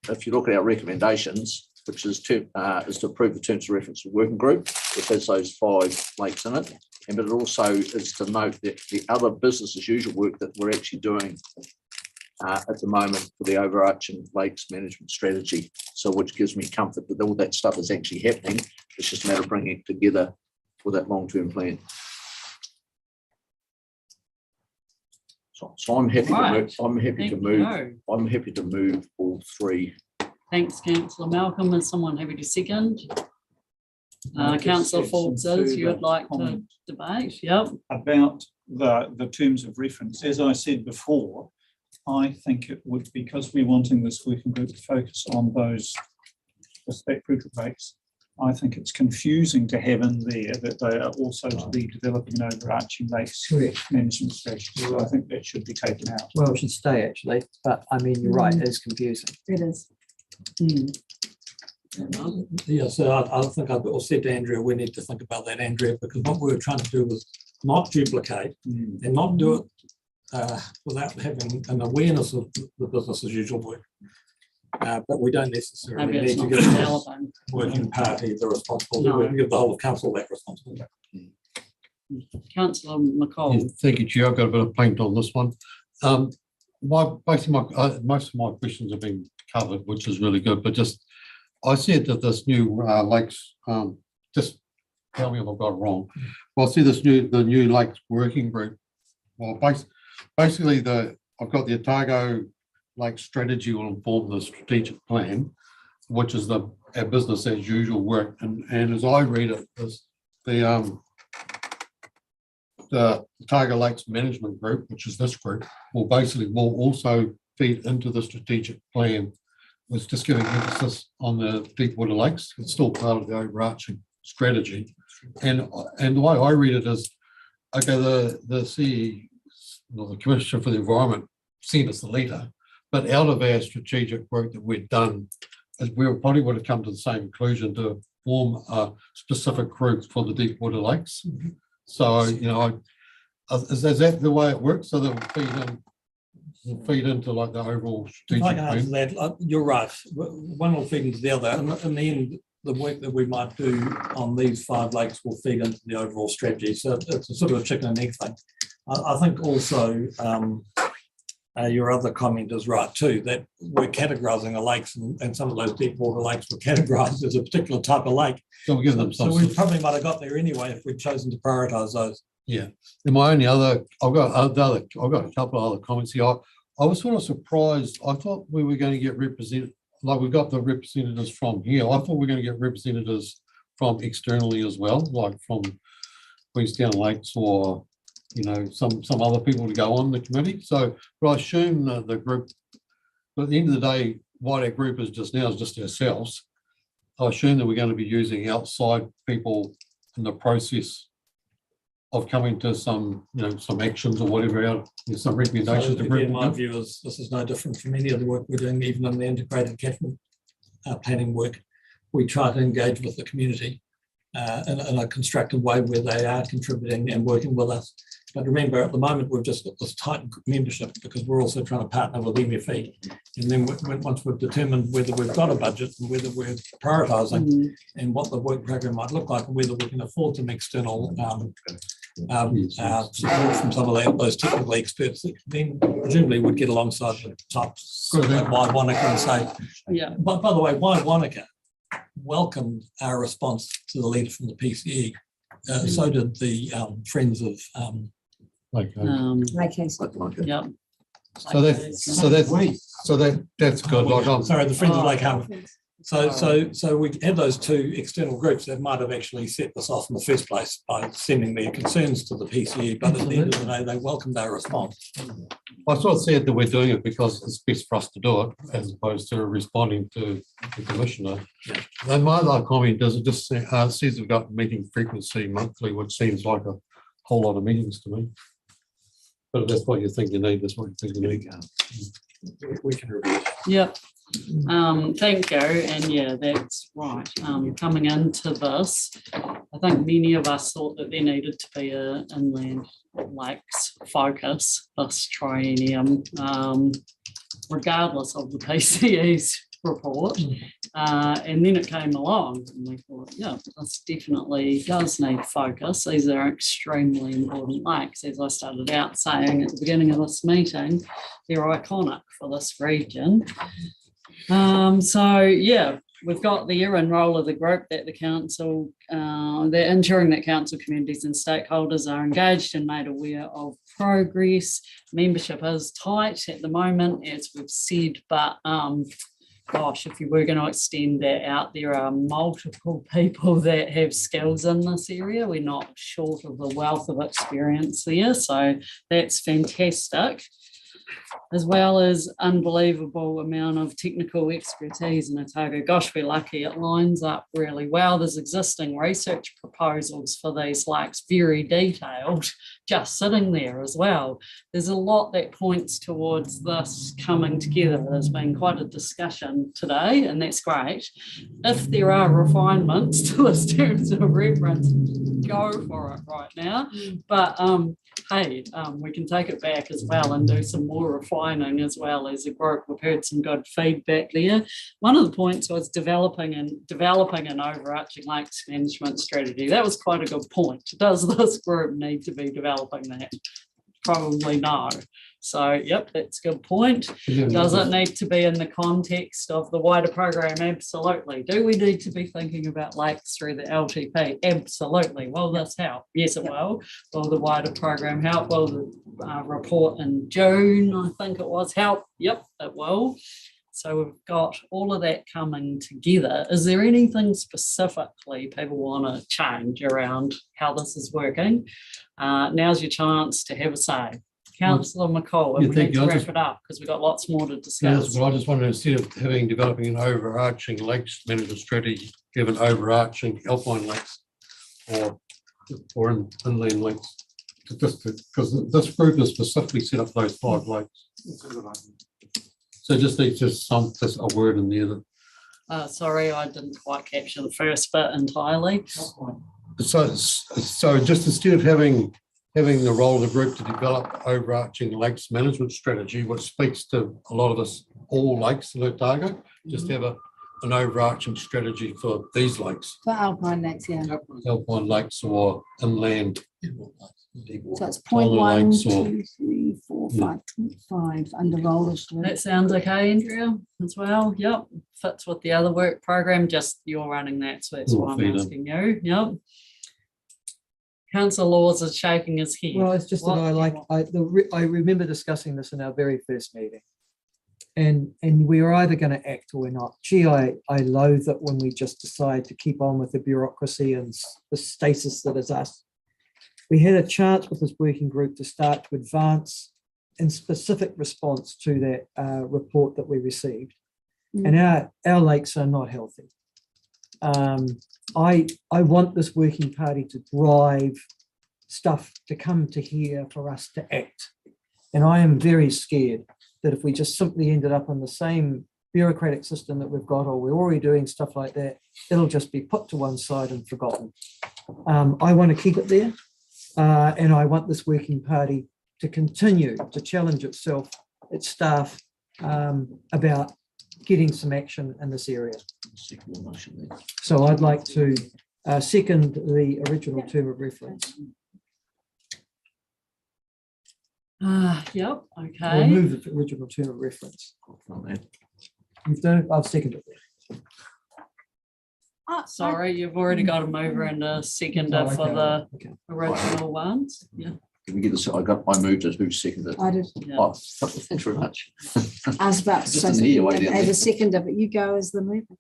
if you look at our recommendations, which is to approve the terms of reference of working group, which has those 5 lakes in it. But it also is to note that the other business as usual work that we're actually doing at the moment for the overarching lakes management strategy. So which gives me comfort that all that stuff is actually happening. It's just a matter of bringing it together for that long-term plan. So I'm happy to move. I'm happy to move all 3. Thanks, Councillor Malcolm. Is someone happy to second? Councillor Forbes, you'd like to debate? Yep. About the terms of reference. As I said before, I think it would, because we're wanting this working group to focus on those prospective lakes, I think it's confusing to have in there that they are also to be developing an overarching lakes management strategy. So I think that should be taken out. Well, it should stay actually, but I mean, you're right, it is confusing. It is. Yeah, so I think I've all said to Andrea, we need to think about that, Andrea, because what we were trying to do was not duplicate and not do it without having an awareness of the business as usual work. But we don't necessarily need to give the working party the responsibility. We can give the whole of council that responsibility. Councillor McCall. Yeah, thank you, Chair. I've got a bit of paint on this one. Most of my questions have been covered, which is really good. But just, I said that this new lakes, just tell me if I've got it wrong. Well, I see the new lakes working group. Well, basically I've got the Otago Lake strategy will inform the strategic plan, which is our business as usual work. And as I read it, the Otago Lakes Management Group, which is this group, will also feed into the strategic plan. It's just giving emphasis on the Deepwater Lakes. It's still part of the overarching strategy. And the way I read it is, okay, the CE, the Commissioner for the Environment, sent us the letter, but out of our strategic work that we've done, we probably would have come to the same conclusion to form a specific group for the Deepwater Lakes. So, is that the way it works? So that will feed into like the overall strategic I can answer plan? that. You're right. One will feed into the other. In the end, the work that we might do on these 5 lakes will feed into the overall strategy. So it's a sort of a chicken and egg thing. I think also your other comment is right too, that we're categorising the lakes, and some of those deep water lakes were categorised as a particular type of lake. So we give them so we probably might have got there anyway if we'd chosen to prioritise those. Yeah. And my only other, I've got a couple of other comments here. I was sort of surprised. I thought we were going to get represented, like we've got the representatives from here. I thought we were going to get representatives from externally as well, like from Queenstown Lakes or some other people to go on the committee. So, but I assume that the group, but at the end of the day, what our group is just now is just ourselves. I assume that we're going to be using outside people in the process of coming to some actions or whatever, some recommendations. So again, my view is this is no different from any of the work we're doing, even in the integrated catchment planning work. We try to engage with the community in a constructive way where they are contributing and working with us. But remember, at the moment, we've just got this tight membership because we're also trying to partner with MFE. And then once we've determined whether we've got a budget and whether we're prioritising and what the work program might look like and whether we can afford some external support from some of those technical experts, then presumably we'd get alongside the types like Wide Wanaka and say, yeah. But by the way, Wide Wanaka welcomed our response to the letter from the PCE. So did the Friends of Yep. So that's good. Like sorry, the Friends of Lake Harvey. So we had those two external groups that might have actually set this off in the first place by sending their concerns to the PCE, but at the end of the day, they welcomed our response. I sort of said that we're doing it because it's best for us to do it, as opposed to responding to the commissioner. And my other comment does it just says we've got meeting frequency monthly, which seems like a whole lot of meetings to me. But if that's what you think you need, that's what you think you need. We can review it. Yep. Thank you. And yeah, that's right. Coming into this, I think many of us thought that there needed to be a inland lakes focus this triennium, regardless of the PCE's report. And then it came along and we thought, yeah, this definitely does need focus. These are extremely important lakes. As I started out saying at the beginning of this meeting, they're iconic for this region. So yeah, we've got the year and role of the group that the council, they're ensuring that council communities and stakeholders are engaged and made aware of progress. Membership is tight at the moment, as we've said, but gosh, if you were going to extend that out, there are multiple people that have skills in this area. We're not short of the wealth of experience there, so that's fantastic. As well as unbelievable amount of technical expertise in Otago. Gosh, we're lucky, it lines up really well. There's existing research proposals for these lakes, very detailed, just sitting there as well. There's a lot that points towards this coming together. There's been quite a discussion today, and that's great. If there are refinements to this terms of reference, go for it right now. But hey, we can take it back as well and do some more refining as well as a group. We've heard some good feedback there. One of the points was developing an overarching lakes management strategy. That was quite a good point. Does this group need to be developing that? Probably no. So, yep, that's a good point. Does it need to be in the context of the wider program? Absolutely. Do we need to be thinking about lakes through the LTP? Absolutely. Will this help? Yes, it will. Will the wider program help? Will the report in June, I think it was, help? Yep, it will. So we've got all of that coming together. Is there anything specifically people want to change around how this is working? Now's your chance to have a say. Councillor McCall, and we need to wrap it up because we've got lots more to discuss. Yes, but I just wondered, instead of developing an overarching lakes management strategy, give an overarching alpine lakes or inland lakes. Just because this group is specifically set up those 5 lakes. So just needs just a word in there that. Sorry, I didn't quite capture the first bit entirely. So just instead of having the role of the group to develop overarching lakes management strategy, which speaks to a lot of us, all lakes in Otago, just have an overarching strategy for these lakes. For alpine lakes, yeah. Alpine lakes or inland. So it's 0.1, 2, 3, 4, 5 under role of group. That sounds okay, Andrea, as well. Yep, fits with the other work program, just you're running that, so that's why I'm asking you. Yep. Councillor Laws is shaking his head. Well, it's just that I remember discussing this in our very first meeting. And we're either going to act or we're not. Gee, I loathe it when we just decide to keep on with the bureaucracy and the stasis that is us. We had a chance with this working group to start to advance in specific response to that report that we received. And our lakes are not healthy. I want this working party to drive stuff to come to here for us to act. And I am very scared that if we just simply ended up in the same bureaucratic system that we've got, or we're already doing stuff like that, it'll just be put to one side and forgotten. I want to keep it there. And I want this working party to continue to challenge itself, its staff, about getting some action in this area. So I'd like to second the original term of reference. Yep, Or okay. move the original term of reference. You've done it, I've seconded it. Sorry, you've already got a mover and a seconder Oh, for okay, the okay. original ones. Yeah. Can we get this? I moved it. Who seconded it? I did. Oh, thanks very much. I was about to Just say didn't hear you way something down as there. a seconder, but you go as the mover.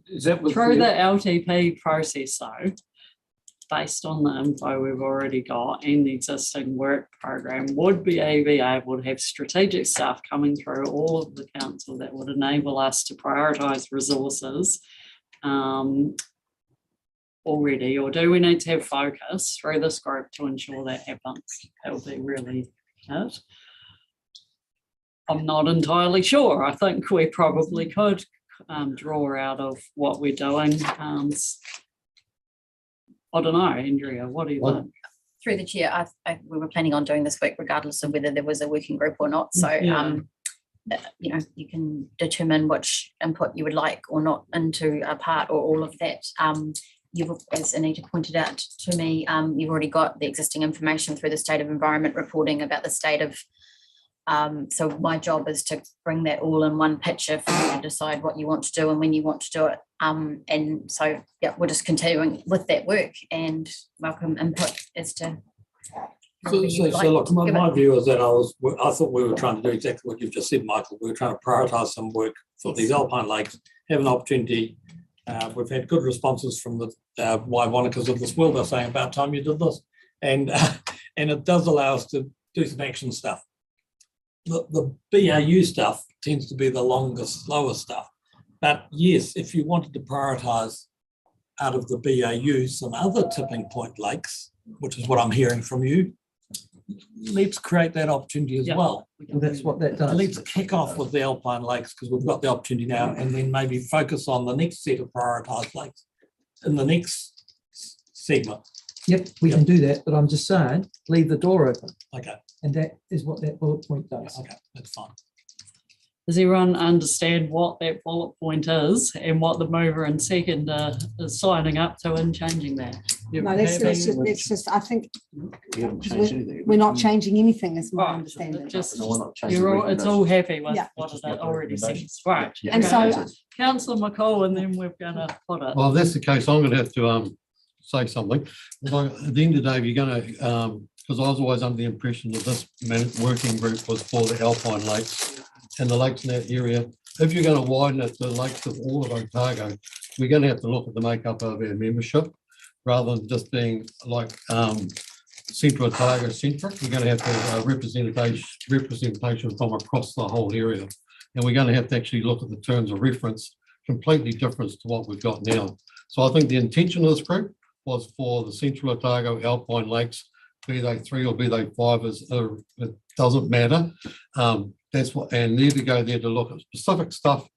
Is that with Through the LTP process though, based on the info we've already got and the existing work program, would be able to have strategic staff coming through all of the council that would enable us to prioritise resources already, or do we need to have focus through this group to ensure that happens? That would be really it. I'm not entirely sure. I think we probably could draw out of what we're doing. I don't know, Andrea, what do you think? Through the chair, we were planning on doing this work regardless of whether there was a working group or not. So, Yeah. you know, you can determine which input you would like or not into a part or all of that. You've, as Anita pointed out to me, you've already got the existing information through the state of environment reporting about the state of. So my job is to bring that all in one picture for you to decide what you want to do and when you want to do it. And so, yeah, we're just continuing with that work and welcome input as to. So look, my view is that I thought we were trying to do exactly what you've just said, Michael. We were trying to prioritise some work for these alpine lakes, have an opportunity. We've had good responses from the Waimonicas of this world. They're saying about time you did this, and it does allow us to do some action stuff. The BAU stuff tends to be the longest, slower stuff. But yes, if you wanted to prioritise out of the BAU some other tipping point lakes, which is what I'm hearing from you, let's create that opportunity as well. And that's what that does. Let's kick off with the alpine lakes because we've got the opportunity now, and then maybe focus on the next set of prioritised lakes in the next segment. Yep, we can do that, but I'm just saying, leave the door open. Okay. And that is what that bullet point does. Okay, that's fine. Does everyone understand what that bullet point is and what the mover and seconder is signing up to and changing that? No, let's just, I think We haven't changed anything. we're not changing anything, is my understanding. Just, No, we're not changing you're all, it's all happy with Yeah. what it already says, right? Yeah. And Okay. so, Councillor McCall, and then we're gonna put it. Well, if that's the case, I'm going to have to say something. At the end of the day, if you're going to, because I was always under the impression that this working group was for the alpine lakes and the lakes in that area. If you're going to widen it to the lakes of all of Otago, we're going to have to look at the makeup of our membership rather than just being like Central Otago centric. We're going to have to have representation from across the whole area. And we're going to have to actually look at the terms of reference completely different to what we've got now. So I think the intention of this group was for the Central Otago alpine lakes, be they 3 or be they 5, it doesn't matter. That's what, and need to go there to look at specific stuff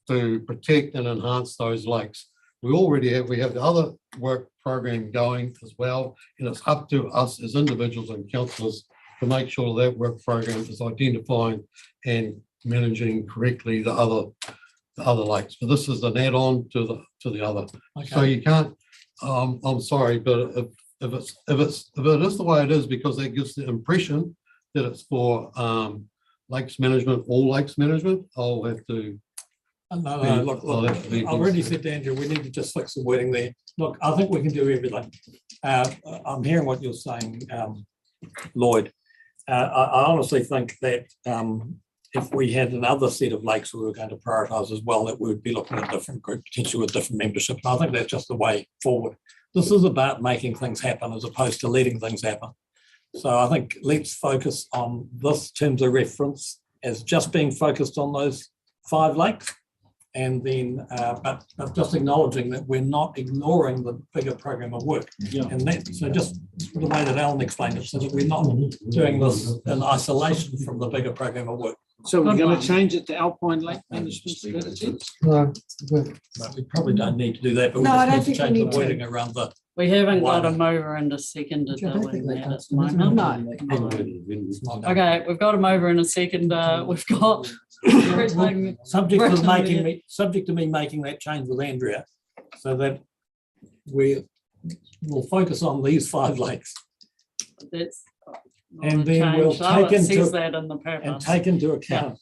to protect and enhance those lakes. We have the other work program going as well, and it's up to us as individuals and councillors to make sure that work program is identifying and managing correctly the other lakes. But this is an add-on to the other. So you can't. I'm sorry, but if it is the way it is, because that gives the impression that it's for lakes management, all lakes management, I'll have to. No, look, I've already said to Andrew, we need to just fix the wording there. Look, I think we can do everything. I'm hearing what you're saying, Lloyd. I honestly think that if we had another set of lakes we were going to prioritise as well, that we would be looking at a different group, potentially with different membership. And I think that's just the way forward. This is about making things happen as opposed to letting things happen. So I think let's focus on this terms of reference as just being focused on those 5 lakes, and then but just acknowledging that we're not ignoring the bigger program of work. Yeah. And that, so just the way that Alan explained it, so that we're not doing this in isolation from the bigger program of work. So we're going to change it to Alpine Lake Management Strategy? No, we probably don't need to do that, but we No, I just don't need to think we change need the to. wording around the We haven't got a mover and a seconder doing that at the moment. Okay, we've got a mover and a seconder. We've got. everything Subject to written there. subject to me making that change with Andrea, so that we will focus on these 5 lakes. That's not And a then we'll change, though. take It says into, that in the and purpose. take into account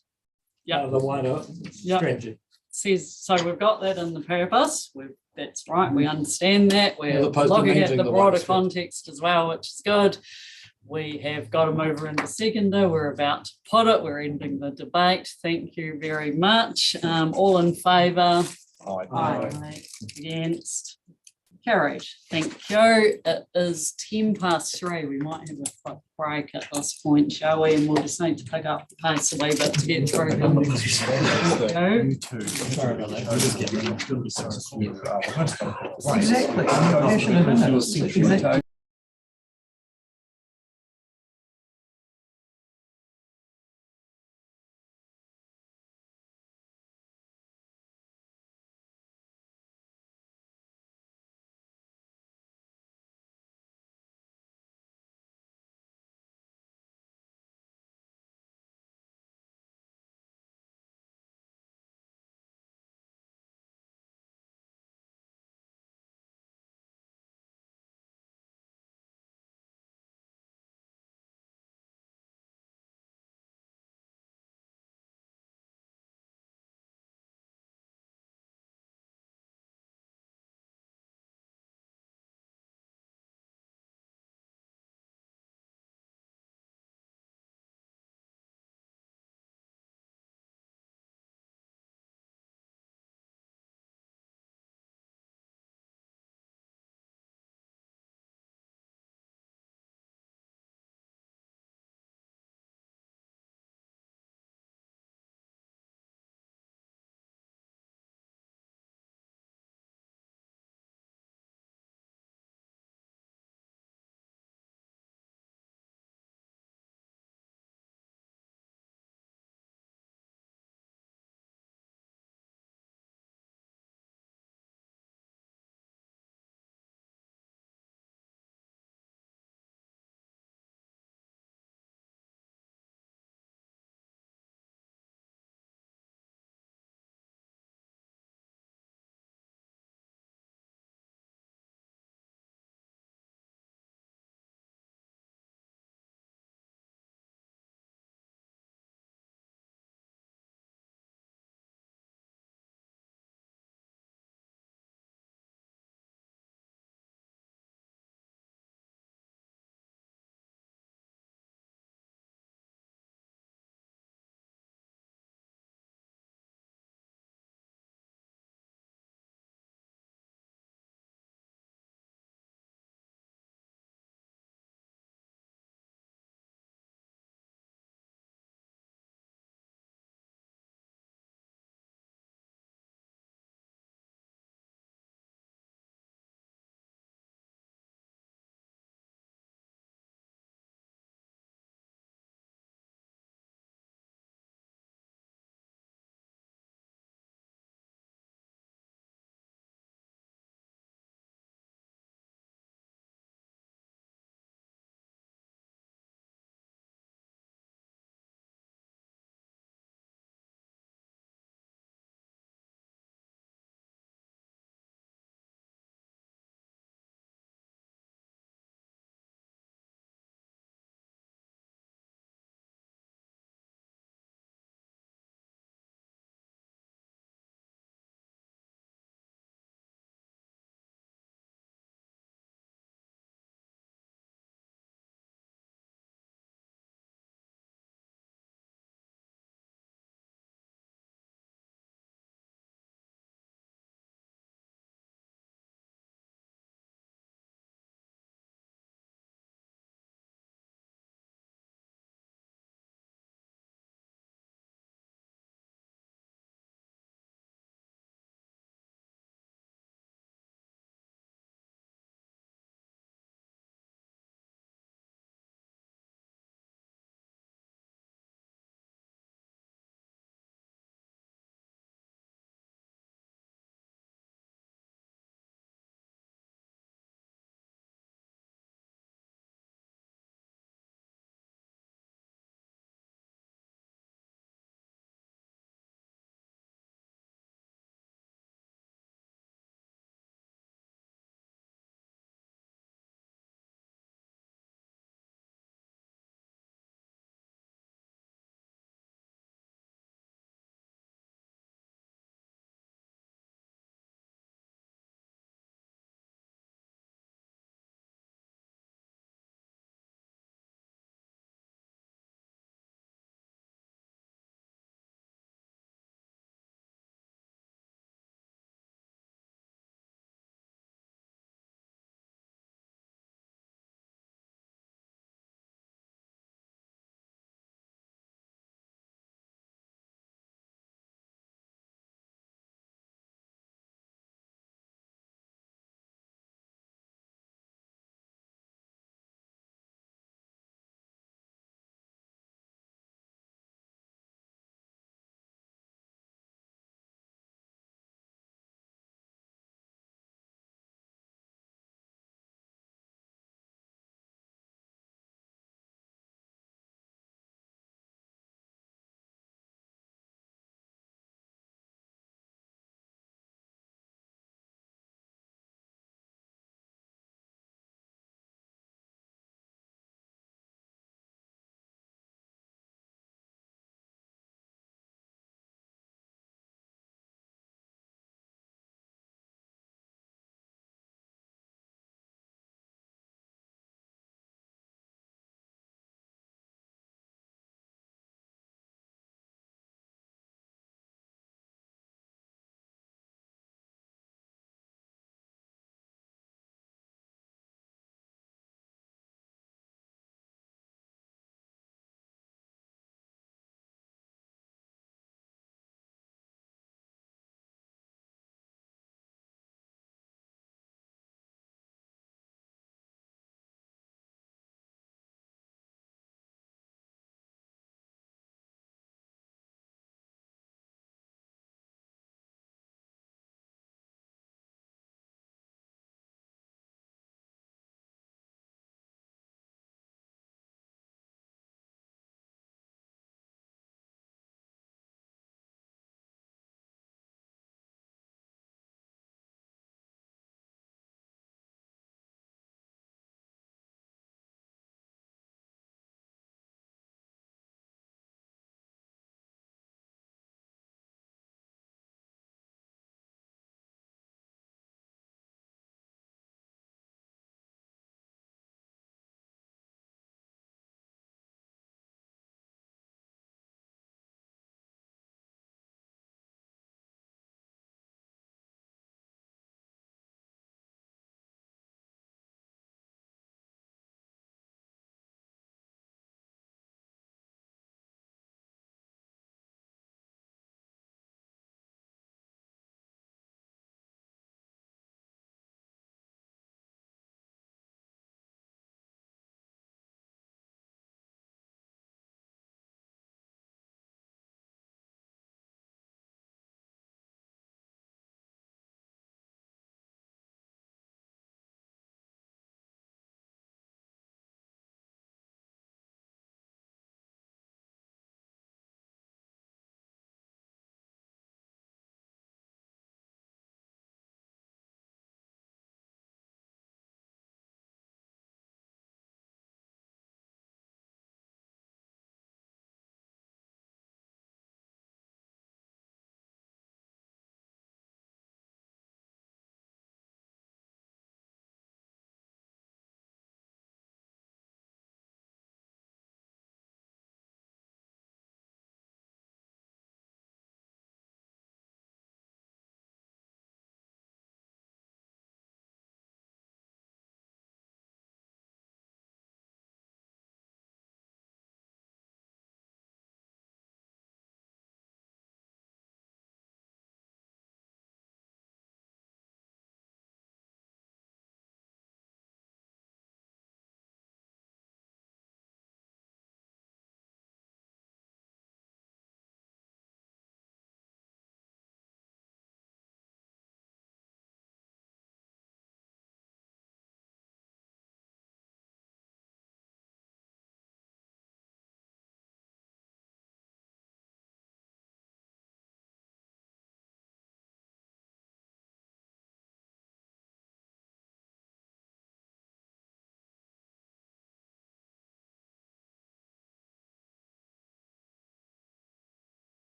Yeah. the wider Yep. strategy. Says, so we've got that in the purpose. That's right. We understand that. We're As opposed to looking at managing the the broader wider strategy. context as well, which is good. We have got a mover and a seconder. We're about to put it. We're ending the debate. Thank you very much. All in favour? Aye. Against? Carried. Thank you. It is 3:10. We might have a quick break at this point, shall we? And we'll just need to pick up the pace a wee bit to get through them. Exactly. Passionate, isn't it? Exactly.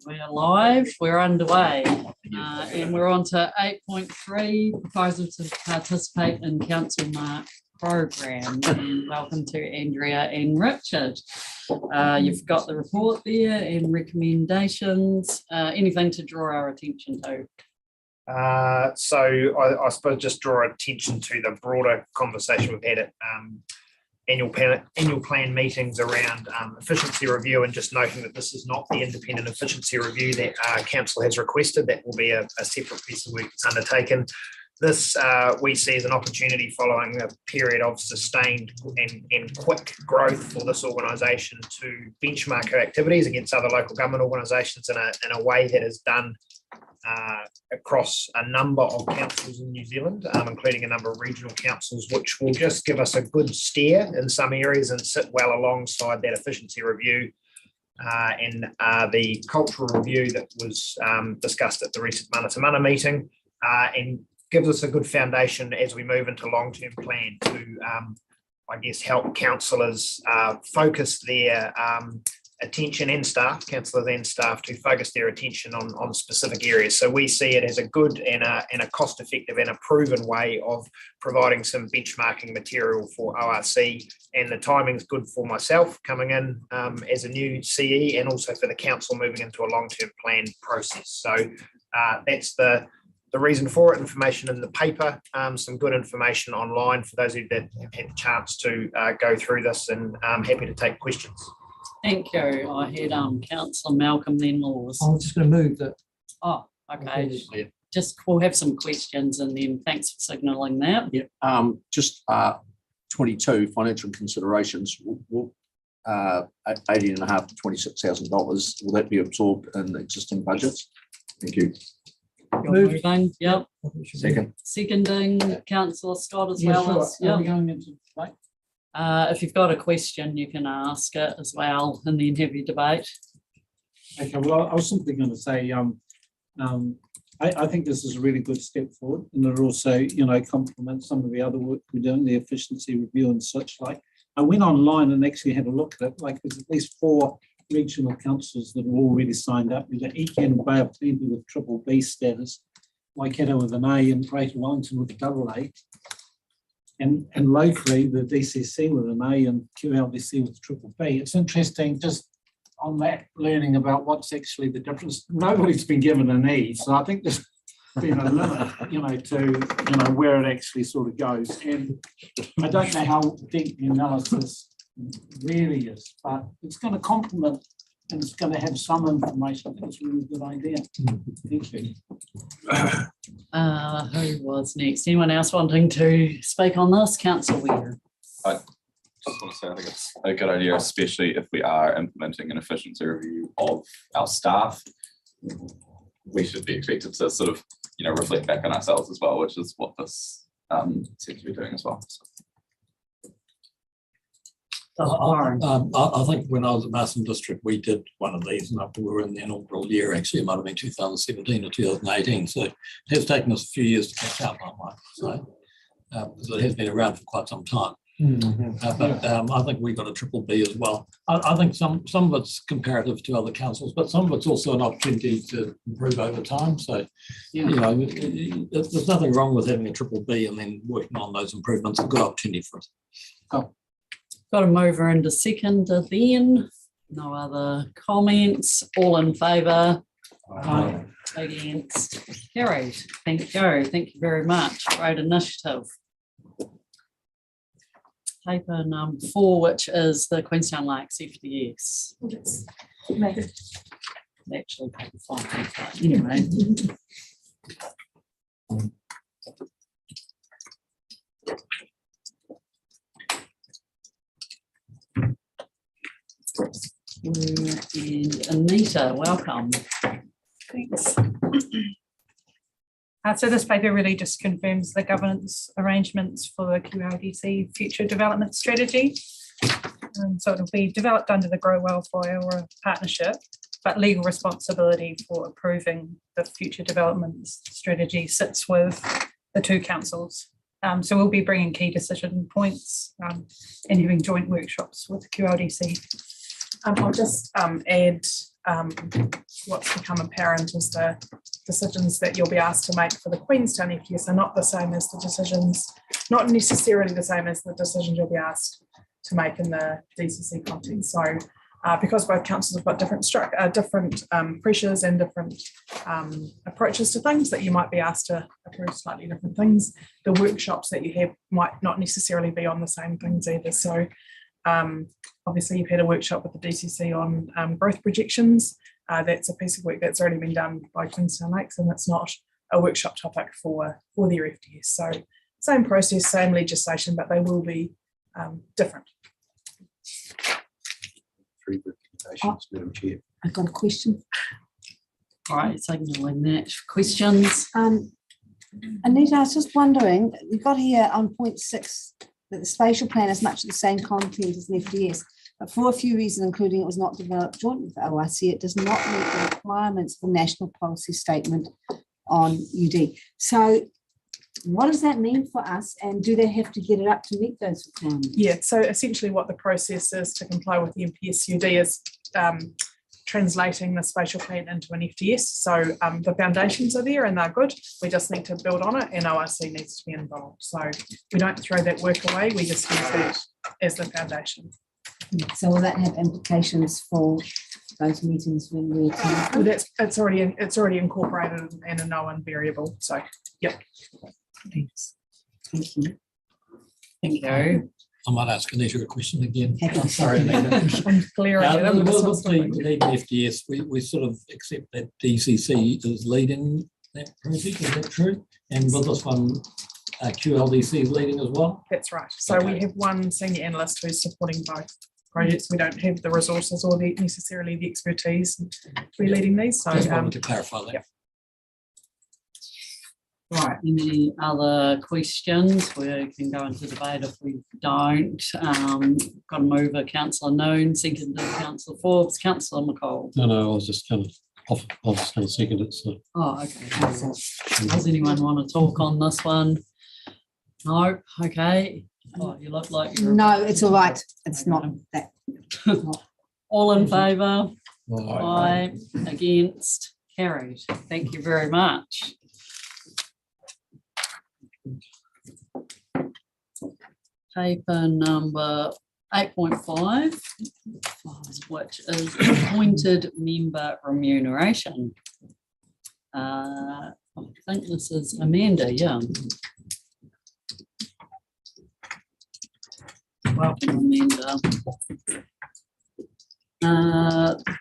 We're live, we're underway, and we're on to 8.3, proposal to participate in Council Mark program. And welcome to Andrea and Richard. You've got the report there and recommendations. Anything to draw our attention to? So I suppose just draw attention to the broader conversation we've had at annual plan meetings around efficiency review, and just noting that this is not the independent efficiency review that council has requested. That will be a separate piece of work that's undertaken. This we see as an opportunity following a period of sustained and quick growth for this organisation to benchmark her activities against other local government organisations in a way that is done across a number of councils in New Zealand, including a number of regional councils, which will just give us a good steer in some areas and sit well alongside that efficiency review and the cultural review that was discussed at the recent Manata Mana meeting, and gives us a good foundation as we move into long-term plan to, I guess, help councillors focus their attention, and councillors and staff to focus their attention on specific areas. So we see it as a good and a cost-effective and a proven way of providing some benchmarking material for ORC, and the timing's good for myself coming in as a new CE, and also for the council moving into a long-term plan process. So that's the reason for it. Information in the paper, some good information online for those of you that have had the chance to go through this, and I'm happy to take questions. Thank you. I had Councillor Malcolm then Laws. I was just going to move that. Oh, okay. Just we'll have some questions, and then thanks for signalling that. Yeah. Just 22 financial considerations. Will 18,500 to $26,000, will that be absorbed in the existing budgets? Thank you. You're moving. Yep. Second. Seconding, Councillor Scott as Yeah, well. sure. As, Are yep. we going into debate? If you've got a question, you can ask it as well, and then have your debate. Okay, well, I was simply going to say, I think this is a really good step forward, and it also, complements some of the other work we're doing, the efficiency review and such like. I went online and actually had a look at it. Like, there's at least 4 regional councils that have already signed up. We've got Eken and Bay of Plenty with BBB status, Waikato with an A, and Greater Wellington with a AA. And locally, the DCC with an A and QLDC with BBB. It's interesting just on that, learning about what's actually the difference. Nobody's been given an E, so I think there's been a limit, to where it actually sort of goes. And I don't know how deep the analysis really is, but it's going to complement, and it's going to have some information. I think it's a really good idea. Thank you. Who was next? Anyone else wanting to speak on this? Councillor Weir. I just want to say I think it's a good idea, especially if we are implementing an efficiency review of our staff. We should be expected to sort of, reflect back on ourselves as well, which is what this seems to be doing as well. I think when I was at Marsden District, we did one of these, and we were in the inaugural year. Actually, it might have been 2017 or 2018. So it has taken us a few years to catch up, I might say, because it has been around for quite some time. But I think we got a BBB as well. I think some of it's comparative to other councils, but some of it's also an opportunity to improve over time. So, there's nothing wrong with having a BBB and then working on those improvements. It's a good opportunity for us. Got to move her into second then. No other comments. All in favour? Aye. Against? Carried. Thank you. Thank you very much. Great initiative. Paper number 4, which is the Queenstown Lakes FDS. Actually, paper 5. But anyway. And Anita, welcome. Thanks. So this paper really just confirms the governance arrangements for the QLDC future development strategy. So it'll be developed under the Grow Wildfire or a partnership, but legal responsibility for approving the future development strategy sits with the 2 councils. So we'll be bringing key decision points and having joint workshops with QLDC. I'll just add what's become apparent is the decisions that you'll be asked to make for the Queenstown FTS are not the same as the decisions, not necessarily the same as the decisions you'll be asked to make in the DCC context. So because both councils have got different pressures and different approaches to things, that you might be asked to approve slightly different things. The workshops that you have might not necessarily be on the same things either. So obviously you've had a workshop with the DCC on growth projections. That's a piece of work that's already been done by Queenstown Lakes, and it's not a workshop topic for their FTS. So same process, same legislation, but they will be different. Three recommendations, Madam Chair. I've got a question. All right, it's ignoring that. Questions? Anita, I was just wondering, you got here on point 6 that the spatial plan has much of the same content as an FDS, but for a few reasons, including it was not developed jointly with OIC, it does not meet the requirements of the National Policy Statement on UD. So what does that mean for us, and do they have to get it up to meet those requirements? Yeah, so essentially what the process is to comply with the MPSUD is translating the spatial plan into an FTS. So the foundations are there and they're good. We just need to build on it, and OIC needs to be involved. So we don't throw that work away. We just use that as the foundation. So will that have implications for those meetings when we Well, it's already incorporated and a known variable. So yep. Thanks. Thank you. Thank you. I might ask Anita a question again. Okay. I'm sorry, Anita. I'm clear. With the FDS, we sort of accept that DCC is leading that project. Is that true? And with this one, QLDC is leading as well? That's right. So we have one senior analyst who's supporting both projects. We don't have the resources or necessarily the expertise to be leading these. So just wanted to clarify that. Yep. Right, any other questions? We can go into debate if we don't. Got to move a Councillor Noon, seconded Councillor Forbes, Councillor McCall. No, I was just kind of off. I was just going to second it. So. Oh, okay. Does anyone want to talk on this one? No, okay. Oh, you look like you're. No, it's all right. It's not that. All in favour? Aye. Against? Carried. Thank you very much. Paper number 8.5, which is appointed member remuneration. I think this is Amanda Young. Welcome, Amanda.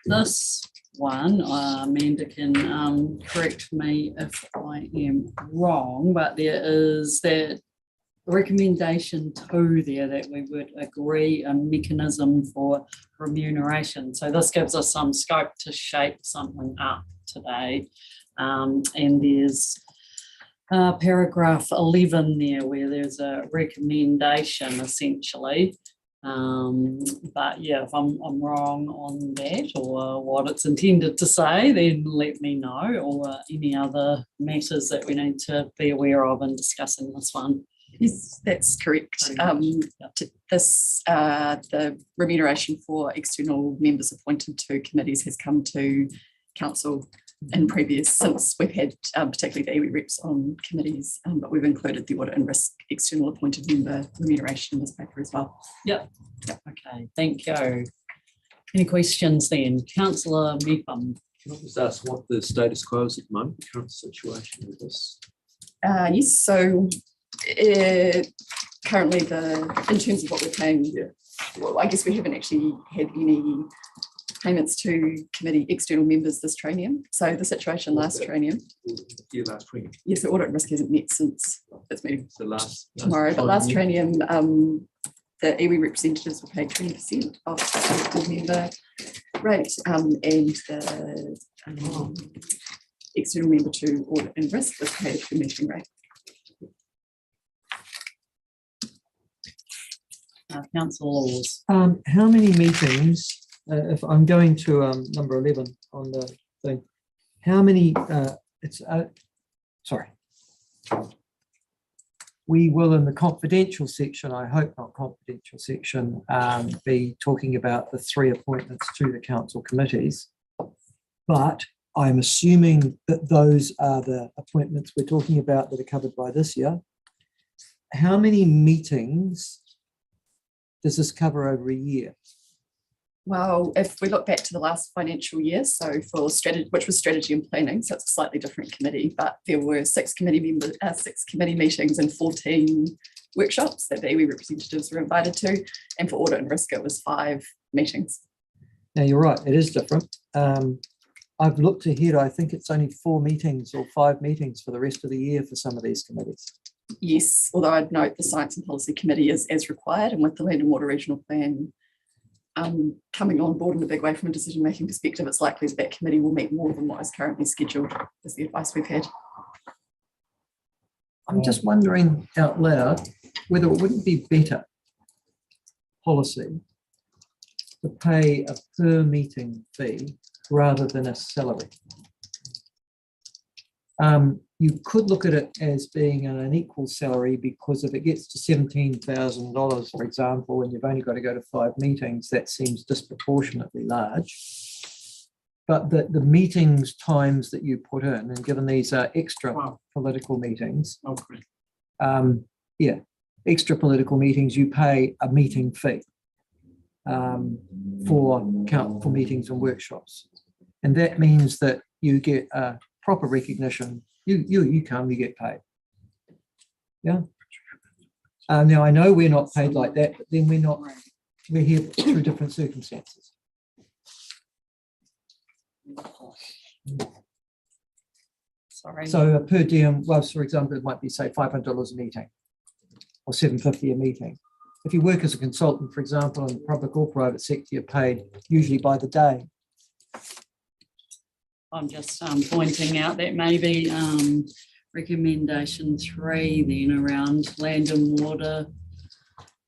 This one, Amanda can correct me if I am wrong, but there is that recommendation 2 there that we would agree a mechanism for remuneration. So this gives us some scope to shape something up today. And there's paragraph 11 there where there's a recommendation essentially. But yeah, if I'm wrong on that or what it's intended to say, then let me know, or any other matters that we need to be aware of in discussing this one. Yes, that's correct. The remuneration for external members appointed to committees has come to council in previous, since we've had particularly the iwi reps on committees, but we've included the audit and risk external appointed member remuneration in this paper as well. Yep. Okay, thank you. Any questions then? Councillor Mepham. Can I just ask what the status quo is at the moment, the current situation with this? Yes, so currently in terms of what we're paying, well, I guess we haven't actually had any payments to committee external members this trinium. So the situation last trinium. Yeah, last trinium. Yes, the audit and risk hasn't met since it's meeting tomorrow. But last trinium. trinium, the iwi representatives were paid 20% of the member rate, and the external member to audit and risk was paid at the meeting rate. Councillor Laws. How many meetings, if I'm going to number 11 on the thing, how many, sorry. we will, in the confidential section, I hope not confidential section, be talking about the 3 appointments to the council committees. But I'm assuming that those are the appointments we're talking about that are covered by this year. How many meetings does this cover over a year? Well, if we look back to the last financial year, so for strategy, which was strategy and planning, so it's a slightly different committee, but there were 6 committee meetings and 14 workshops that the iwi representatives were invited to, and for audit and risk it was 5 meetings. Now you're right, it is different. I've looked ahead, I think it's only 4 meetings or 5 meetings for the rest of the year for some of these committees. Yes, although I'd note the Science and Policy Committee is as required, and with the Land and Water Regional Plan coming on board in a big way from a decision-making perspective, it's likely that committee will meet more than what is currently scheduled, is the advice we've had. I'm just wondering out loud whether it wouldn't be better policy to pay a per meeting fee rather than a salary. You could look at it as being an unequal salary, because if it gets to $17,000, for example, and you've only got to go to 5 meetings, that seems disproportionately large. But the meetings times that you put in, and given these are extra political meetings, extra political meetings, you pay a meeting fee for meetings and workshops. And that means that you get a proper recognition. You come, you get paid. Yeah. Now I know we're not paid like that, but then we're here through different circumstances. Sorry. So a per diem, well, for example, it might be say $500 a meeting or $750 a meeting. If you work as a consultant, for example, in the public or private sector, you're paid usually by the day. I'm just pointing out that maybe recommendation 3 then around land and water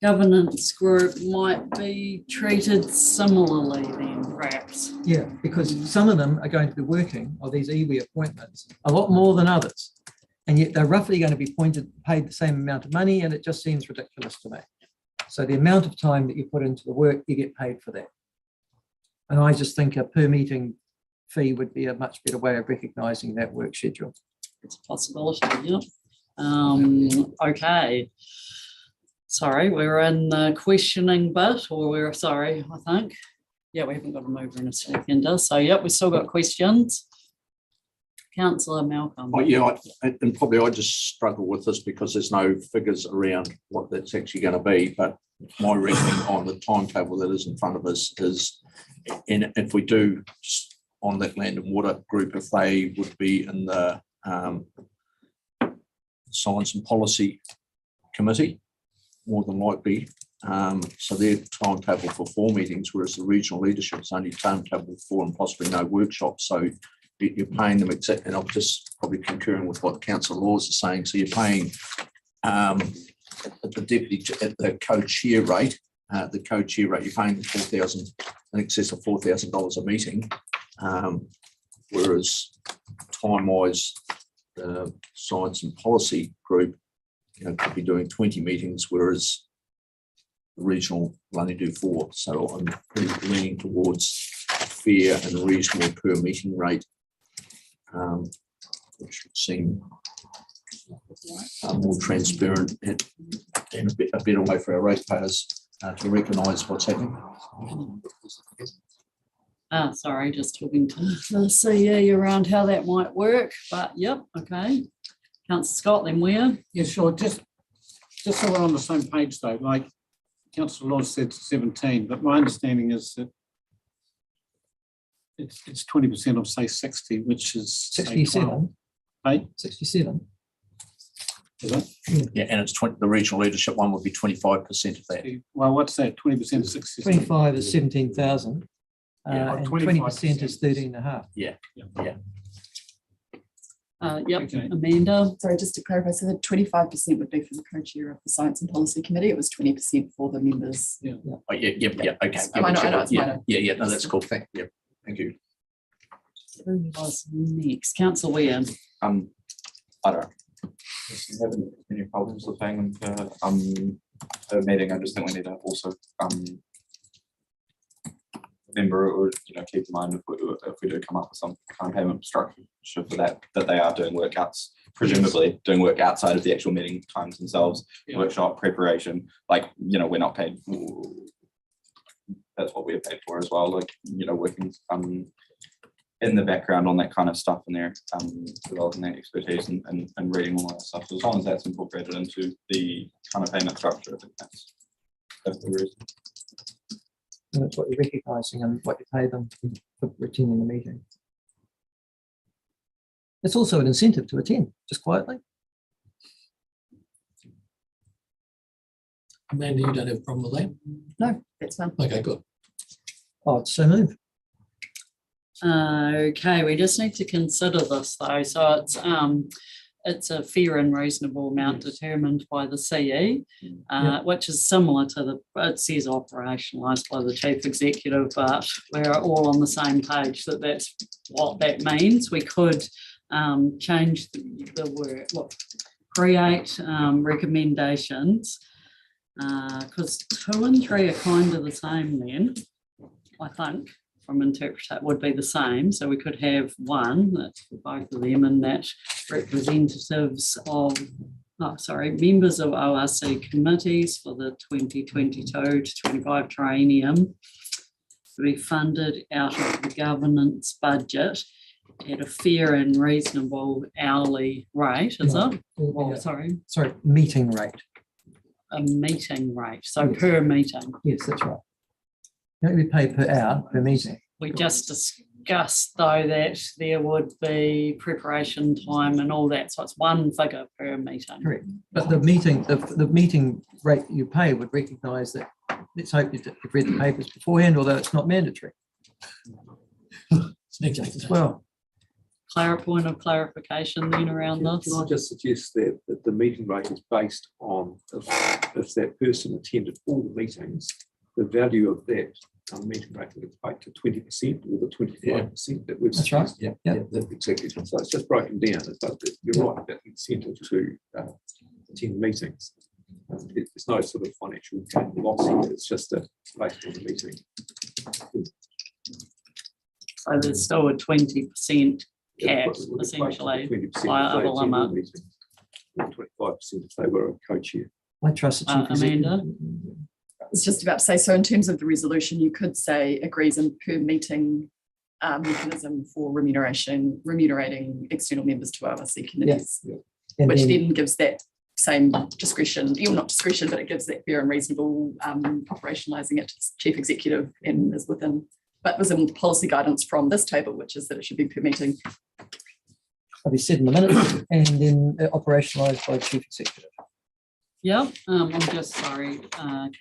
governance group might be treated similarly then, perhaps. Yeah, because some of them are going to be working, or these iwi appointments, a lot more than others. And yet they're roughly going to be paid the same amount of money, and it just seems ridiculous to me. So the amount of time that you put into the work, you get paid for that. And I just think a per meeting fee would be a much better way of recognising that work schedule. It's a possibility, yeah. Okay. Sorry, we're in the questioning bit, or we're sorry, I think. Yeah, we haven't got a mover in a second. So, yep, we've still got questions. Councillor Malcolm. Oh, yeah, and probably I just struggle with this because there's no figures around what that's actually going to be. But my reckoning on the timetable that is in front of us is, and if we do just on that land and water group, if they would be in the Science and Policy Committee, more than likely. So their timetable for 4 meetings, whereas the regional leadership is only timetable 4 and possibly no workshops. So you're paying them exactly, and I'm just probably concurring with what Councillor Laws is saying. So you're paying the deputy at the co-chair rate. You're paying them $4,000, in excess of $4,000 a meeting. Whereas time-wise, the Science and Policy group, could be doing 20 meetings, whereas the regional will only do 4. So I'm pretty leaning towards fair and reasonable per meeting rate, which would seem more transparent and a better way for our ratepayers to recognise what's happening. Sorry, just talking to the CE around how that might work, but yep, okay. Councillor Scott, then where? Yeah, sure. Just so we're on the same page though, like Councillor Laws said 17, but my understanding is that it's 20% of say 60, which is 67. 67. Is it? Yeah, and it's 20. The regional leadership one would be 25% of that. Well, what's that? 20% of 60. 25 is 17,000. And 20% is 13.5. Yeah. Yep, okay. Amanda. Sorry, just to clarify, so the 25% would be for the co-chair of the Science and Policy Committee. It was 20% for the members. Yeah. Oh, yeah. Okay. I know, it's minor. Yeah. No, that's cool. Thank you. Who was next? Councillor Weir. I don't Having any problems with paying them per meeting. I just think we need to also remember or keep in mind if we do come up with some kind of payment structure for that they are doing workouts, presumably doing work outside of the actual meeting times themselves, workshop preparation. Like we're not paid. That's what we're paid for as well. Like working in the background on that kind of stuff and they're developing that expertise and reading all that stuff. So as long as that's incorporated into the kind of payment structure, I think that's the reason. And that's what you're recognising and what you pay them for attending the meeting. It's also an incentive to attend, just quietly. Amanda, you don't have a problem with that? No, that's fine. Okay, good. Oh, it's so moved. Okay, we just need to consider this though. So it's a fair and reasonable amount determined by the CE, which is similar to it says operationalised by the chief executive, but we're all on the same page that that's what that means. We could change the word, create recommendations, because 2 and 3 are kind of the same then, I think. From interpreter would be the same, so we could have one that's for both of them, and that representatives of members of ORC committees for the 2022 to 25 triennium to be funded out of the governance budget at a fair and reasonable hourly rate, is it? Oh, sorry, meeting rate. A meeting rate, so per meeting. Yes, that's right. Don't we pay per hour per meeting? We just discussed though that there would be preparation time and all that, so it's one figure per meeting. Correct. But the meeting rate you pay would recognise that. Let's hope you've read the papers beforehand, although it's not mandatory. As well. Point of clarification then around this. Can I just suggest that the meeting rate is based on if that person attended all the meetings, the value of that meeting rate would equate to 20% or the 25% that we've That's right. suggested. Yeah, that's exactly. So it's just broken down. You're right, that incentive to attend meetings. It's no sort of financial gain or loss here. It's just based on the meeting. So there's still a 20% cap, essentially, by other limit. 25% if they were a co-chair. I trust the chief Amanda? I was just about to say, so in terms of the resolution, you could say agrees in per meeting mechanism for remunerating external members to ORC committees, which then gives that same discretion, not discretion, but it gives that fair and reasonable operationalising it to chief executive and is within the policy guidance from this table, which is that it should be per meeting. I'll be said in a minute, and then operationalised by the chief executive. Yeah, I'm just sorry,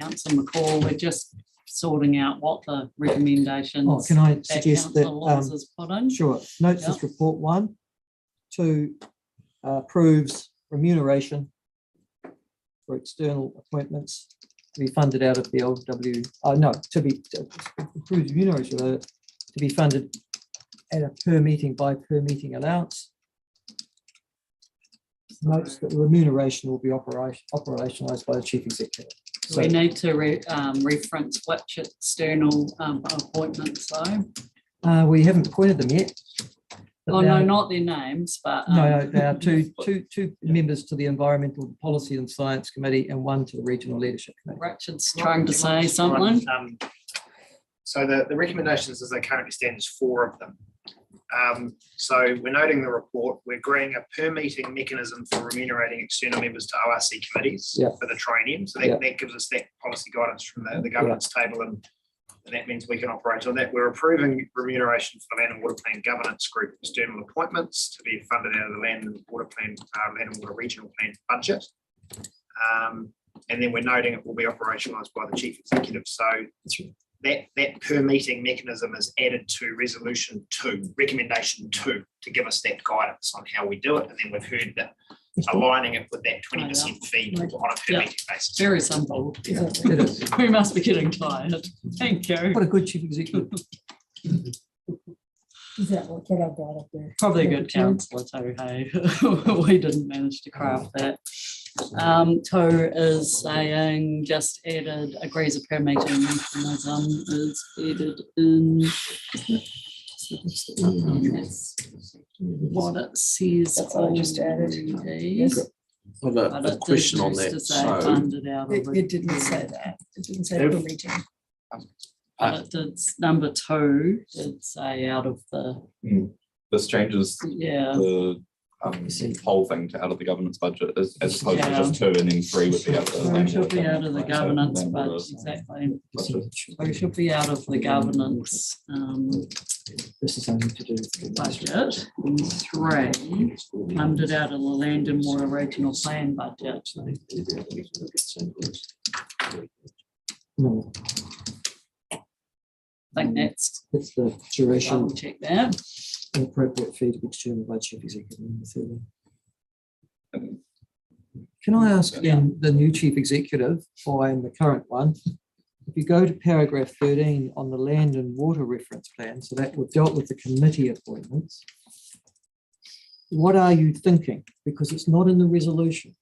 Councillor McCall, we're just sorting out what the recommendations. Can I suggest that? Has put in. Sure. Notes this report 1, 2 approves remuneration for external appointments to be funded out of the LW. Approves remuneration to be funded at a per meeting allowance. Notes that the remuneration will be operationalised by the chief executive. So we need to reference which external appointments though. We haven't appointed them yet. Oh no, not their names, but no, there are two members to the Environmental Policy and Science Committee and 1 to the Regional Leadership Committee. Richard's trying to say something. So the recommendations as they currently stand is 4 of them. So we're noting the report, we're agreeing a per meeting mechanism for remunerating external members to ORC committees for the triennium. So that gives us that policy guidance from the governance table, and that means we can operate on that. We're approving remuneration for the Land and Water Plan Governance Group external appointments to be funded out of the Land and Water Plan, Land and Water Regional Plan budget. And then we're noting it will be operationalised by the Chief Executive. So that per meeting mechanism is added to resolution 2, recommendation 2, to give us that guidance on how we do it. And then we've heard that aligning it with that 20% fee on a per meeting basis. Very simple. We must be getting tired. Thank you. What a good chief executive. Is that what I brought up there? Probably a Number good two? counsellor too, hey. We didn't manage to craft that. 2 is saying just added agrees a per meeting mechanism is added in. That's what it says. That's what I just added. already. I've But got a it question did on used that. to say So funded out of It didn't say that. It didn't say per If- meeting. But it did, number 2 did say out of the, This changes yeah. the whole thing to out of the governance budget as opposed to just 2 and then 3 would be out of the. So it should be out of the Right, so governance then budget, we'll- exactly. budget. So it should be out of the governance This is only to do with. budget. And 3 funded out of the land and water regional plan budget. No, I think that's, it's the duration, double check that. and appropriate fee to be determined by the chief executive. in the 30. Can I ask then the new chief executive, or in the current one, if you go to paragraph 13 on the land and water reference plan, so that we've dealt with the committee appointments. What are you thinking? Because it's not in the resolution.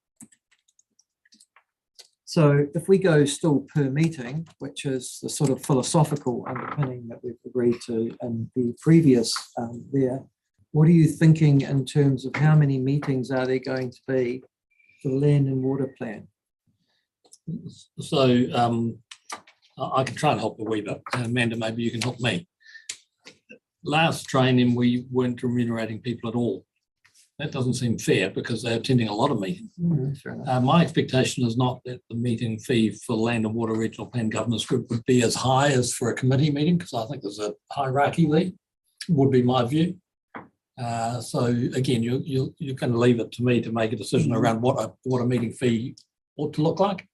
So if we go still per meeting, which is the sort of philosophical underpinning that we've agreed to in the previous there, what are you thinking in terms of how many meetings are there going to be for the land and water plan? So I can try and help a wee bit. Amanda, maybe you can help me. Last training, we weren't remunerating people at all. That doesn't seem fair because they're attending a lot of meetings. Fair enough. My expectation is not that the meeting fee for Land and Water Regional Plan Governance Group would be as high as for a committee meeting, because I think there's a hierarchy there, would be my view. So again, you're going to leave it to me to make a decision around what a meeting fee ought to look like.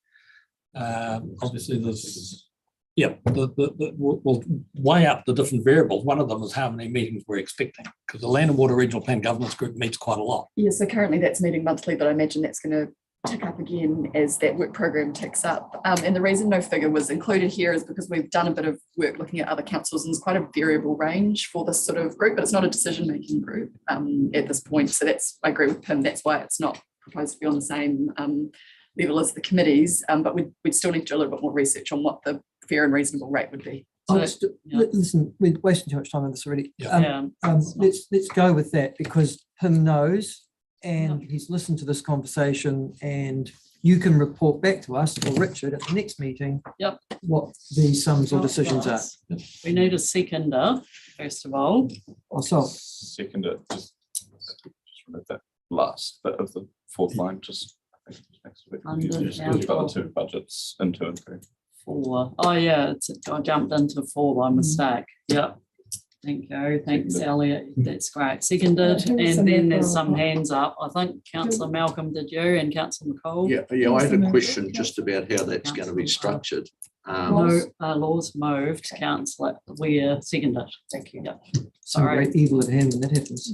Obviously, there's we'll weigh up the different variables. One of them is how many meetings we're expecting, because the Land and Water Regional Plan Governance Group meets quite a lot. Yeah, so currently that's meeting monthly, but I imagine that's going to tick up again as that work program ticks up. And the reason no figure was included here is because we've done a bit of work looking at other councils, and it's quite a variable range for this sort of group, but it's not a decision-making group at this point. So that's, I agree with Pim, that's why it's not proposed to be on the same level as the committees, but we'd still need to do a little bit more research on what the fair and reasonable rate would be. Listen, we're wasting too much time on this already. Yeah. Let's go with that, because Pim knows and he's listened to this conversation, and you can report back to us, or Richard, at the next meeting. Yep. What the sums or decisions are. We need a seconder, first of all. Also, Second, just read that last bit of the 4th line, just. I think it makes it a bit confusing, just because you've got the 2 budgets in 2 and 3. 4. Oh yeah, I jumped into 4 by mistake. Yeah. Thank you. Thanks, Elliot. That's great. Seconded. And then there's some hands up. I think Councillor Malcolm did you, and Councillor McCall. Yeah, I had a question just about how that's going to be structured. Laws moved, Councillor Weir seconded. Thank you. Yeah. some Sorry. great evil at hand when that happens.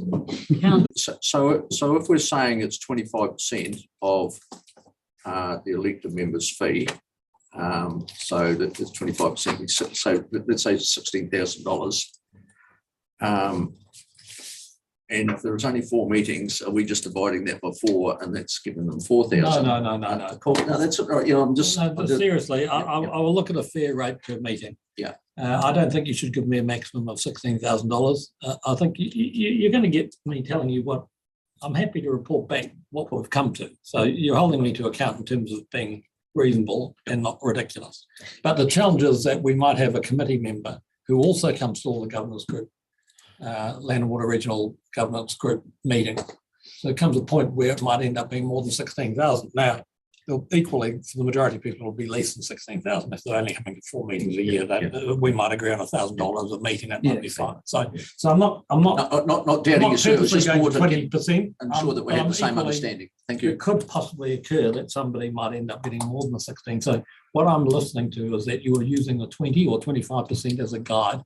So if we're saying it's 25% of the elected member's fee, so that it's 25%, so let's say $16,000. And if there's only 4 meetings, are we just dividing that by 4 and that's giving them 4,000? No. Cool. No, that's right. You know, I'm just. No, but seriously, I will look at a fair rate per meeting. Yeah. I don't think you should give me a maximum of $16,000. I think you're going to get me telling you what. I'm happy to report back what we've come to. So you're holding me to account in terms of being reasonable and not ridiculous. But the challenge is that we might have a committee member who also comes to all the governance group, Land and Water Regional Governance Group meeting. So it comes a point where it might end up being more than 16,000. Now, equally, for the majority of people, it'll be less than 16,000 if they're only coming to 4 meetings a year. That we might agree on $1,000 a meeting. That might be fine. So I'm not doubting your service, just more to 20%. ensure that we have the same understanding. Thank you. It could possibly occur that somebody might end up getting more than the 16. So what I'm listening to is that you are using the 20 or 25% as a guide,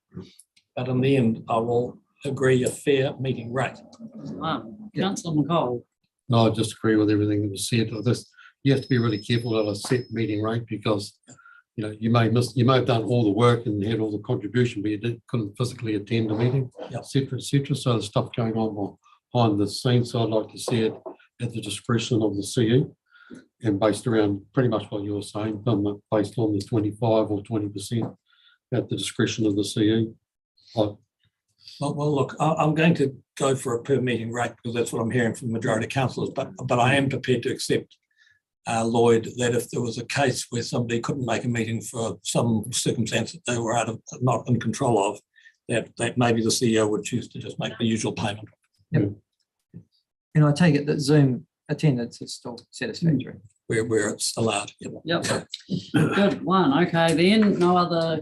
but in the end, I will agree a fair meeting rate. Wow. Councillor McCall. No, I just agree with everything that was said. You have to be really careful at a set meeting rate because you know, you may have done all the work and had all the contribution, but you couldn't physically attend the meeting, et cetera, et cetera. So there's stuff going on behind the scenes. So I'd like to see it at the discretion of the CE and based around pretty much what you were saying, based on the 25 or 20% at the discretion of the CE. Well, look, I'm going to go for a per meeting rate because that's what I'm hearing from the majority of councillors, but I am prepared to accept, Lloyd, that if there was a case where somebody couldn't make a meeting for some circumstance that they were not in control of, that maybe the CEO would choose to just make the usual payment. Yep. And I take it that Zoom attendance is still satisfactory. Where it's allowed. Yep. Good one. Okay, then no other.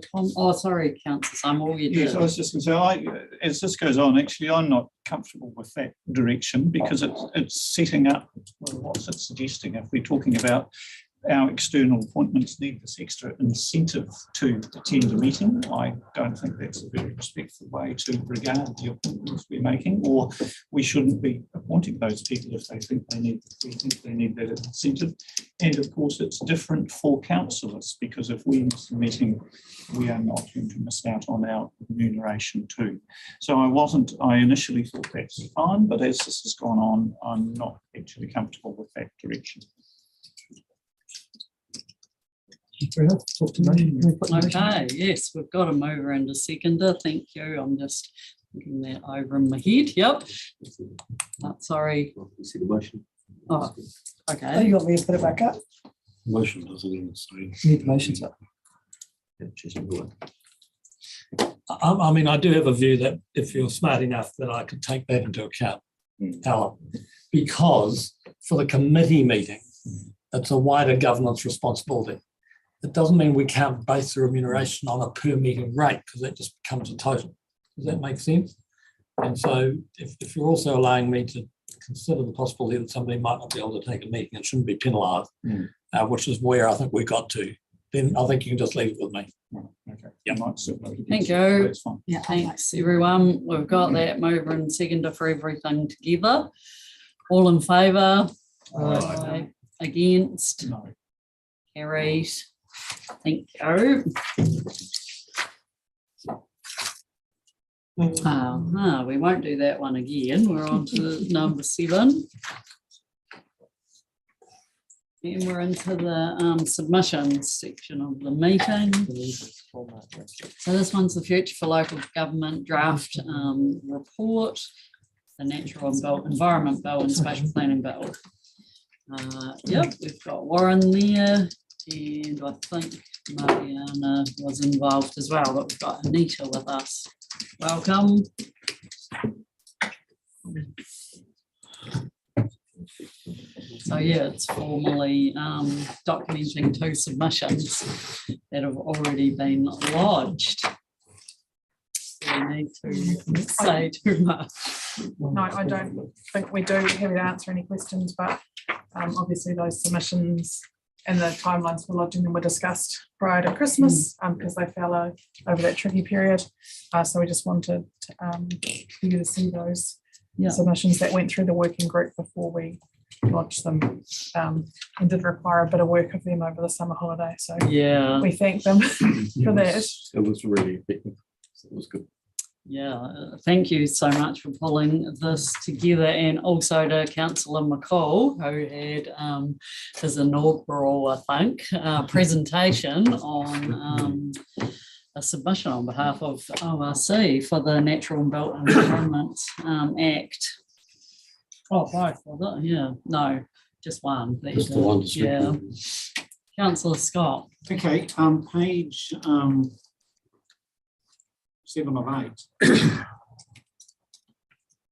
Sorry, councillor Summer. Yes, I was just going to say, as this goes on, actually, I'm not comfortable with that direction because it's setting up. Well, what's it suggesting? If we're talking about our external appointments need this extra incentive to attend a meeting, I don't think that's a very respectful way to regard the appointments we're making, or we shouldn't be appointing those people if they think they need that incentive. And of course, it's different for councillors because if we miss a meeting, we are not going to miss out on our remuneration too. So I initially thought that's fine, but as this has gone on, I'm not actually comfortable with that direction. Okay, yes, we've got a mover and a seconder. Thank you. I'm just looking that over in my head. Yep. Sorry. See the motion. Oh, okay. Oh, you want me to put it back up? Motion doesn't even say. Need the motions up. I mean, I do have a view that if you're smart enough that I could take that into account, Alan, because for the committee meeting, it's a wider governance responsibility. It doesn't mean we can't base the remuneration on a per meeting rate because that just becomes a total. Does that make sense? And so if you're also allowing me to consider the possibility that somebody might not be able to take a meeting and shouldn't be penalised, which is where I think we got to, then I think you can just leave it with me. Okay. Yeah. Thank you. Yeah, thanks everyone. We've got that mover and seconder for everything together. All in favour? Aye. Against? No. Carried. Thank you. We won't do that one again. We're on to number 7. And we're into the submissions section of the meeting. So this one's the Future for Local Government draft report, the Natural and Built Environment Bill and Spatial Planning Bill. Yep, we've got Warren there, and I think Mariana was involved as well, but we've got Anita with us. Welcome. So yeah, it's formally documenting 2 submissions that have already been lodged. We need to say too much. No, I don't think we do have to answer any questions, but obviously those submissions and the timelines for lodging them were discussed prior to Christmas because they fell over that tricky period. So we just wanted for you to see those submissions that went through the working group before we lodged them, and did require a bit of work of them over the summer holiday. So we thank them for that. It was really effective. It was good. Yeah, thank you so much for pulling this together, and also to Councillor McCall, who had his inaugural, I think, presentation on a submission on behalf of ORC for the Natural and Built Environment Act. Oh, both, was it? Yeah, no, just one. Just the one. Yeah. Councillor Scott. Okay, page 7 of 8.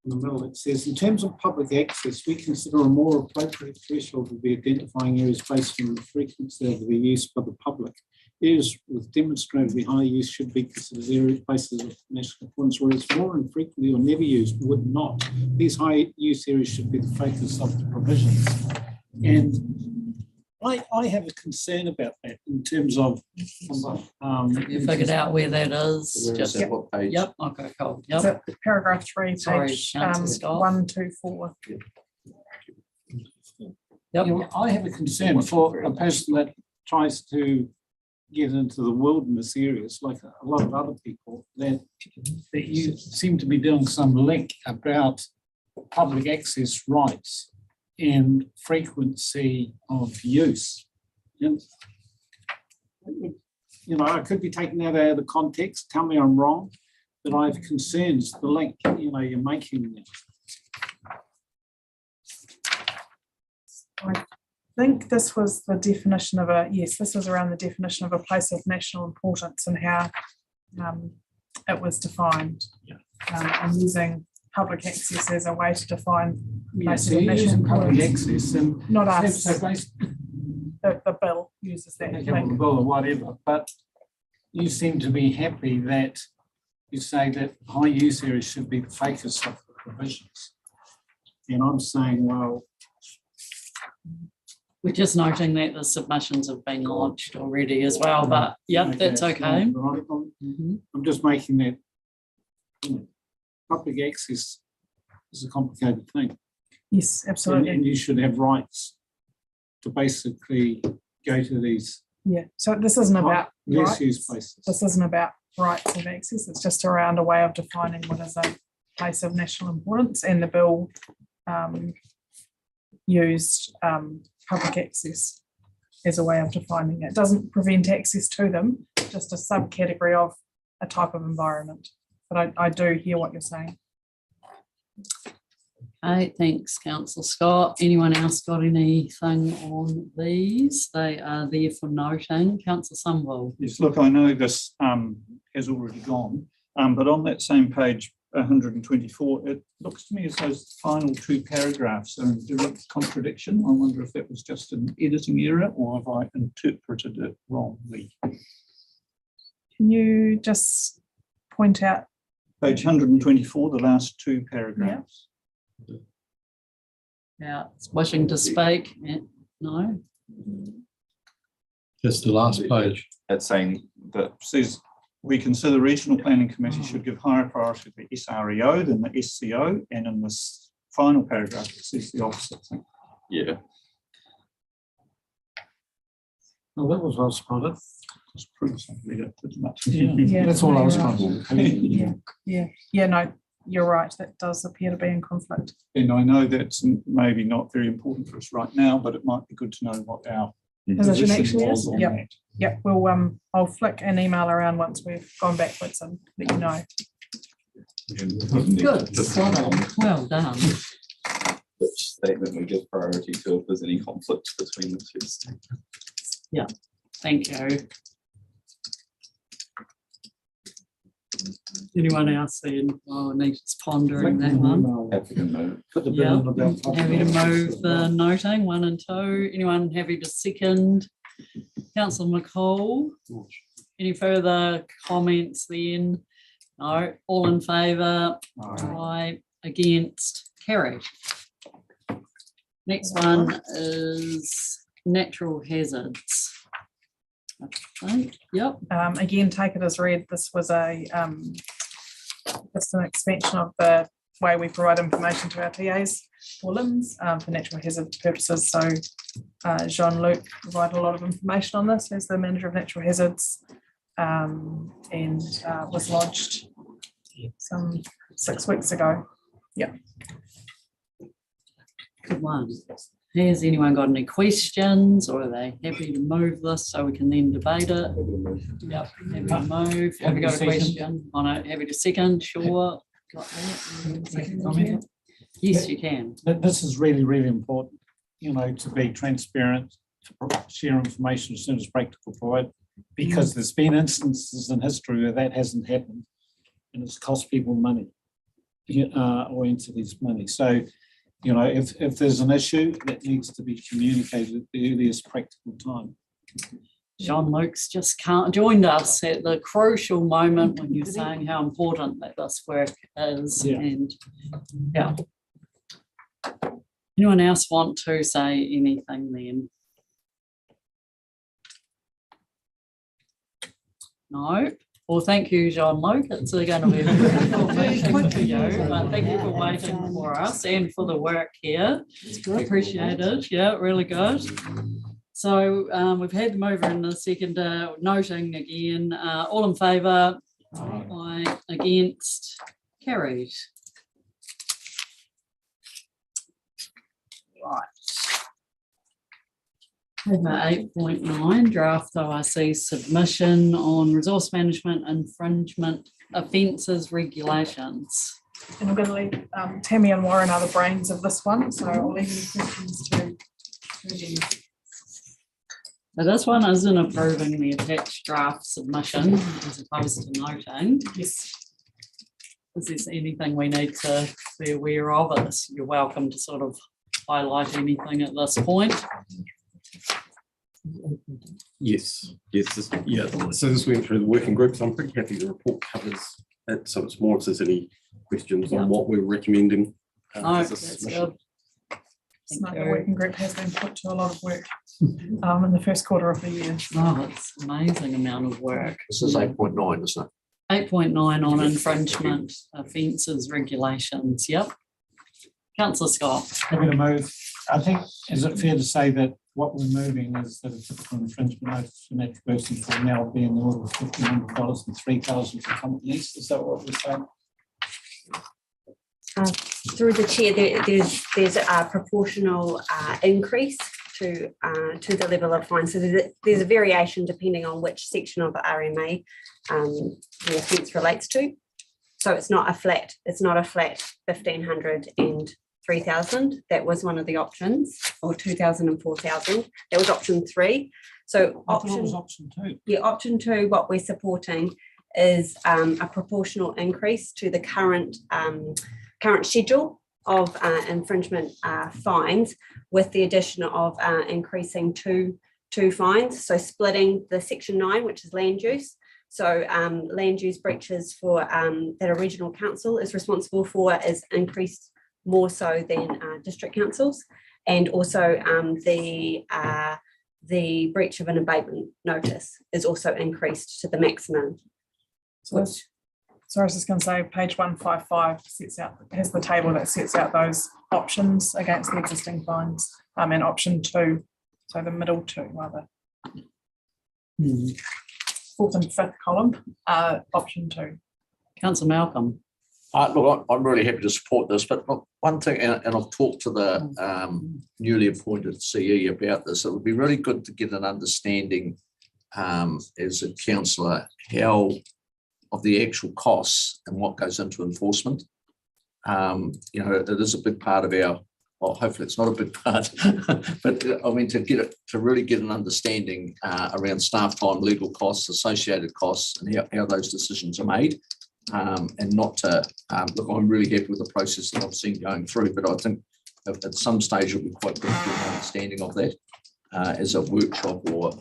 In the middle, it says, in terms of public access, we consider a more appropriate threshold to be identifying areas based on the frequency of the use by the public. Areas with demonstrably high use should be considered areas, places of national importance, whereas more infrequently or never used would not. These high use areas should be the focus of the provisions. And I have a concern about that in terms of you figured out where that is. Just what page? Yep. Okay. Cool. Yep. So paragraph 3, Sorry, page Councillor Scott. 1, 2, 4. Yep. I have a concern for a person that tries to get into the wilderness areas like a lot of other people, that you seem to be doing some link about public access rights and frequency of use. And, you know, I could be taking that out of the context. Tell me I'm wrong, but I have concerns the link, you know, you're making there. I think this was the definition of this was around the definition of a place of national importance and how it was defined. And using public access as a way to define places of national Public importance. access and Not us. so The bill uses that. okay, well, the bill or whatever, but you seem to be happy that you say that high use areas should be the focus of the provisions. And I'm saying, well, We're just noting that the submissions have been launched already as well, but yeah, that's okay. I'm just making that, you know, public access is a complicated thing. Yes, absolutely. And you should have rights to basically go to these. Yeah, so this isn't about less used rights. places. This isn't about rights of access. It's just around a way of defining what is a place of national importance, and the bill used public access as a way of defining it. It doesn't prevent access to them, just a subcategory of a type of environment. But I do hear what you're saying. Okay, thanks, Councillor Scott. Anyone else got anything on these? They are there for noting. Councillor Sunwell. Yes, look, I know this has already gone, but on that same page, 124, it looks to me as those final two paragraphs are in direct contradiction. I wonder if that was just an editing error or have I interpreted it wrongly? Can you just point out? Page 124, the last two paragraphs. Yeah, wishing to speak? Yeah, no. Just the last page. It's saying that says we consider regional planning committee should give higher priority to the SREO than the SCO, and in this final paragraph it says the opposite thing. Yeah. Well, that was well spotted. Yeah, That's all I was right. trying to Yeah, no, you're right. That does appear to be in conflict. And I know that's maybe not very important for us right now, but it might be good to know what our Position actually was is. on Yep. that. Yep. We'll I'll flick an email around once we've gone backwards and let you know. Good, spot on. Well done. Which statement we give priority to if there's any conflict between the two statements. Yeah, thank you. Anyone else then? Oh, Anita's pondering that one. Happy to move. Yeah, happy to move the noting 1 and 2. Anyone happy to second? Councillor McCall. Any further comments then? No. All in favour? Aye. Against? Carried. Next one is natural hazards. I think. Yep. Again, take it as read. This was just an expansion of the way we provide information to our TAs for LIMS for natural hazard purposes. So Jean-Luc provided a lot of information on this as the manager of natural hazards, and was lodged some 6 weeks ago. Yeah. Good one. Has anyone got any questions, or are they happy to move this so we can then debate it? Yep, happy to move. Have you got a question on it? Happy to second? Sure. Got that. Second comment? Yes, you can. This is really, really important, you know, to be transparent, to share information as soon as practical provide, because there's been instances in history where that hasn't happened and it's cost people money or entities money. So, you know, if there's an issue that needs to be communicated at the earliest practical time. Jean-Luc's just joined us at the crucial moment when you're saying how important that this work is. Yeah. And yeah. Anyone else want to say anything then? No? Well, thank you, Jean-Luc. It's going to be a difficult meeting for you, but thank you for waiting for us and for the work here. It's good. Appreciate it. Yeah, really good. So we've had them over in the second, noting again, all in favour, aye, against, carried. Right. Paper 8.9, draft ORC submission on resource management infringement offences regulations. And I'm going to leave Tammy and Warren are the brains of this one, so I'll leave any questions to you. So this one isn't approving the attached draft submission as opposed to noting. Yes. Is there anything we need to be aware of? You're welcome to sort of highlight anything at this point. Yes, yeah. So this went through the working groups. I'm pretty happy the report covers it. So it's more if there's any questions on what we're recommending. No, as a that's submission. good. The working group has been put to a lot of work in the first quarter of the year. Oh, it's an amazing amount of work. This is 8.9, isn't it? 8.9 on infringement offences regulations. Yep. Councillor Scott. Happy to move. I think, is it fair to say that what we're moving is that a typical infringement notice for natural person will now be in the order of $1,500 and $3,000 for companies? Is that what we're saying? Through the chair, there's a proportional increase to the level of fine. So there's a variation depending on which section of the RMA the offence relates to. So it's not a flat 1,500 and 3,000. That was one of the options, or 2,000 and 4,000. That was option 3. So option 2. Yeah, option 2. What we're supporting is a proportional increase to the current schedule of infringement fines, with the addition of increasing two fines. So splitting the section 9, which is land use. So land use breaches for that a regional council is responsible for is increased more so than district councils, and also the breach of an abatement notice is also increased to the maximum. So I was just going to say, page 155 has the table that sets out those options against the existing fines, and option 2, so the middle 2 rather. Fourth and fifth column, option 2. Councillor Malcolm. Look, I'm really happy to support this, but look, one thing, and I've talked to the newly appointed CE about this, it would be really good to get an understanding as a councillor how of the actual costs and what goes into enforcement. It is a big part of our, well, hopefully it's not a big part, but I mean, to really get an understanding around staff time, legal costs, associated costs, and how those decisions are made. And not to, look, I'm really happy with the process that I've seen going through, but I think at some stage it'll be quite good to get an understanding of that as a workshop or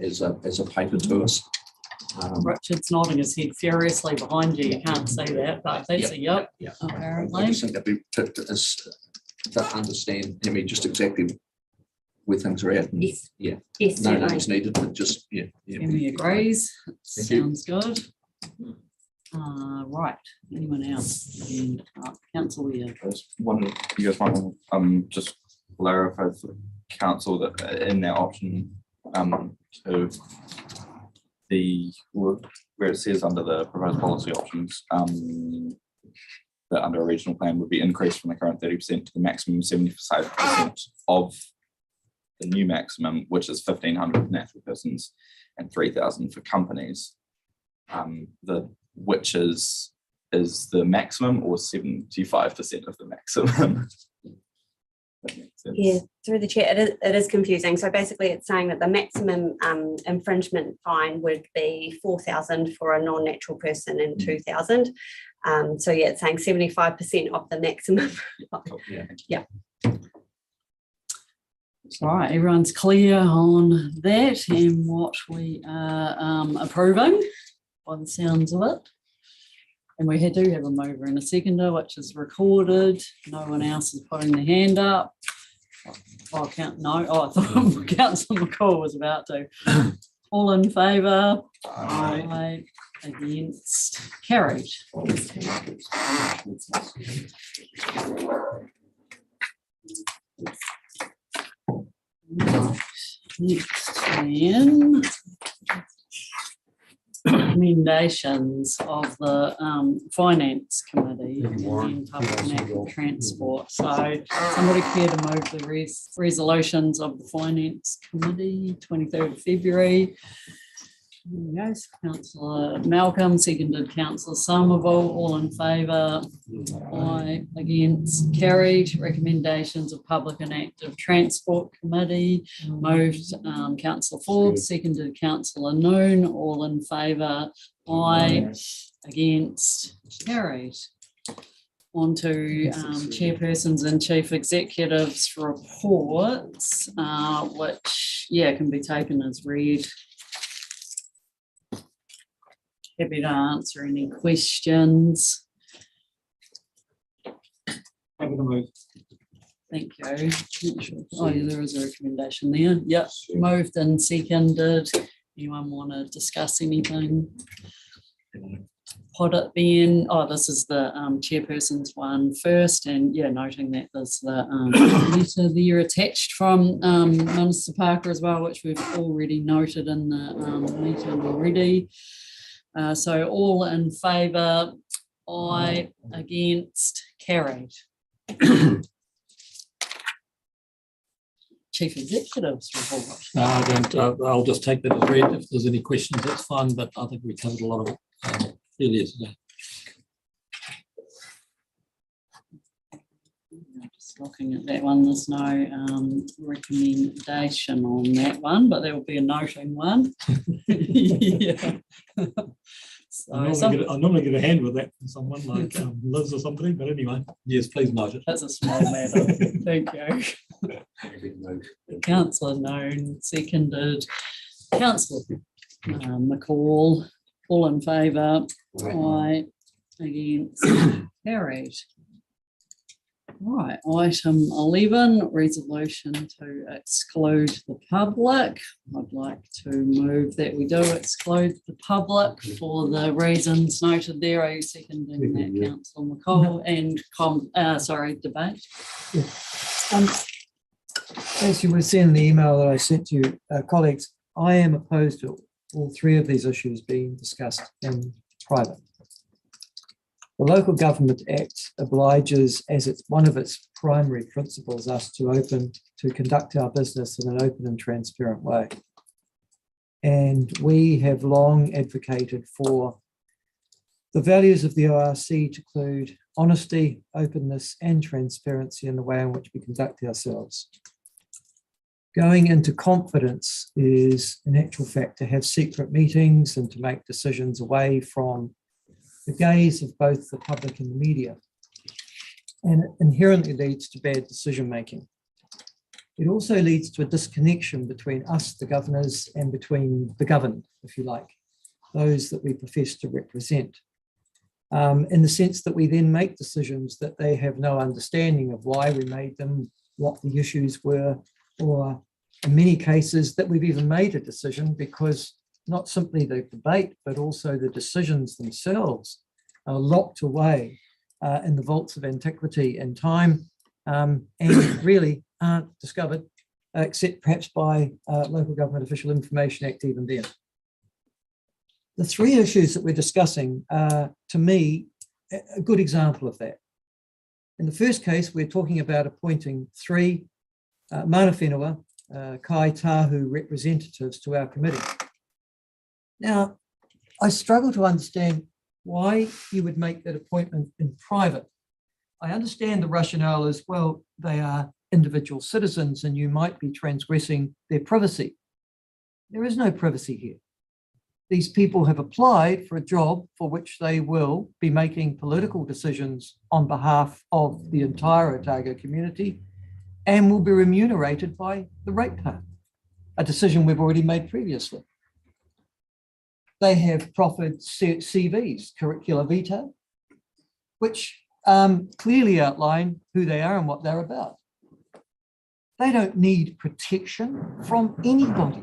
as a paper to us. Richard's nodding his head furiously behind you. You can't see that, but that's a yep. Apparently. I just think that'd be to understand, I mean, just exactly where things are at. And, yes. Yeah. Yes. No names needed, but just Emily agrees. Thank you. Sounds good. Right. Anyone else? And council here. One, you guys might just clarify for the council that in that option to where it says under the proposed policy options, that under a regional plan would be increased from the current 30% to the maximum 75% of the new maximum, which is 1,500 for natural persons and 3,000 for companies. Which is the maximum or 75% of the maximum? Yeah, through the chair, it is confusing. So basically it's saying that the maximum infringement fine would be 4,000 for a non-natural person and 2,000. So yeah, it's saying 75% of the maximum. Yeah. All right, everyone's clear on that and what we are approving by the sounds of it. And we do have a mover and a seconder, which is recorded. No one else is putting their hand up. I thought Councillor McCall was about to. All in favour? Aye. Against? Carried. Next, then, recommendations of the Finance Committee and Public and Active Transport. So somebody care to move the resolutions of the Finance Committee, 23rd of February. Yes, Councillor Malcolm, seconded Councillor Somerville, all in favour. Aye, against, carried. Recommendations of Public and Active Transport Committee, moved Councillor Forbes, seconded Councillor Noon, all in favour. Aye, against, carried. On to chairpersons and chief executives reports, which, can be taken as read. Happy to answer any questions. Happy to move. Thank you. Oh, yeah, there is a recommendation there. Yep, moved and seconded. Anyone want to discuss anything? Put it then. Oh, this is the chairperson's one first, and noting that there's the letter there attached from Minister Parker as well, which we've already noted in the meeting already. So all in favour, aye, against, carried. Chief Executive's report. No, I don't. I'll just take that as read. If there's any questions, that's fine, but I think we covered a lot of it earlier today. Just looking at that one, there's no recommendation on that one, but there will be a noting one. Yeah. I normally get a hand with that from someone like Liz or somebody, but anyway, yes, please note it. That's a small matter. Thank you. Councillor Noon, seconded. Councillor McCall, all in favour. Aye, against, carried. Right, item 11, resolution to exclude the public. I'd like to move that we do exclude the public for the reasons noted there. Are you seconding that, Councillor McCall? And debate? As you will see in the email that I sent to you, colleagues, I am opposed to all three of these issues being discussed in private. The Local Government Act obliges, as it's one of its primary principles, us to conduct our business in an open and transparent way. And we have long advocated for the values of the ORC to include honesty, openness, and transparency in the way in which we conduct ourselves. Going into confidence is, in actual fact, to have secret meetings and to make decisions away from the gaze of both the public and the media, and it inherently leads to bad decision making. It also leads to a disconnection between us, the governors, and between the governed, if you like, those that we profess to represent, in the sense that we then make decisions that they have no understanding of why we made them, what the issues were, or in many cases that we've even made a decision because not simply the debate, but also the decisions themselves are locked away in the vaults of antiquity and time, and really aren't discovered, except perhaps by Local Government Official Information Act even then. The three issues that we're discussing are, to me, a good example of that. In the first case, we're talking about appointing three mana whenua, Kai Tahu representatives to our committee. Now, I struggle to understand why you would make that appointment in private. I understand the rationale as well, they are individual citizens and you might be transgressing their privacy. There is no privacy here. These people have applied for a job for which they will be making political decisions on behalf of the entire Otago community and will be remunerated by the ratepayer, a decision we've already made previously. They have proffered CVs, curricula vitae, which clearly outline who they are and what they're about. They don't need protection from anybody.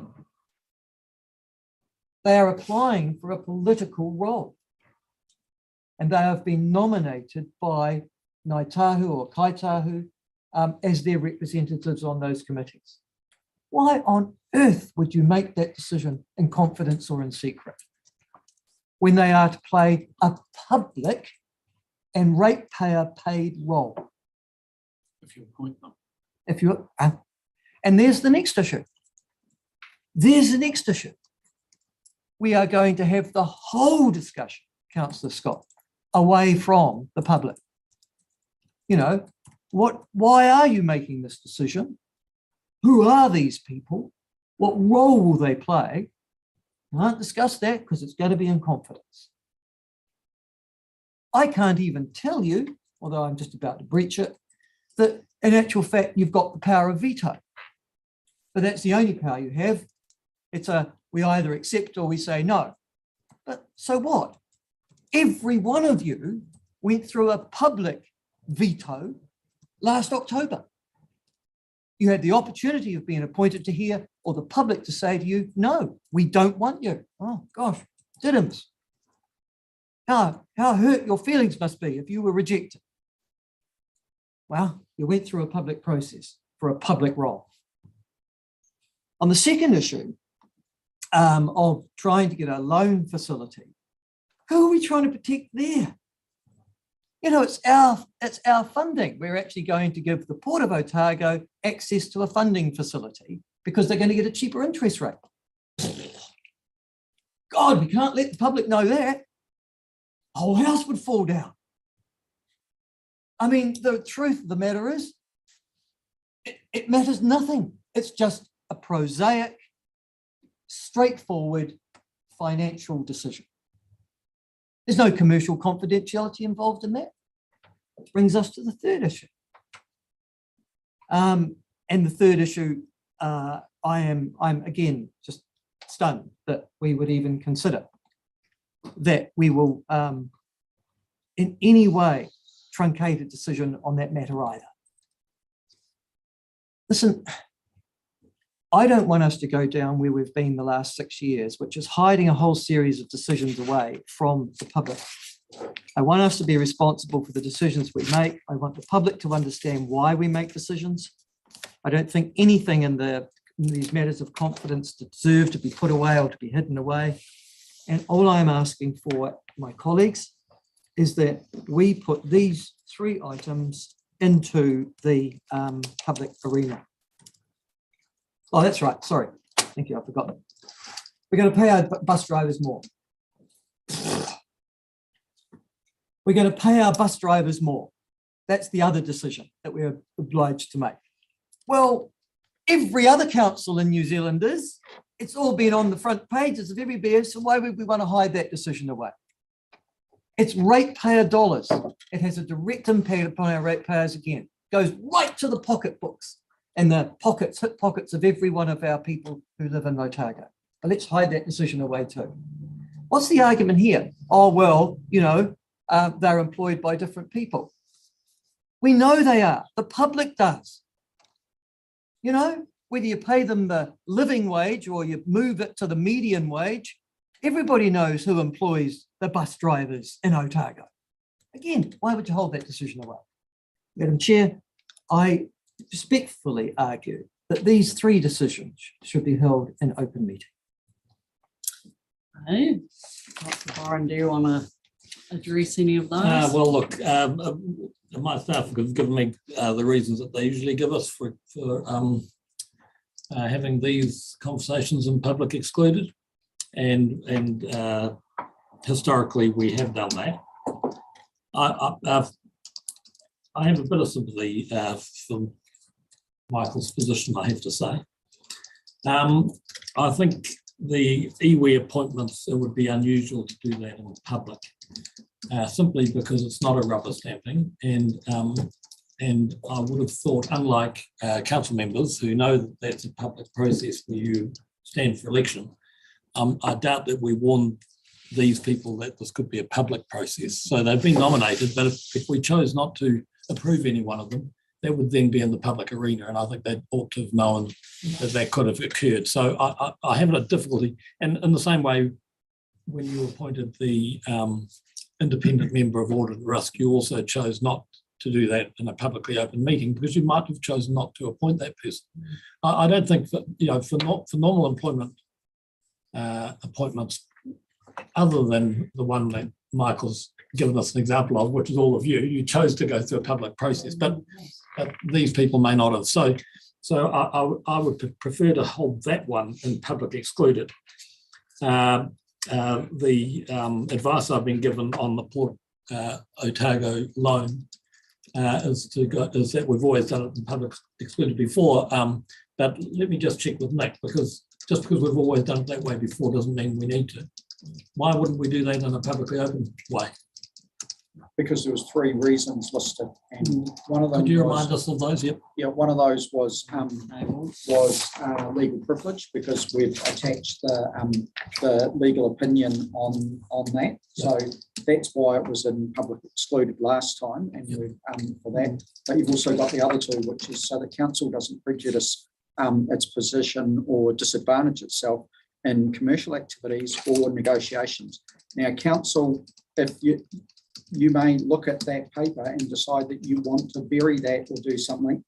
They are applying for a political role. And they have been nominated by Ngāi Tahu or Kai Tahu as their representatives on those committees. Why on earth would you make that decision in confidence or in secret when they are to play a public and ratepayer paid role? If you appoint them. If you, and there's the next issue. There's the next issue. We are going to have the whole discussion, Councillor Scott, away from the public. You know, why are you making this decision? Who are these people? What role will they play? I can't discuss that because it's going to be in confidence. I can't even tell you, although I'm just about to breach it, that in actual fact, you've got the power of veto. But that's the only power you have. It's we either accept or we say no. But so what? Every one of you went through a public veto last October. You had the opportunity of being appointed to here or the public to say to you, no, we don't want you. Oh gosh, diddums. How hurt your feelings must be if you were rejected. Well, you went through a public process for a public role. On the second issue of trying to get a loan facility, who are we trying to protect there? You know, it's our funding. We're actually going to give the Port of Otago access to a funding facility because they're going to get a cheaper interest rate. God, we can't let the public know that. The whole house would fall down. I mean, the truth of the matter is, it matters nothing. It's just a prosaic, straightforward financial decision. There's no commercial confidentiality involved in that. Which brings us to the third issue. And the third issue, I'm again just stunned that we would even consider that we will in any way truncate a decision on that matter either. Listen, I don't want us to go down where we've been the last 6 years, which is hiding a whole series of decisions away from the public. I want us to be responsible for the decisions we make. I want the public to understand why we make decisions. I don't think anything in these matters of confidence deserve to be put away or to be hidden away. And all I'm asking for, my colleagues, is that we put these 3 items into the public arena. Oh, that's right. Sorry. Thank you. I forgot. We're going to pay our bus drivers more. We're going to pay our bus drivers more. That's the other decision that we're obliged to make. Well, every other council in New Zealand is. It's all been on the front pages of every BS, so why would we want to hide that decision away? It's ratepayer dollars. It has a direct impact upon our ratepayers again. It goes right to the pocketbooks and the hip pockets of every one of our people who live in Otago. But let's hide that decision away too. What's the argument here? Oh, well, you know, they're employed by different people. We know they are. The public does. You know, whether you pay them the living wage or you move it to the median wage, everybody knows who employs the bus drivers in Otago. Again, why would you hold that decision away? Madam Chair, I respectfully argue that these 3 decisions should be held in open meeting. Hey, Dr. Byron, do you want to address any of those? Well, look, my staff have given me the reasons that they usually give us for having these conversations in public excluded, and historically we have done that. I have a bit of sympathy for Michael's position, I have to say. I think the iwi appointments, it would be unusual to do that in public, simply because it's not a rubber stamping, and I would have thought, unlike council members who know that that's a public process where you stand for election, I doubt that we warned these people that this could be a public process. So they've been nominated, but if we chose not to approve any one of them, that would then be in the public arena, and I think they ought to have known that that could have occurred. So I have a difficulty, and in the same way, when you appointed the independent member of audit and risk, you also chose not to do that in a publicly open meeting, because you might have chosen not to appoint that person. I don't think that, for normal employment appointments, other than the one that Michael's given us an example of, which is all of you chose to go through a public process, but these people may not have. So I would prefer to hold that one in public excluded. The advice I've been given on the Port Otago loan is that we've always done it in public excluded before. But let me just check with Nick, because just because we've always done it that way before doesn't mean we need to. Why wouldn't we do that in a publicly open way? Because there was 3 reasons listed, and one of them. Could you remind us of those? Yep. Yeah, one of those was legal privilege, because we've attached the legal opinion on that. So that's why it was in public excluded last time, and we've for that. But you've also got the other 2, which is so the council doesn't prejudice its position or disadvantage itself in commercial activities or negotiations. Now, council, if you may look at that paper and decide that you want to bury that or do something.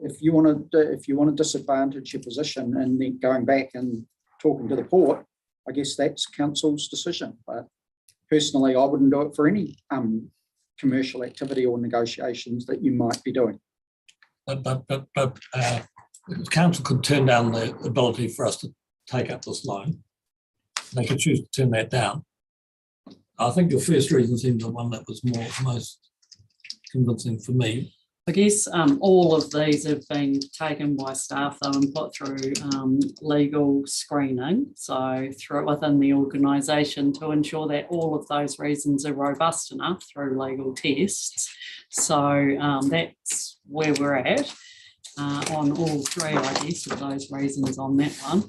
If you want to disadvantage your position and then going back and talking to the port, I guess that's council's decision. But personally, I wouldn't do it for any commercial activity or negotiations that you might be doing. But council could turn down the ability for us to take up this loan. They could choose to turn that down. I think your first reason seemed the one that was most convincing for me. I guess all of these have been taken by staff though and put through legal screening, so through within the organisation to ensure that all of those reasons are robust enough through legal tests. So that's where we're at on all 3, I guess, of those reasons on that one.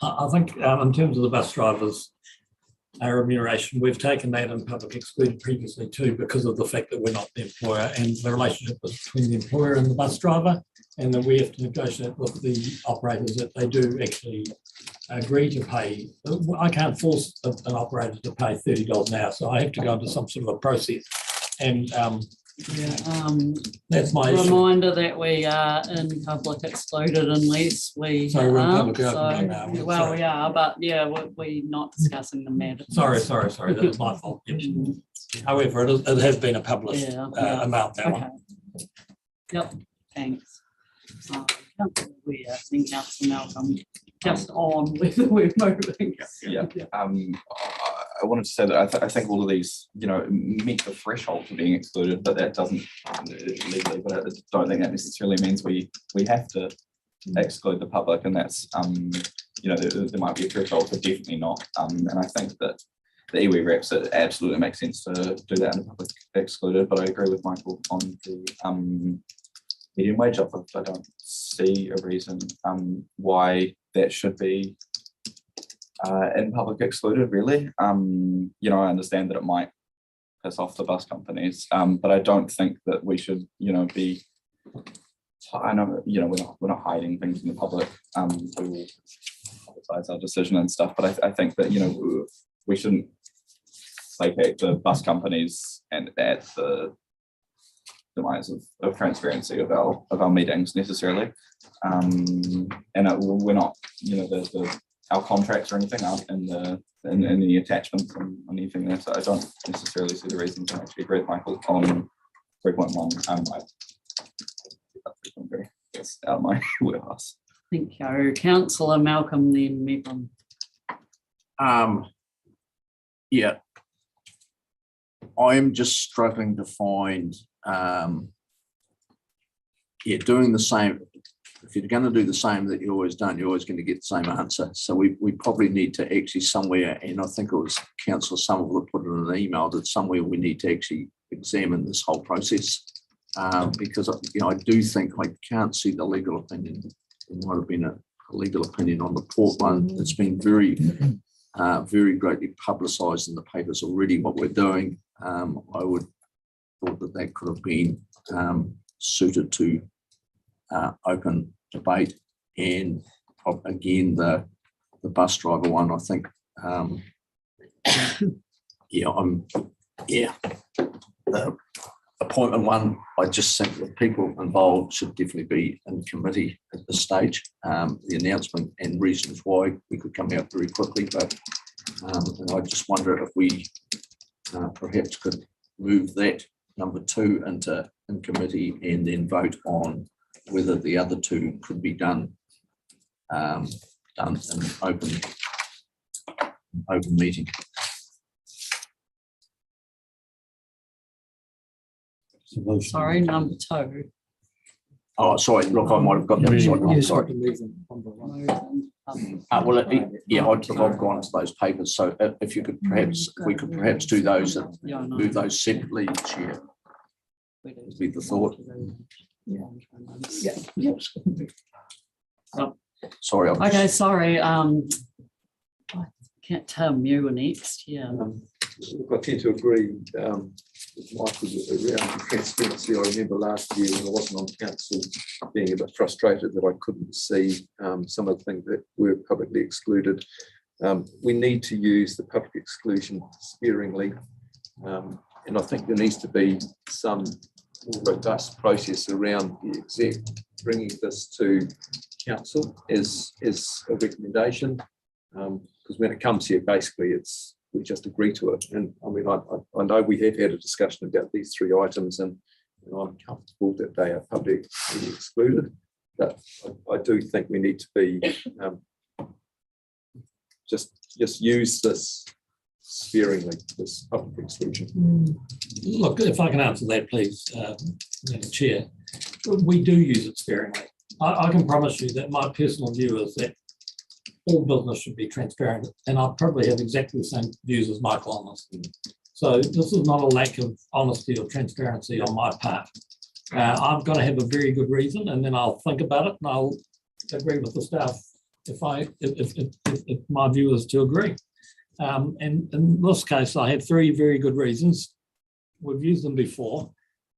I think in terms of the bus drivers, our remuneration, we've taken that in public excluded previously too, because of the fact that we're not the employer, and the relationship between the employer and the bus driver, and that we have to negotiate with the operators that they do actually agree to pay. I can't force an operator to pay $30 an hour, so I have to go into some sort of a process. And that's my reminder that we are in public excluded unless we so we're in are. public open right now. Well, Sorry. we are, but yeah, we're not discussing the matter. Sorry, that was my fault. Yes. However, it has been a published amount that one. Yep, thanks. So, Councillor Weir, then Councillor Malcolm, just on whether we're moving. Yeah. I wanted to say that I think all of these, meet the threshold for being excluded, but that doesn't legally, but I don't think that necessarily means we have to exclude the public, and that's, there might be a threshold, but definitely not. And I think that the iwi reps, it absolutely makes sense to do that in the public excluded, but I agree with Michael on the medium wage offer. I don't see a reason why that should be in public excluded, really. I understand that it might piss off the bus companies, but I don't think that we should, be. I know, we're not hiding things in the public. We will publicize our decision and stuff, but I think that we shouldn't placate the bus companies and at the demise of transparency of our meetings necessarily, and we're not, our contracts or anything aren't in the attachments and anything there, so I don't necessarily see the reasons. I actually agree with Michael on 3.1. It's out of my wheelhouse. Thank you. Councillor Malcolm, then Megan. Yeah, I'm just struggling to find, doing the same. If you're going to do the same that you always done, you're always going to get the same answer. So we probably need to actually somewhere, and I think it was Councillor Somerville that put it in an email, that somewhere we need to actually examine this whole process, because I do think I can't see the legal opinion. There might have been a legal opinion on the port one. It's been very greatly publicised in the papers already. What we're doing, I would thought that could have been suited to open debate, and again the bus driver one, I think appointment one, I just think the people involved should definitely be in committee at this stage. The announcement and reasons why we could come out very quickly, but and I just wonder if we perhaps could move that number 2 into in committee and then vote on whether the other 2 could be done in open meeting. Sorry, number 2. Oh, sorry, look, I might have got that. Sorry. Well, yeah, I've gone to those papers. So if you could perhaps, if we could perhaps do those and move those separately, Chair, would be the thought. Sorry. Okay, sorry. I can't tell you were next. Yeah. I tend to agree with Michael around the transparency. I remember last year when I wasn't on council being a bit frustrated that I couldn't see some of the things that were publicly excluded. We need to use the public exclusion sparingly, and I think there needs to be some robust process around the exec bringing this to council as a recommendation, because when it comes here, basically we just agree to it. And I mean, I know we have had a discussion about these 3 items, and I'm comfortable that they are publicly excluded, but I do think we need to be just use this sparingly, this public exclusion. Look, if I can answer that, please, Madam Chair. We do use it sparingly. I can promise you that my personal view is that all business should be transparent, and I probably have exactly the same views as Michael on this. So this is not a lack of honesty or transparency on my part. I've got to have a very good reason, and then I'll think about it, and I'll agree with the staff if my view is to agree. And in this case, I had 3 very good reasons. We've used them before.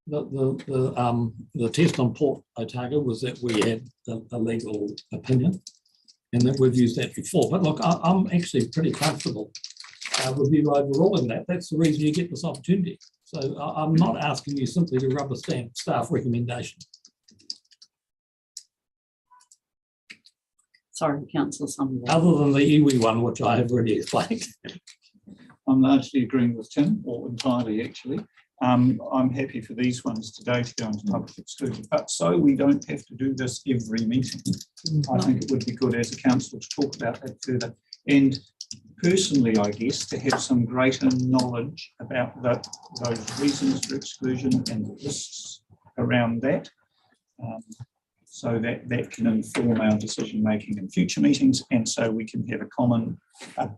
The test on Port Otago was that we had a legal opinion, and that we've used that before. But look, I'm actually pretty comfortable with you overall in that. That's the reason you get this opportunity. So I'm not asking you simply to rubber stamp staff recommendation. Sorry, Councillor Summerville. Other than the iwi one, which I have already explained. I'm largely agreeing with Tim, or entirely actually. I'm happy for these ones today to go into public exclusion, but so we don't have to do this every meeting. I think it would be good as a council to talk about that further. And personally, I guess, to have some greater knowledge about those reasons for exclusion and the risks around that, so that can inform our decision making in future meetings, and so we can have a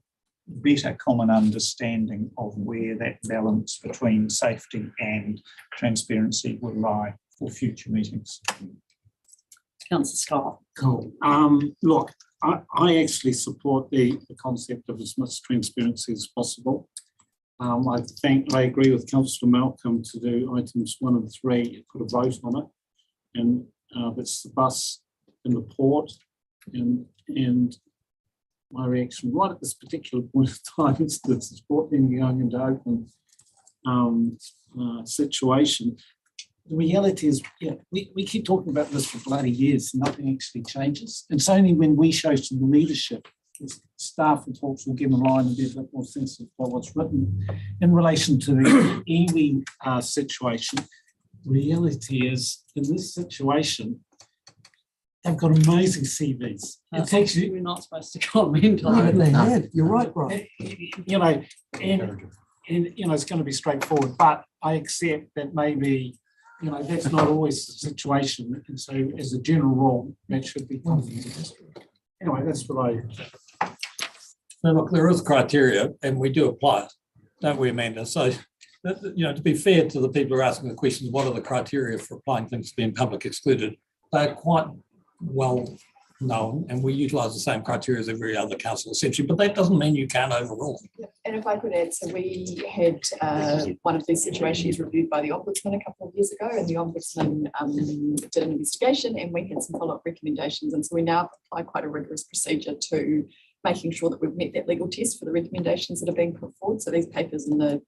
better common understanding of where that balance between safety and transparency will lie for future meetings. Councillor Scott. Cool. Look, I actually support the concept of as much transparency as possible. I agree with Councillor Malcolm to do items 1 and 3, put a vote on it, and that's the bus and the port, and my reaction right at this particular point of time is that the sport being going into open situation. The reality is, yeah, we keep talking about this for bloody years and nothing actually changes. It's only when we show some leadership, staff and talks will give a line and be a bit more sensitive by what's written. In relation to the iwi situation, reality is, in this situation, they've got amazing CVs. It's actually, we're not supposed to comment on it. They have. You're right, Brian. You know, and you know, it's going to be straightforward, but I accept that maybe, you know, that's not always the situation. And so as a general rule, that should be something. Anyway, that's what I. Now, look, there is criteria and we do apply it, don't we, Amanda? So, you know, to be fair to the people who are asking the questions, what are the criteria for applying things to being public excluded? They're quite well known, and we utilise the same criteria as every other council essentially, but that doesn't mean you can't overrule. And if I could add, so we had one of these situations reviewed by the Ombudsman a couple of years ago, and the Ombudsman did an investigation and we had some follow-up recommendations, and so we now apply quite a rigorous procedure to making sure that we've met that legal test for the recommendations that are being put forward. So these papers and the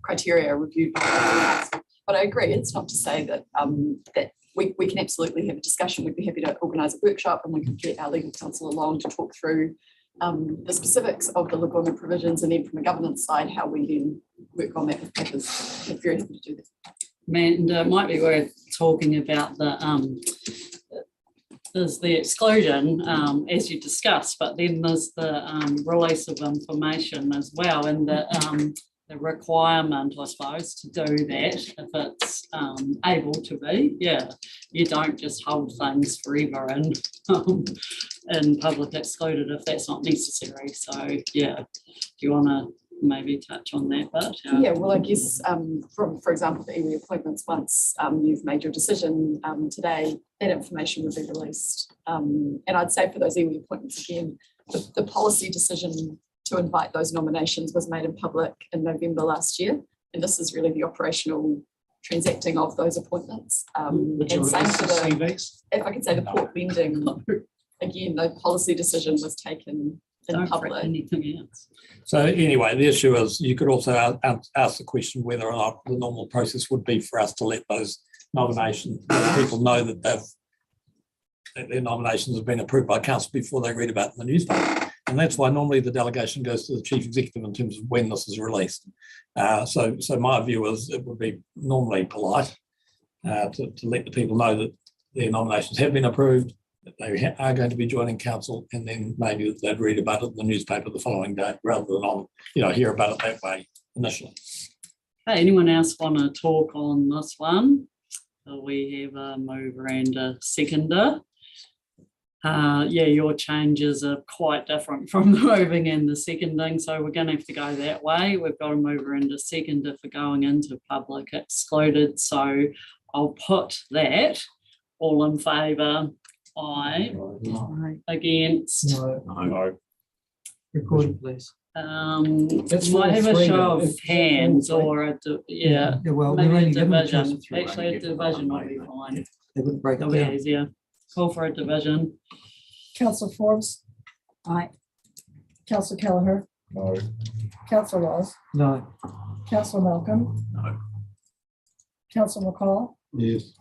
criteria reviewed by the council. But I agree, it's not to say that that we can absolutely have a discussion. We'd be happy to organise a workship and we could get our legal counsel along to talk through the specifics of the employment provisions, and then from a governance side, how we then work on that with papers. I'm very happy to do that. And it might be worth talking about there's the exclusion, as you discussed, but then there's the release of information as well, and the requirement, I suppose, to do that if it's able to be. Yeah, you don't just hold things forever and public excluded if that's not necessary. So yeah, do you want to maybe touch on that bit? Yeah, well, I guess for example, the iwi appointments, once you've made your decision today, that information would be released. And I'd say for those iwi appointments, again, the policy decision to invite those nominations was made in public in November last year. And this is really the operational transacting of those appointments. And same for if I could say the port bending, again, the policy decision was taken in public. Anything else? So anyway, the issue is you could also ask the question whether or not the normal process would be for us to let those nominations, people know that their nominations have been approved by council before they read about it in the newspaper. And that's why normally the delegation goes to the chief executive in terms of when this is released. So my view is it would be normally polite to let the people know that their nominations have been approved, that they are going to be joining council, and then maybe that they'd read about it in the newspaper the following day rather than hear about it that way initially. Hey, anyone else want to talk on this one? So we have a mover and a seconder. Yeah, your changes are quite different from the moving and the seconding, so we're going to have to go that way. We've got a mover and a seconder for going into public excluded, so I'll put that. All in favour? Aye. Against? No. Recorded, please. Might have a show of hands or a well, maybe a division. Actually, a division might be fine. They wouldn't break it It'll be down. easier. Call for a division. Councillor Forbes? Aye. Councillor Kelleher? No. Councillor Laws? No. Councillor Malcolm? No. Councillor McCall? Yes.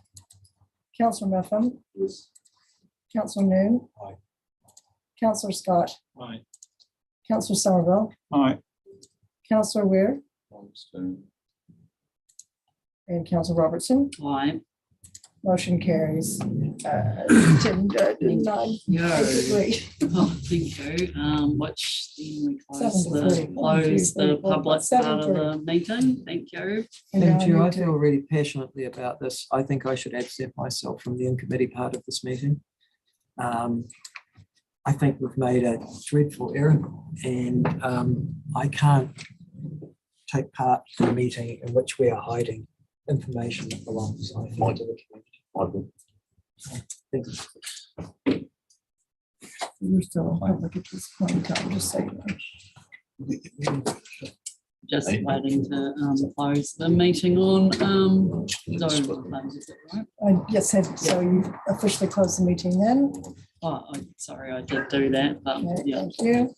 Councillor Miffin? Yes. Councillor Noon? Aye. Councillor Scott? Aye. Councillor Somerville? Aye. Councillor Weir? And Councillor Robertson? Aye. Motion carries. 10, 9, Yeah. 8. Oh, thank you. Which then we close 7:30. the public part of 7:30. the meeting. Thank you. Thank you. I feel really passionately about this. I think I should absent myself from the in-committee part of this meeting. I think we've made a dreadful error, and I can't take part in a meeting in which we are hiding information that belongs, I think, to the community. Thank you. We're still on public at this point in time, just saying. Just waiting to close the meeting on Zoom. Is it right? Yes, so you officially closed the meeting then? Oh, sorry, I did do that, but Okay, yeah. thank you.